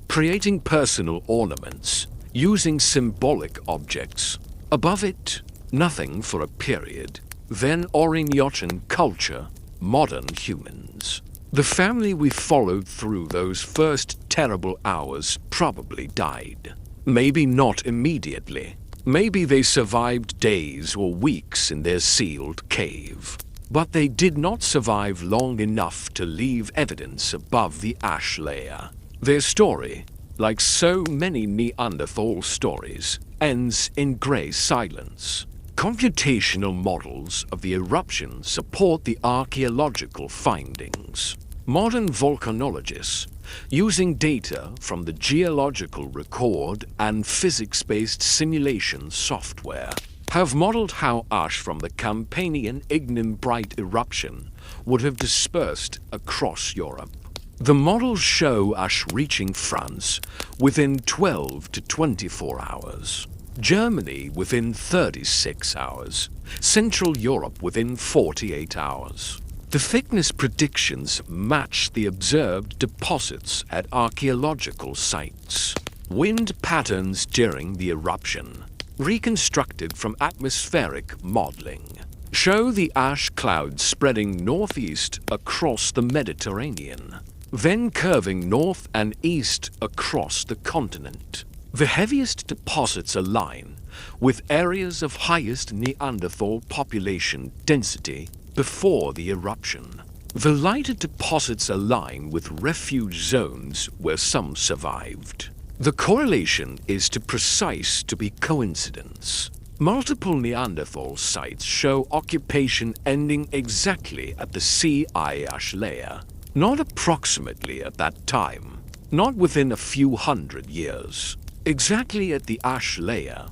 creating personal ornaments, using symbolic objects. Above it, nothing for a period. Then Aurignacian culture, modern humans. The family we followed through those first terrible hours probably died. Maybe not immediately. Maybe they survived days or weeks in their sealed cave. But they did not survive long enough to leave evidence above the ash layer. Their story, like so many Neanderthal stories, ends in grey silence. Computational models of the eruption support the archaeological findings. Modern volcanologists, using data from the geological record and physics-based simulation software, have modeled how ash from the Campanian Ignimbrite eruption would have dispersed across Europe. The models show ash reaching France within 12 to 24 hours, Germany within 36 hours, Central Europe within 48 hours. The thickness predictions match the observed deposits at archaeological sites. Wind patterns during the eruption, reconstructed from atmospheric modeling, show the ash clouds spreading northeast across the Mediterranean, then curving north and east across the continent. The heaviest deposits align with areas of highest Neanderthal population density before the eruption. The lighter deposits align with refuge zones where some survived. The correlation is too precise to be coincidence. Multiple Neanderthal sites show occupation ending exactly at the sea ash layer, not approximately at that time, not within a few hundred years, exactly at the ash layer,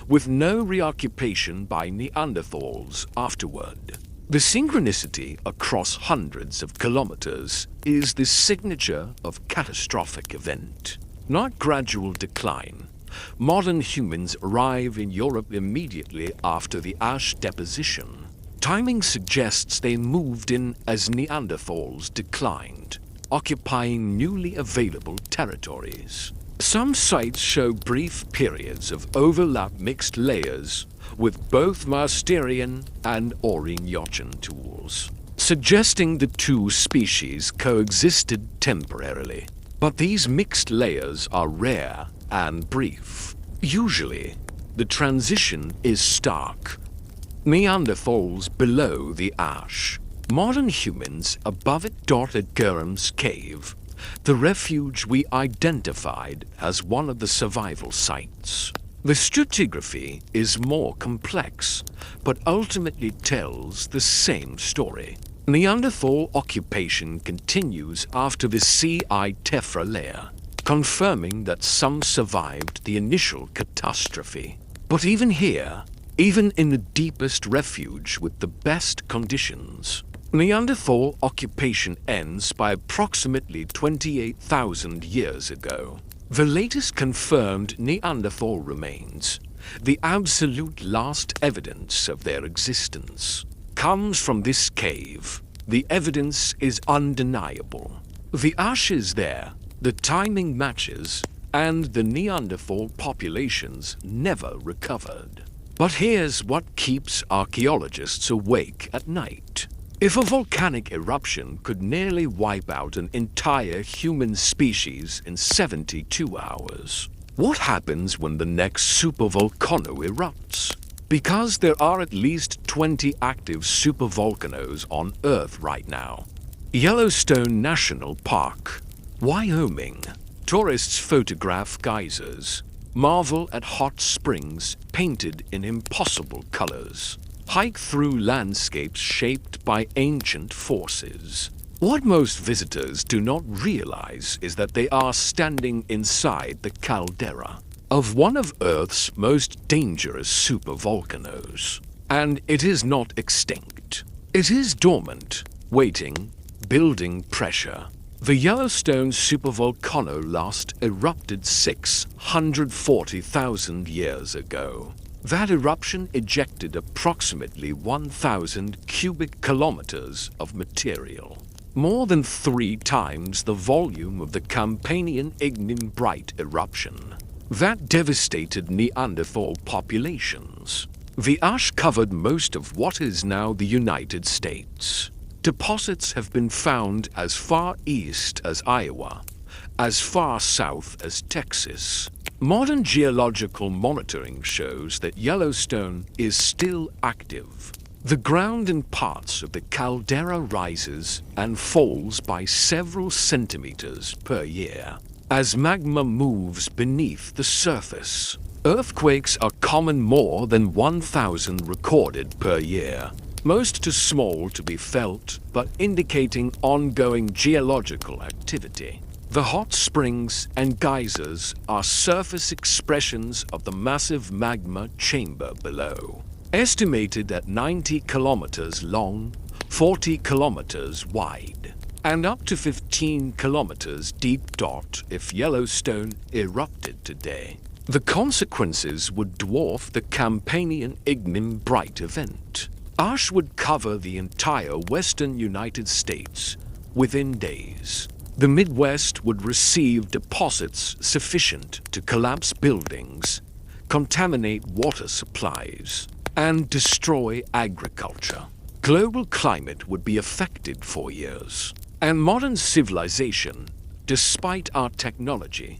with no reoccupation by Neanderthals afterward. The synchronicity across hundreds of kilometers is the signature of catastrophic event, not gradual decline. Modern humans arrive in Europe immediately after the ash deposition. Timing suggests they moved in as Neanderthals declined, occupying newly available territories. Some sites show brief periods of overlap mixed layers with both Mousterian and Aurignacian tools, suggesting the two species coexisted temporarily. But these mixed layers are rare and brief. Usually, the transition is stark. Neanderthals below the ash, modern humans above it. At Gurham's cave, the refuge we identified as one of the survival sites. The stratigraphy is more complex, but ultimately tells the same story. Neanderthal occupation continues after the sea tephra layer, confirming that some survived the initial catastrophe. But even here, even in the deepest refuge with the best conditions, Neanderthal occupation ends by approximately 28,000 years ago. The latest confirmed Neanderthal remains, the absolute last evidence of their existence, comes from this cave. The evidence is undeniable. The ash is there, the timing matches, and the Neanderthal populations never recovered. But here's what keeps archaeologists awake at night. If a volcanic eruption could nearly wipe out an entire human species in 72 hours, what happens when the next supervolcano erupts? Because there are at least 20 active supervolcanoes on Earth right now. Yellowstone National Park, Wyoming. Tourists photograph geysers, marvel at hot springs painted in impossible colors, hike through landscapes shaped by ancient forces. What most visitors do not realize is that they are standing inside the caldera of one of Earth's most dangerous supervolcanoes. And it is not extinct. It is dormant, waiting, building pressure. The Yellowstone supervolcano last erupted 640,000 years ago. That eruption ejected approximately 1,000 cubic kilometers of material, more than 3 times the volume of the Campanian Ignimbrite eruption. That devastated Neanderthal populations. The ash covered most of what is now the United States. Deposits have been found as far east as Iowa, as far south as Texas. Modern geological monitoring shows that Yellowstone is still active. The ground in parts of the caldera rises and falls by several centimeters per year as magma moves beneath the surface. Earthquakes are common, more than 1,000 recorded per year, most too small to be felt, but indicating ongoing geological activity. The hot springs and geysers are surface expressions of the massive magma chamber below. Estimated at 90 kilometers long, 40 kilometers wide, and up to 15 kilometers deep. If Yellowstone erupted today, the consequences would dwarf the Campanian Ignimbrite event. Ash would cover the entire western United States within days. The Midwest would receive deposits sufficient to collapse buildings, contaminate water supplies, and destroy agriculture. Global climate would be affected for years, and modern civilization, despite our technology,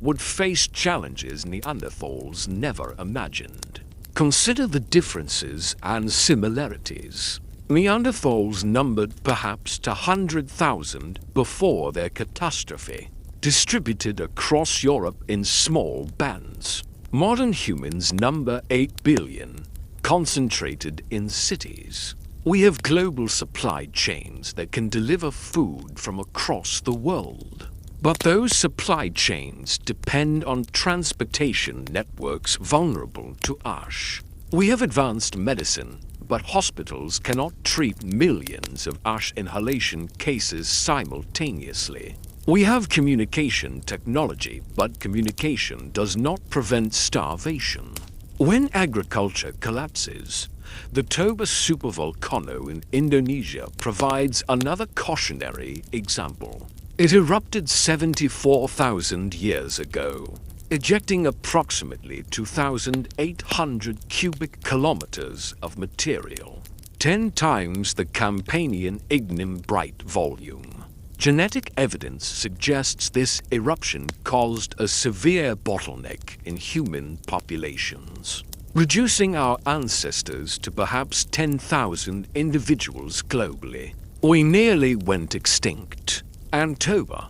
would face challenges Neanderthals never imagined. Consider the differences and similarities. Neanderthals numbered perhaps 100,000 before their catastrophe, distributed across Europe in small bands. Modern humans number 8 billion, concentrated in cities. We have global supply chains that can deliver food from across the world. But those supply chains depend on transportation networks vulnerable to ash. We have advanced medicine, but hospitals cannot treat millions of ash inhalation cases simultaneously. We have communication technology, but communication does not prevent starvation. When agriculture collapses, the Toba supervolcano in Indonesia provides another cautionary example. It erupted 74,000 years ago, ejecting approximately 2,800 cubic kilometers of material, 10 times the Campanian Ignimbrite volume. Genetic evidence suggests this eruption caused a severe bottleneck in human populations, reducing our ancestors to perhaps 10,000 individuals globally. We nearly went extinct, and Toba,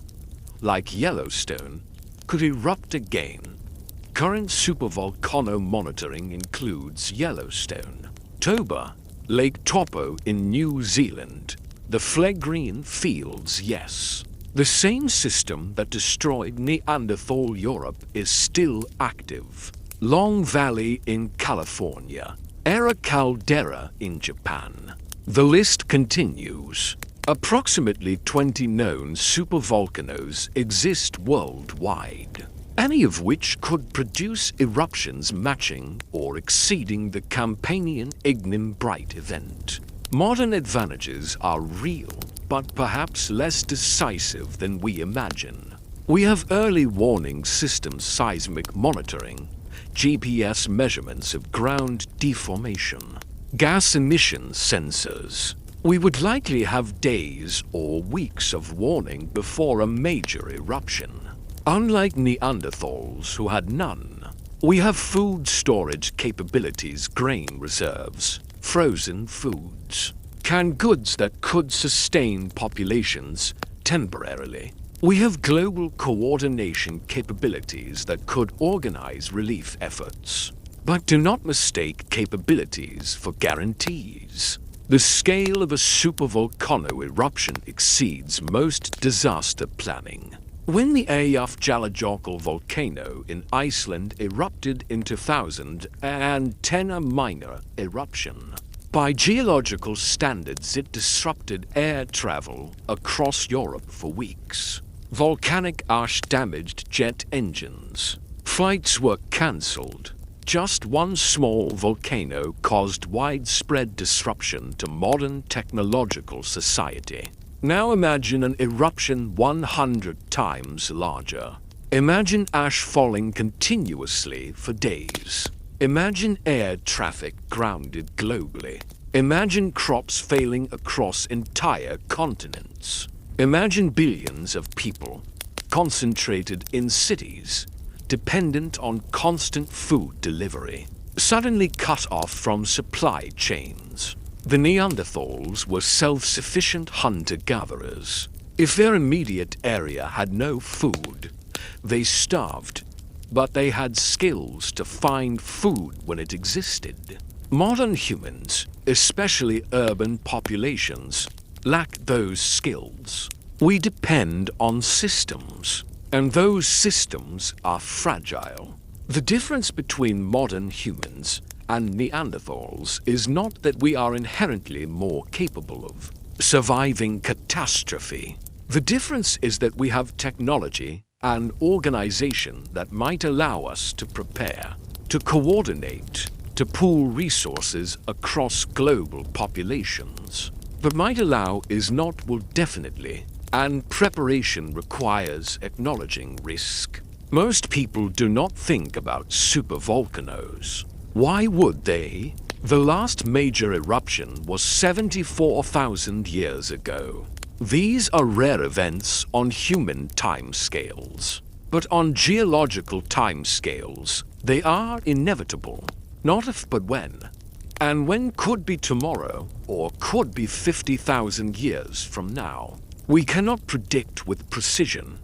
like Yellowstone, could erupt again. Current supervolcano monitoring includes Yellowstone, Toba, Lake Taupo in New Zealand, the Phlegreen Fields, yes. The same system that destroyed Neanderthal Europe is still active. Long Valley in California, Era Caldera in Japan. The list continues. Approximately 20 known supervolcanoes exist worldwide, any of which could produce eruptions matching or exceeding the Campanian Ignimbrite event. Modern advantages are real, but perhaps less decisive than we imagine. We have early warning systems, seismic monitoring, GPS measurements of ground deformation, gas emission sensors. We would likely have days or weeks of warning before a major eruption. Unlike Neanderthals, who had none, we have food storage capabilities, grain reserves, frozen foods, canned goods that could sustain populations temporarily. We have global coordination capabilities that could organize relief efforts. But do not mistake capabilities for guarantees. The scale of a supervolcano eruption exceeds most disaster planning. When the Archaeological volcano in Iceland erupted in 2010, a minor eruption. By geological standards, it disrupted air travel across Europe for weeks. Volcanic ash damaged jet engines. Flights were cancelled. Just one small volcano caused widespread disruption to modern technological society. Now imagine an eruption 100 times larger. Imagine ash falling continuously for days. Imagine air traffic grounded globally. Imagine crops failing across entire continents. Imagine billions of people concentrated in cities, dependent on constant food delivery, suddenly cut off from supply chains. The Neanderthals were self-sufficient hunter-gatherers. If their immediate area had no food, they starved, but they had skills to find food when it existed. Modern humans, especially urban populations, lack those skills. We depend on systems, and those systems are fragile. The difference between modern humans and Neanderthals is not that we are inherently more capable of surviving catastrophe. The difference is that we have technology and organization that might allow us to prepare, to coordinate, to pool resources across global populations. But might allow is not will definitely, and preparation requires acknowledging risk. Most people do not think about supervolcanoes. Why would they? The last major eruption was 74,000 years ago. These are rare events on human timescales, but on geological timescales, they are inevitable. Not if but when. And when could be tomorrow, or could be 50,000 years from now. We cannot predict with precision.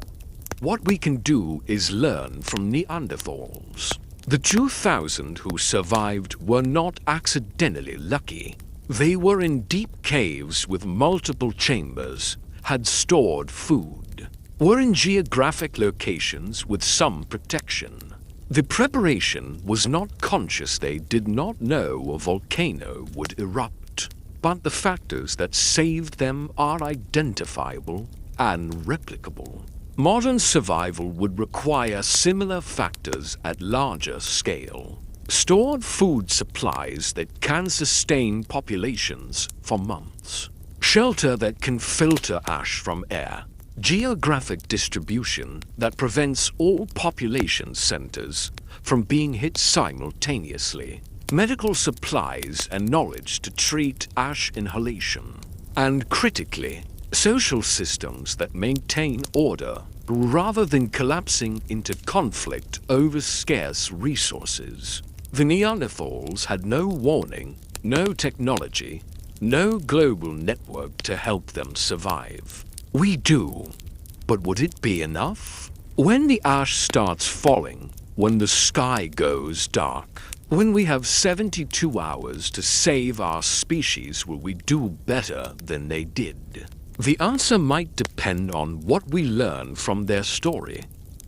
What we can do is learn from Neanderthals. The 2,000 who survived were not accidentally lucky. They were in deep caves with multiple chambers, had stored food, were in geographic locations with some protection. The preparation was not conscious. They did not know a volcano would erupt, but the factors that saved them are identifiable and replicable. Modern survival would require similar factors at larger scale. Stored food supplies that can sustain populations for months. Shelter that can filter ash from air. Geographic distribution that prevents all population centers from being hit simultaneously. Medical supplies and knowledge to treat ash inhalation. And critically, social systems that maintain order rather than collapsing into conflict over scarce resources. The Neanderthals had no warning, no technology, no global network to help them survive. We do, but would it be enough? When the ash starts falling, when the sky goes dark, when we have 72 hours to save our species, will we do better than they did? The answer might depend on what we learn from their story.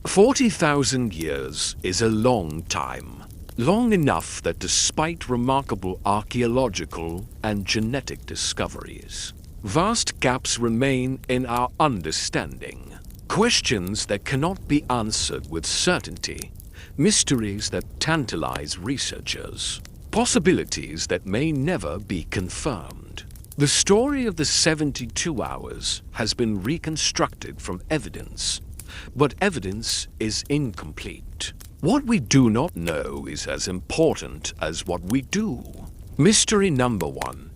40,000 years is a long time. Long enough that despite remarkable archaeological and genetic discoveries, vast gaps remain in our understanding. Questions that cannot be answered with certainty. Mysteries that tantalize researchers. Possibilities that may never be confirmed. The story of the 72 hours has been reconstructed from evidence, but evidence is incomplete. What we do not know is as important as what we do. Mystery number 1.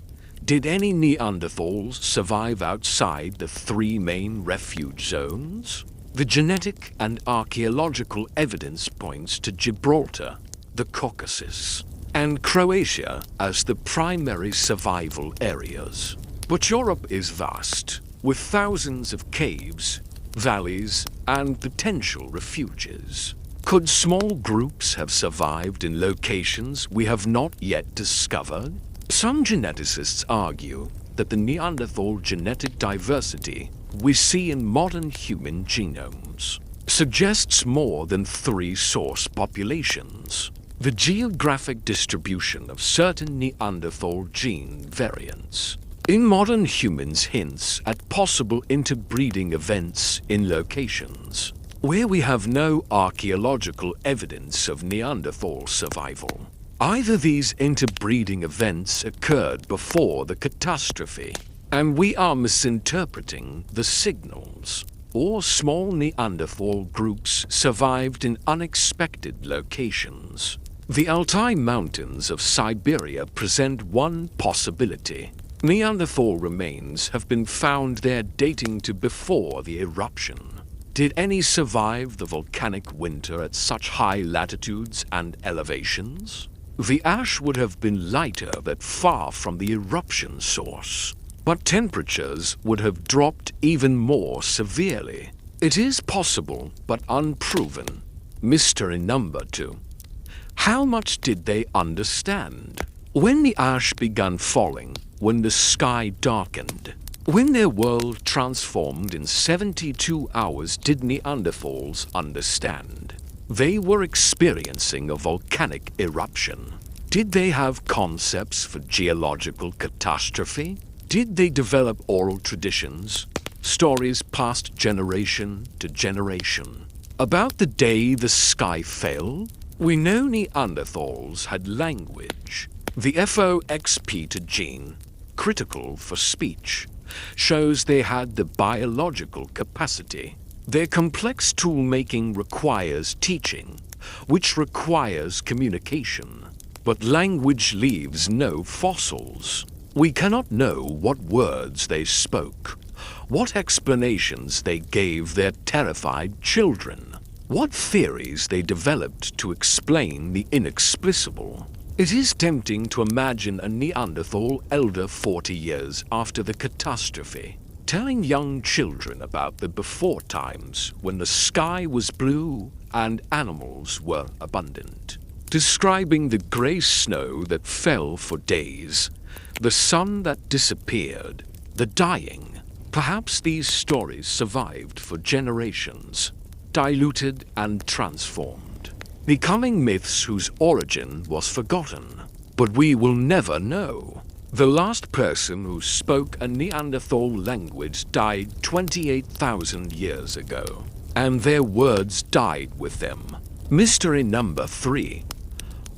Did any Neanderthals survive outside the 3 main refuge zones? The genetic and archaeological evidence points to Gibraltar, the Caucasus, and Croatia as the primary survival areas. But Europe is vast, with thousands of caves, valleys, and potential refuges. Could small groups have survived in locations we have not yet discovered? Some geneticists argue that the Neanderthal genetic diversity we see in modern human genomes suggests more than 3 source populations. The geographic distribution of certain Neanderthal gene variants in modern humans hints at possible interbreeding events in locations where we have no archaeological evidence of Neanderthal survival. Either these interbreeding events occurred before the catastrophe, and we are misinterpreting the signals, or small Neanderthal groups survived in unexpected locations. The Altai Mountains of Siberia present one possibility. Neanderthal remains have been found there dating to before the eruption. Did any survive the volcanic winter at such high latitudes and elevations? The ash would have been lighter but far from the eruption source, but temperatures would have dropped even more severely. It is possible, but unproven. Mystery number 2. How much did they understand? When the ash began falling, when the sky darkened, when their world transformed in 72 hours, did Neanderthals understand? They were experiencing a volcanic eruption. Did they have concepts for geological catastrophe? Did they develop oral traditions, stories passed generation to generation, about the day the sky fell? We know Neanderthals had language. The FOXP gene, critical for speech, shows they had the biological capacity. Their complex tool-making requires teaching, which requires communication. But language leaves no fossils. We cannot know what words they spoke, what explanations they gave their terrified children, what theories they developed to explain the inexplicable. It is tempting to imagine a Neanderthal elder 40 years after the catastrophe, telling young children about the before times when the sky was blue and animals were abundant, describing the grey snow that fell for days, the sun that disappeared, the dying. Perhaps these stories survived for generations, diluted and transformed, becoming myths whose origin was forgotten. But we will never know. The last person who spoke a Neanderthal language died 28,000 years ago, and their words died with them. Mystery number 3.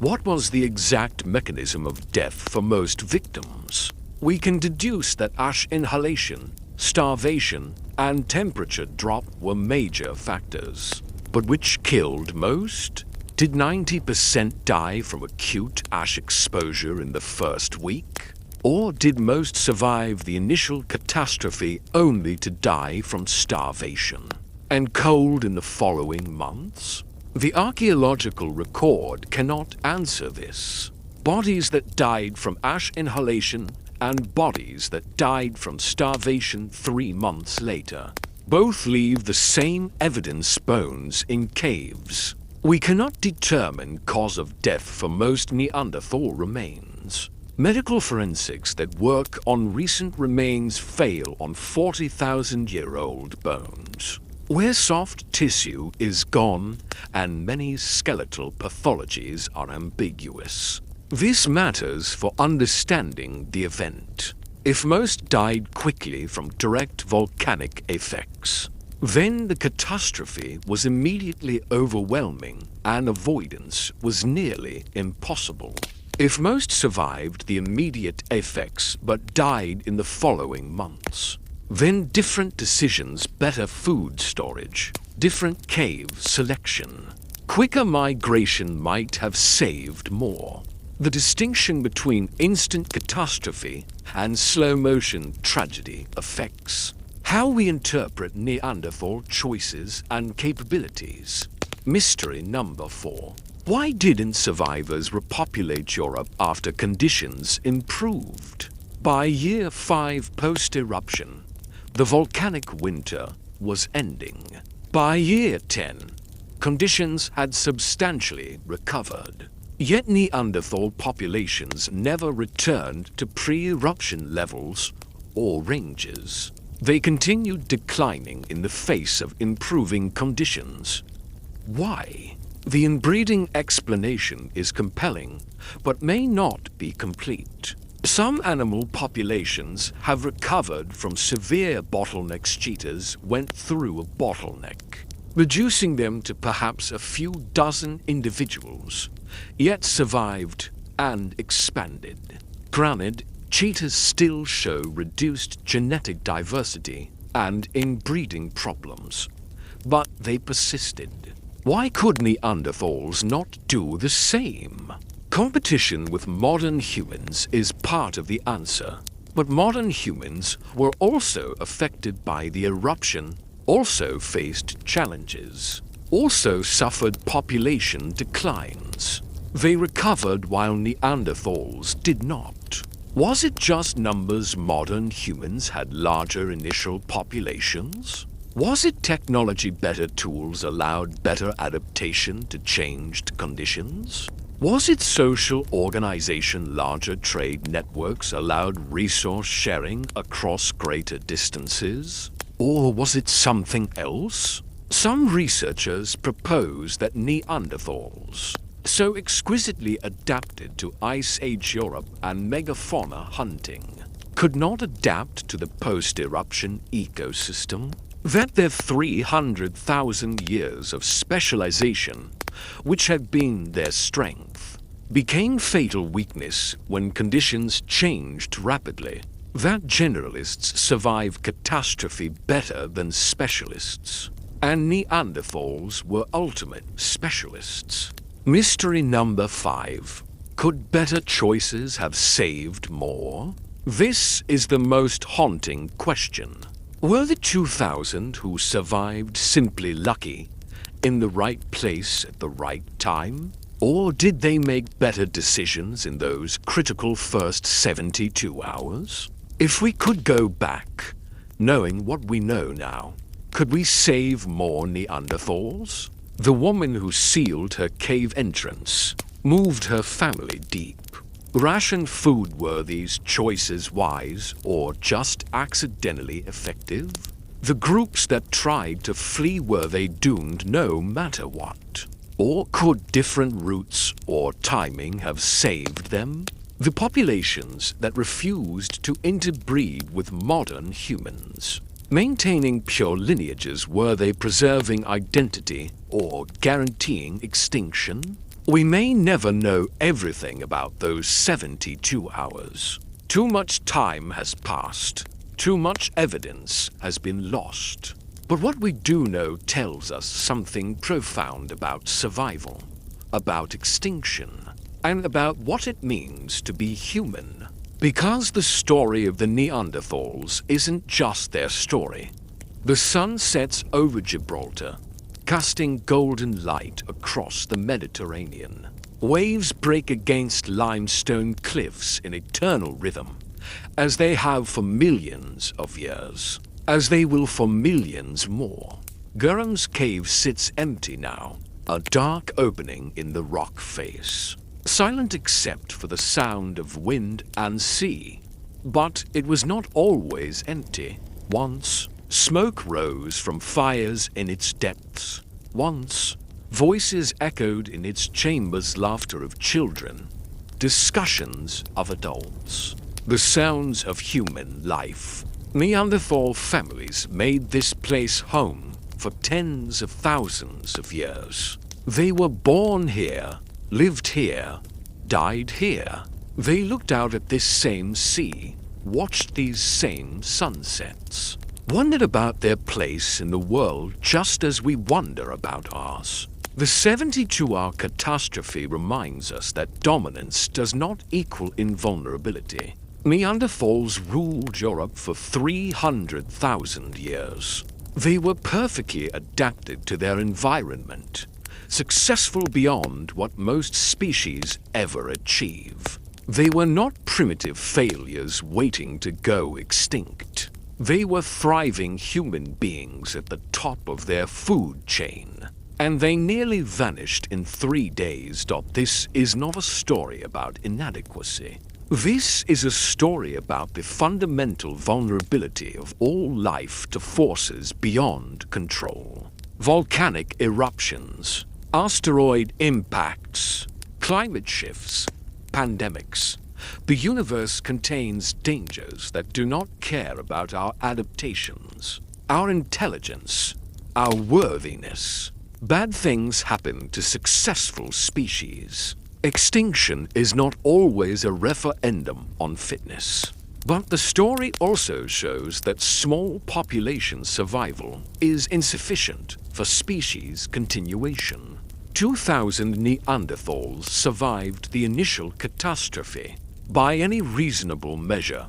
What was the exact mechanism of death for most victims? We can deduce that ash inhalation, starvation, and temperature drop were major factors. But which killed most? Did 90% die from acute ash exposure in the first week? Or did most survive the initial catastrophe only to die from starvation and cold in the following months? The archaeological record cannot answer this. Bodies that died from ash inhalation and bodies that died from starvation 3 months later both leave the same evidence bones in caves. We cannot determine cause of death for most Neanderthal remains. Medical forensics that work on recent remains fail on 40,000-year-old bones, where soft tissue is gone and many skeletal pathologies are ambiguous. This matters for understanding the event. If most died quickly from direct volcanic effects, then the catastrophe was immediately overwhelming and avoidance was nearly impossible. If most survived the immediate effects but died in the following months, then different decisions, better food storage, different cave selection, quicker migration might have saved more. The distinction between instant catastrophe and slow-motion tragedy affects how we interpret Neanderthal choices and capabilities. Mystery number 4. Why didn't survivors repopulate Europe after conditions improved? By year 5 post-eruption, the volcanic winter was ending. By year 10, conditions had substantially recovered. Yet Neanderthal populations never returned to pre-eruption levels or ranges. They continued declining in the face of improving conditions. Why? The inbreeding explanation is compelling, but may not be complete. Some animal populations have recovered from severe bottlenecks. Cheetahs went through a bottleneck, reducing them to perhaps a few dozen individuals, yet survived and expanded. Granted, cheetahs still show reduced genetic diversity and inbreeding problems, but they persisted. Why could Neanderthals not do the same? Competition with modern humans is part of the answer, but modern humans were also affected by the eruption, also faced challenges, also suffered population declines. They recovered while Neanderthals did not. Was it just numbers modern humans had larger initial populations? Was it technology better tools allowed better adaptation to changed conditions? Was it social organization larger trade networks allowed resource sharing across greater distances? Or was it something else? Some researchers propose that Neanderthals, so exquisitely adapted to Ice Age Europe and megafauna hunting, could not adapt to the post-eruption ecosystem, that their 300,000 years of specialization, which had been their strength, became fatal weakness when conditions changed rapidly, that generalists survive catastrophe better than specialists, and Neanderthals were ultimate specialists. Mystery number 5. Could better choices have saved more? This is the most haunting question. Were the 2,000 who survived simply lucky, in the right place at the right time? Or did they make better decisions in those critical first 72 hours? If we could go back, knowing what we know now, could we save more Neanderthals? The woman who sealed her cave entrance, moved her family deep. Rationed food, were these choices wise or just accidentally effective? The groups that tried to flee, were they doomed no matter what? Or could different routes or timing have saved them? The populations that refused to interbreed with modern humans, maintaining pure lineages, were they preserving identity or guaranteeing extinction? We may never know everything about those 72 hours. Too much time has passed. Too much evidence has been lost. But what we do know tells us something profound about survival, about extinction, and about what it means to be human. Because the story of the Neanderthals isn't just their story. The sun sets over Gibraltar, casting golden light across the Mediterranean. Waves break against limestone cliffs in eternal rhythm, as they have for millions of years, as they will for millions more. Gurham's cave sits empty now, a dark opening in the rock face, silent except for the sound of wind and sea. But it was not always empty. Once, smoke rose from fires in its depths. Once, voices echoed in its chambers, laughter of children, discussions of adults, the sounds of human life. Neanderthal families made this place home for tens of thousands of years. They were born here, lived here, died here. They looked out at this same sea, watched these same sunsets, wondered about their place in the world just as we wonder about ours. The 72-hour catastrophe reminds us that dominance does not equal invulnerability. Neanderthals ruled Europe for 300,000 years. They were perfectly adapted to their environment, successful beyond what most species ever achieve. They were not primitive failures waiting to go extinct. They were thriving human beings at the top of their food chain, and they nearly vanished in 3 days. This is not a story about inadequacy. This is a story about the fundamental vulnerability of all life to forces beyond control. Volcanic eruptions, asteroid impacts, climate shifts, pandemics. The universe contains dangers that do not care about our adaptations, our intelligence, our worthiness. Bad things happen to successful species. Extinction is not always a referendum on fitness. But the story also shows that small population survival is insufficient for species continuation. 2,000 Neanderthals survived the initial catastrophe. By any reasonable measure,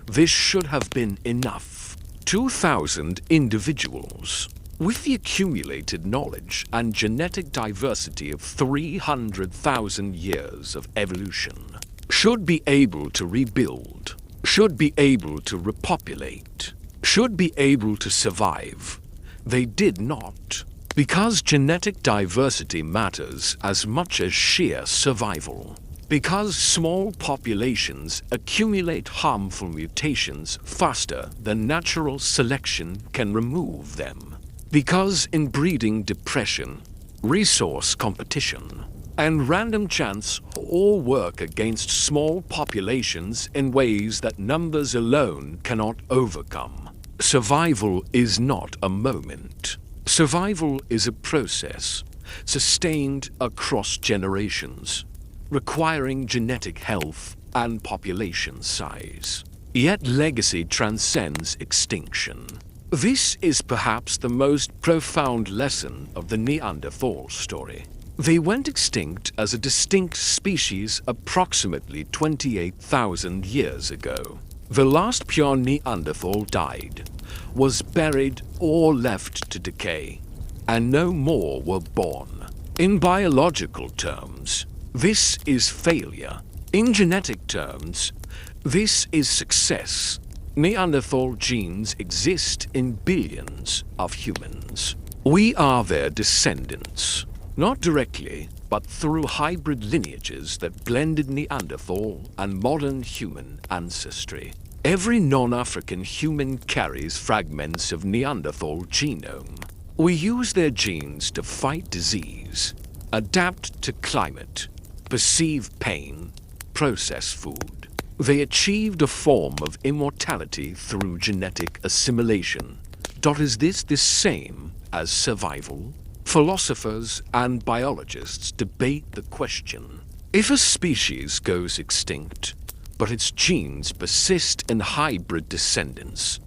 this should have been enough. 2,000 individuals, with the accumulated knowledge and genetic diversity of 300,000 years of evolution, should be able to rebuild, should be able to repopulate, should be able to survive. They did not, because genetic diversity matters as much as sheer survival. Because small populations accumulate harmful mutations faster than natural selection can remove them. Because inbreeding depression, resource competition, and random chance all work against small populations in ways that numbers alone cannot overcome. Survival is not a moment. Survival is a process, sustained across generations, requiring genetic health and population size. Yet legacy transcends extinction. This is perhaps the most profound lesson of the Neanderthal story. They went extinct as a distinct species approximately 28,000 years ago. The last pure Neanderthal died, was buried or left to decay, and no more were born. In biological terms, this is failure. In genetic terms, this is success. Neanderthal genes exist in billions of humans. We are their descendants, not directly, but through hybrid lineages that blended Neanderthal and modern human ancestry. Every non-African human carries fragments of Neanderthal genome. We use their genes to fight disease, adapt to climate, perceive pain, process food. They achieved a form of immortality through genetic assimilation. Is this the same as survival? Philosophers and biologists debate the question. If a species goes extinct, but its genes persist in hybrid descendants,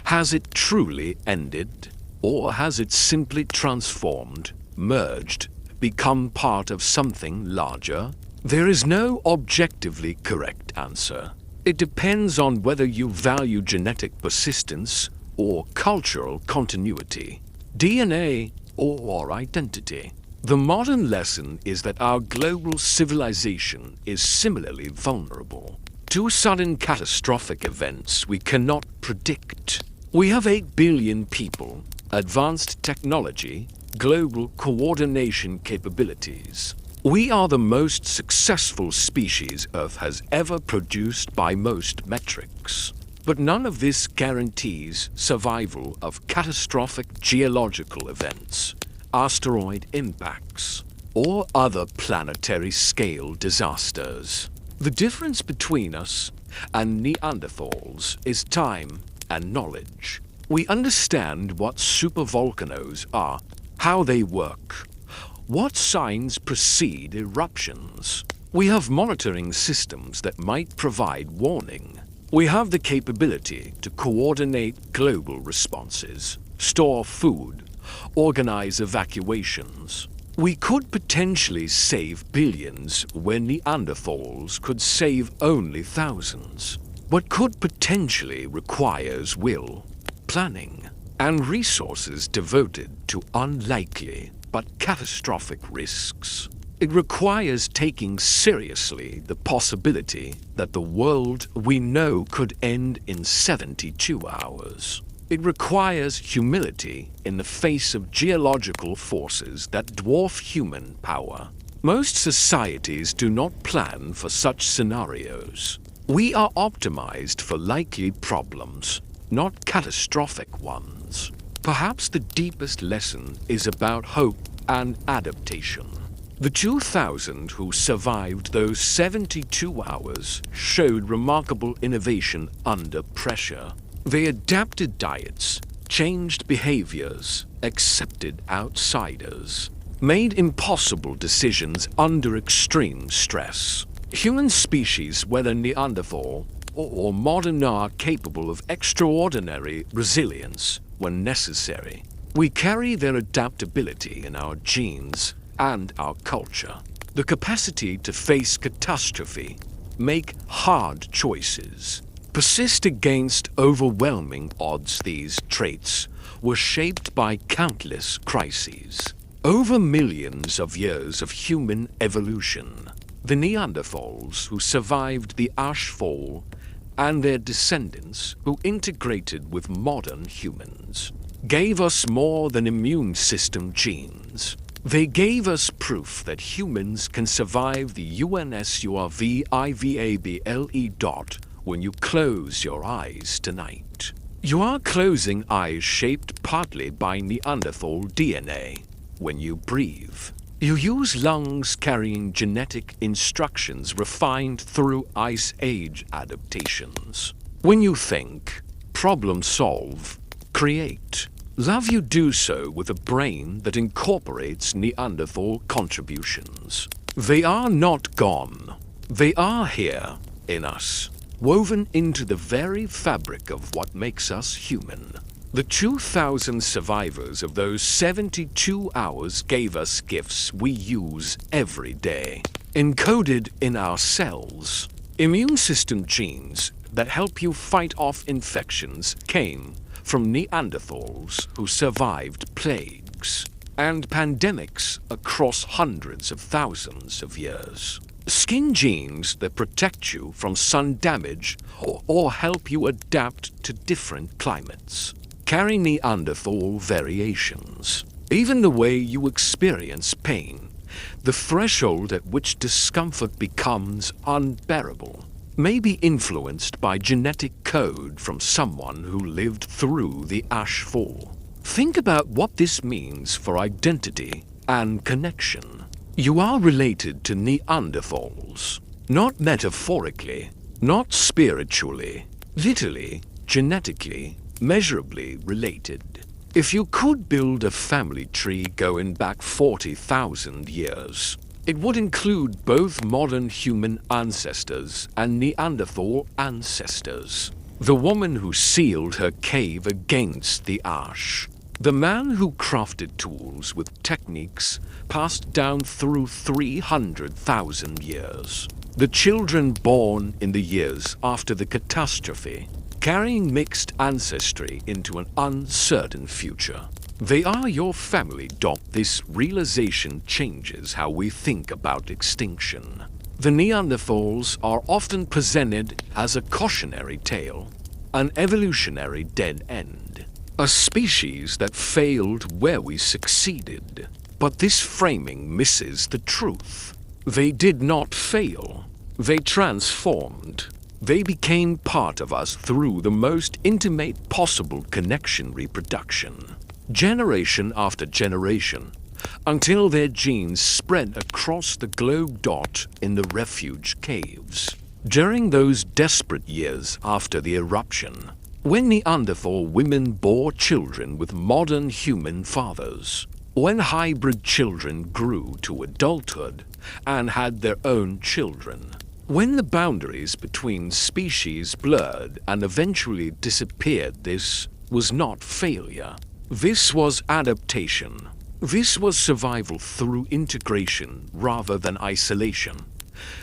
has it truly ended? Or has it simply transformed, merged, become part of something larger? There is no objectively correct answer. It depends on whether you value genetic persistence or cultural continuity, DNA or identity. The modern lesson is that our global civilization is similarly vulnerable to sudden catastrophic events we cannot predict. We have 8 billion people, advanced technology, global coordination capabilities. We are the most successful species Earth has ever produced by most metrics. But none of this guarantees survival of catastrophic geological events, asteroid impacts, or other planetary scale disasters. The difference between us and Neanderthals is time and knowledge. We understand what supervolcanoes are, how they work, what signs precede eruptions. We have monitoring systems that might provide warning. We have the capability to coordinate global responses, store food, organize evacuations. We could potentially save billions where Neanderthals could save only thousands. What could potentially requires will, planning, and resources devoted to unlikely but catastrophic risks. It requires taking seriously the possibility that the world we know could end in 72 hours. It requires humility in the face of geological forces that dwarf human power. Most societies do not plan for such scenarios. We are optimized for likely problems, not catastrophic ones. Perhaps the deepest lesson is about hope and adaptation. The 2,000 who survived those 72 hours showed remarkable innovation under pressure. They adapted diets, changed behaviors, accepted outsiders, made impossible decisions under extreme stress. Human species, whether Neanderthal or modern are capable of extraordinary resilience when necessary. We carry their adaptability in our genes and our culture. The capacity to face catastrophe, make hard choices, persist against overwhelming odds. These traits were shaped by countless crises. Over millions of years of human evolution, the Neanderthals who survived the ash fall and their descendants who integrated with modern humans gave us more than immune system genes. They gave us proof that humans can survive the UNSURVIVABLE when you close your eyes tonight. You are closing eyes shaped partly by Neanderthal DNA. When you breathe, you use lungs carrying genetic instructions refined through Ice Age adaptations. When you think, problem solve, create, love, you do so with a brain that incorporates Neanderthal contributions. They are not gone. They are here, in us, woven into the very fabric of what makes us human. The 2,000 survivors of those 72 hours gave us gifts we use every day, encoded in our cells. Immune system genes that help you fight off infections came from Neanderthals who survived plagues and pandemics across hundreds of thousands of years. Skin genes that protect you from sun damage or help you adapt to different climates carry Neanderthal variations. Even the way you experience pain, the threshold at which discomfort becomes unbearable, may be influenced by genetic code from someone who lived through the ash fall. Think about what this means for identity and connection. You are related to Neanderthals, not metaphorically, not spiritually, literally, genetically, measurably related. If you could build a family tree going back 40,000 years, it would include both modern human ancestors and Neanderthal ancestors. The woman who sealed her cave against the ash. The man who crafted tools with techniques passed down through 300,000 years. The children born in the years after the catastrophe, carrying mixed ancestry into an uncertain future. They are your family. This realization changes how we think about extinction. The Neanderthals are often presented as a cautionary tale, an evolutionary dead end, a species that failed where we succeeded. But this framing misses the truth. They did not fail. They transformed. They became part of us through the most intimate possible connection, reproduction, generation after generation, until their genes spread across the globe. In the Refuge caves. During those desperate years after the eruption, when Neanderthal women bore children with modern human fathers, when hybrid children grew to adulthood and had their own children, when the boundaries between species blurred and eventually disappeared, this was not failure. This was adaptation. This was survival through integration rather than isolation.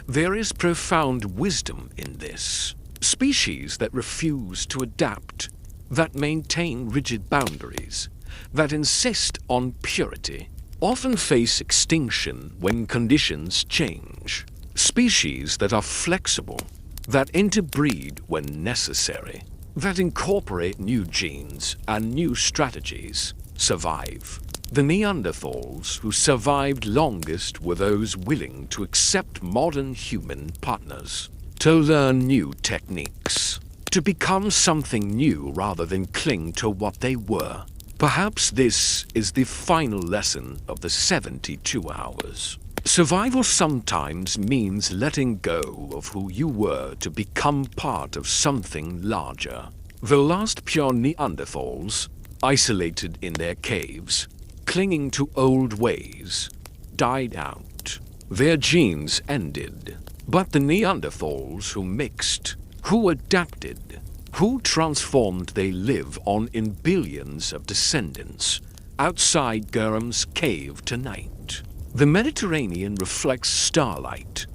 There is profound wisdom in this. Species that refuse to adapt, that maintain rigid boundaries, that insist on purity, often face extinction when conditions change. Species that are flexible, that interbreed when necessary, that incorporate new genes and new strategies, survive. The Neanderthals who survived longest were those willing to accept modern human partners, to learn new techniques, to become something new rather than cling to what they were. Perhaps this is the final lesson of the 72 hours. Survival sometimes means letting go of who you were to become part of something larger. The last pure Neanderthals, isolated in their caves, clinging to old ways, died out. Their genes ended. But the Neanderthals who mixed, Who adapted? Who transformed they live on in billions of descendants outside Gurum's cave tonight? The Mediterranean reflects starlight,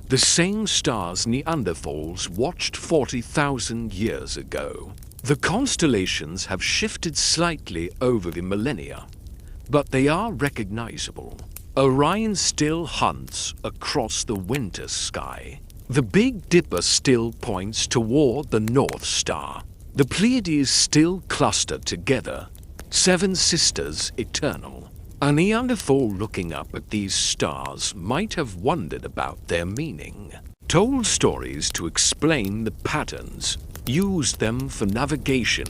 the same stars Neanderthals watched 40,000 years ago. The constellations have shifted slightly over the millennia, but they are recognizable. Orion still hunts across the winter sky. The Big Dipper still points toward the North Star. The Pleiades still cluster together, seven sisters eternal. A Neanderthal looking up at these stars might have wondered about their meaning, told stories to explain the patterns, used them for navigation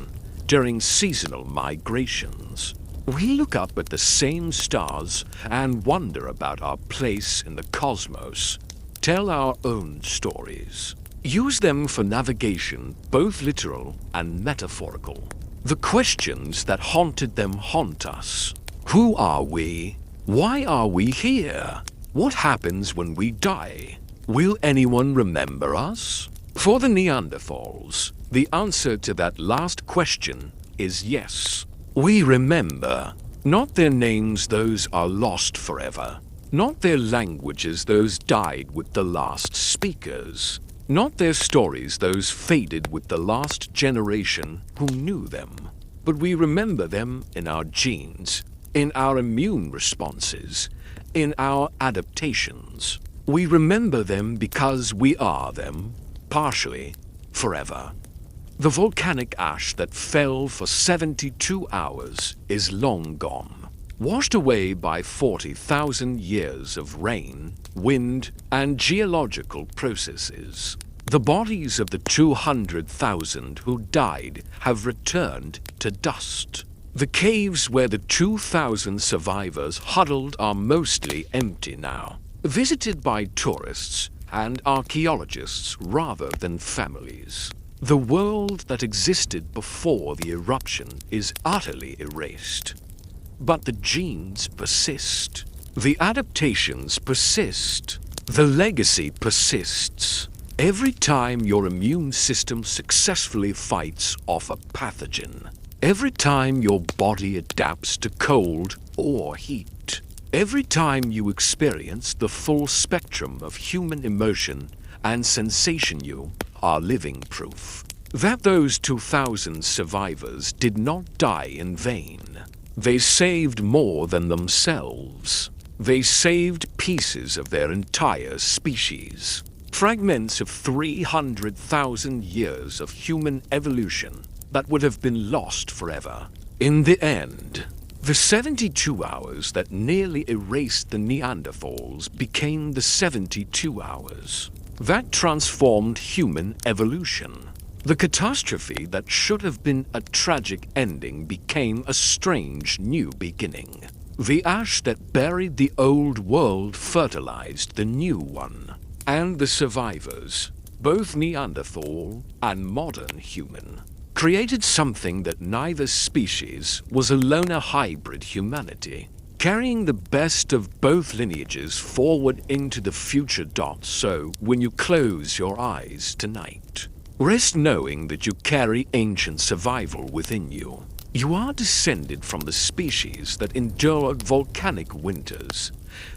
during seasonal migrations. We look up at the same stars and wonder about our place in the cosmos, tell our own stories, use them for navigation, both literal and metaphorical. The questions that haunted them haunt us. Who are we? Why are we here? What happens when we die? Will anyone remember us? For the Neanderthals, the answer to that last question is yes. We remember. Not their names, those are lost forever. Not their languages, those died with the last speakers. Not their stories, those faded with the last generation who knew them. But we remember them in our genes, in our immune responses, in our adaptations. We remember them because we are them, partially, forever. The volcanic ash that fell for 72 hours is long gone, washed away by 40,000 years of rain, wind, and geological processes. The bodies of the 200,000 who died have returned to dust. The caves where the 2,000 survivors huddled are mostly empty now, visited by tourists and archaeologists rather than families. The world that existed before the eruption is utterly erased. But the genes persist. The adaptations persist. The legacy persists. Every time your immune system successfully fights off a pathogen, every time your body adapts to cold or heat, every time you experience the full spectrum of human emotion and sensation, you are living proof that those 2,000 survivors did not die in vain. They saved more than themselves. They saved pieces of their entire species. Fragments of 300,000 years of human evolution that would have been lost forever. In the end, the 72 hours that nearly erased the Neanderthals became the 72 hours that transformed human evolution. The catastrophe that should have been a tragic ending became a strange new beginning. The ash that buried the old world fertilized the new one. And the survivors, both Neanderthal and modern human, created something that neither species was alone, a hybrid humanity, carrying the best of both lineages forward into the future. So, when you close your eyes tonight, rest knowing that you carry ancient survival within you. You are descended from the species that endured volcanic winters,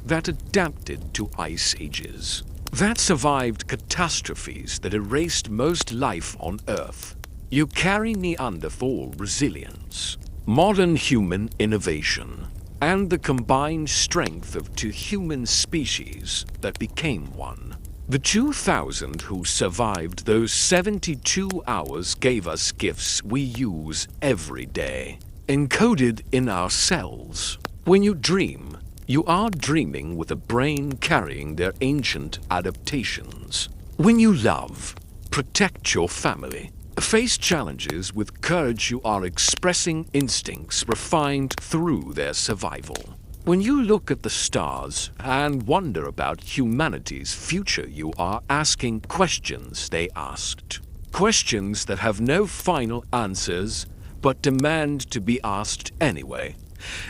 that adapted to ice ages, that survived catastrophes that erased most life on Earth. You carry Neanderthal resilience, modern human innovation, and the combined strength of two human species that became one. The 2,000 who survived those 72 hours gave us gifts we use every day, encoded in our cells. When you dream, you are dreaming with a brain carrying their ancient adaptations. When you love, protect your family, face challenges with courage, you are expressing instincts refined through their survival. When you look at the stars and wonder about humanity's future, you are asking questions they asked. Questions that have no final answers, but demand to be asked anyway.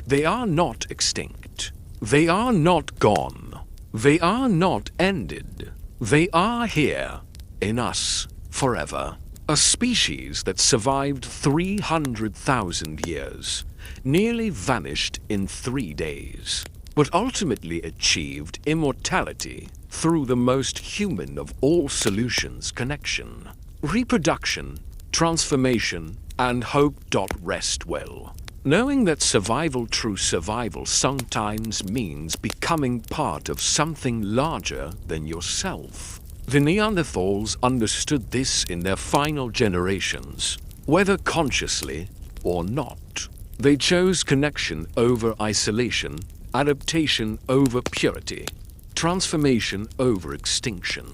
They are not extinct. They are not gone. They are not ended. They are here, in us, forever. A species that survived 300,000 years, nearly vanished in 3 days, but ultimately achieved immortality through the most human of all solutions: connection, reproduction, transformation, and hope. Rest well, knowing that survival, true survival, sometimes means becoming part of something larger than yourself. The Neanderthals understood this in their final generations, whether consciously or not. They chose connection over isolation, adaptation over purity, transformation over extinction.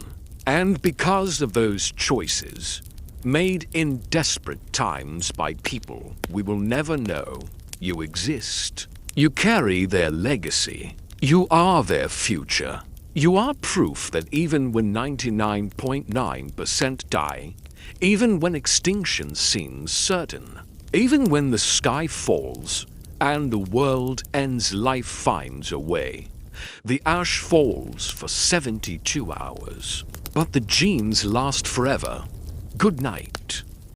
And because of those choices, made in desperate times by people we will never know, you exist. You carry their legacy. You are their future. You are proof that even when 99.9% die, even when extinction seems certain, even when the sky falls and the world ends, life finds a way. The ash falls for 72 hours, but the genes last forever. Good night.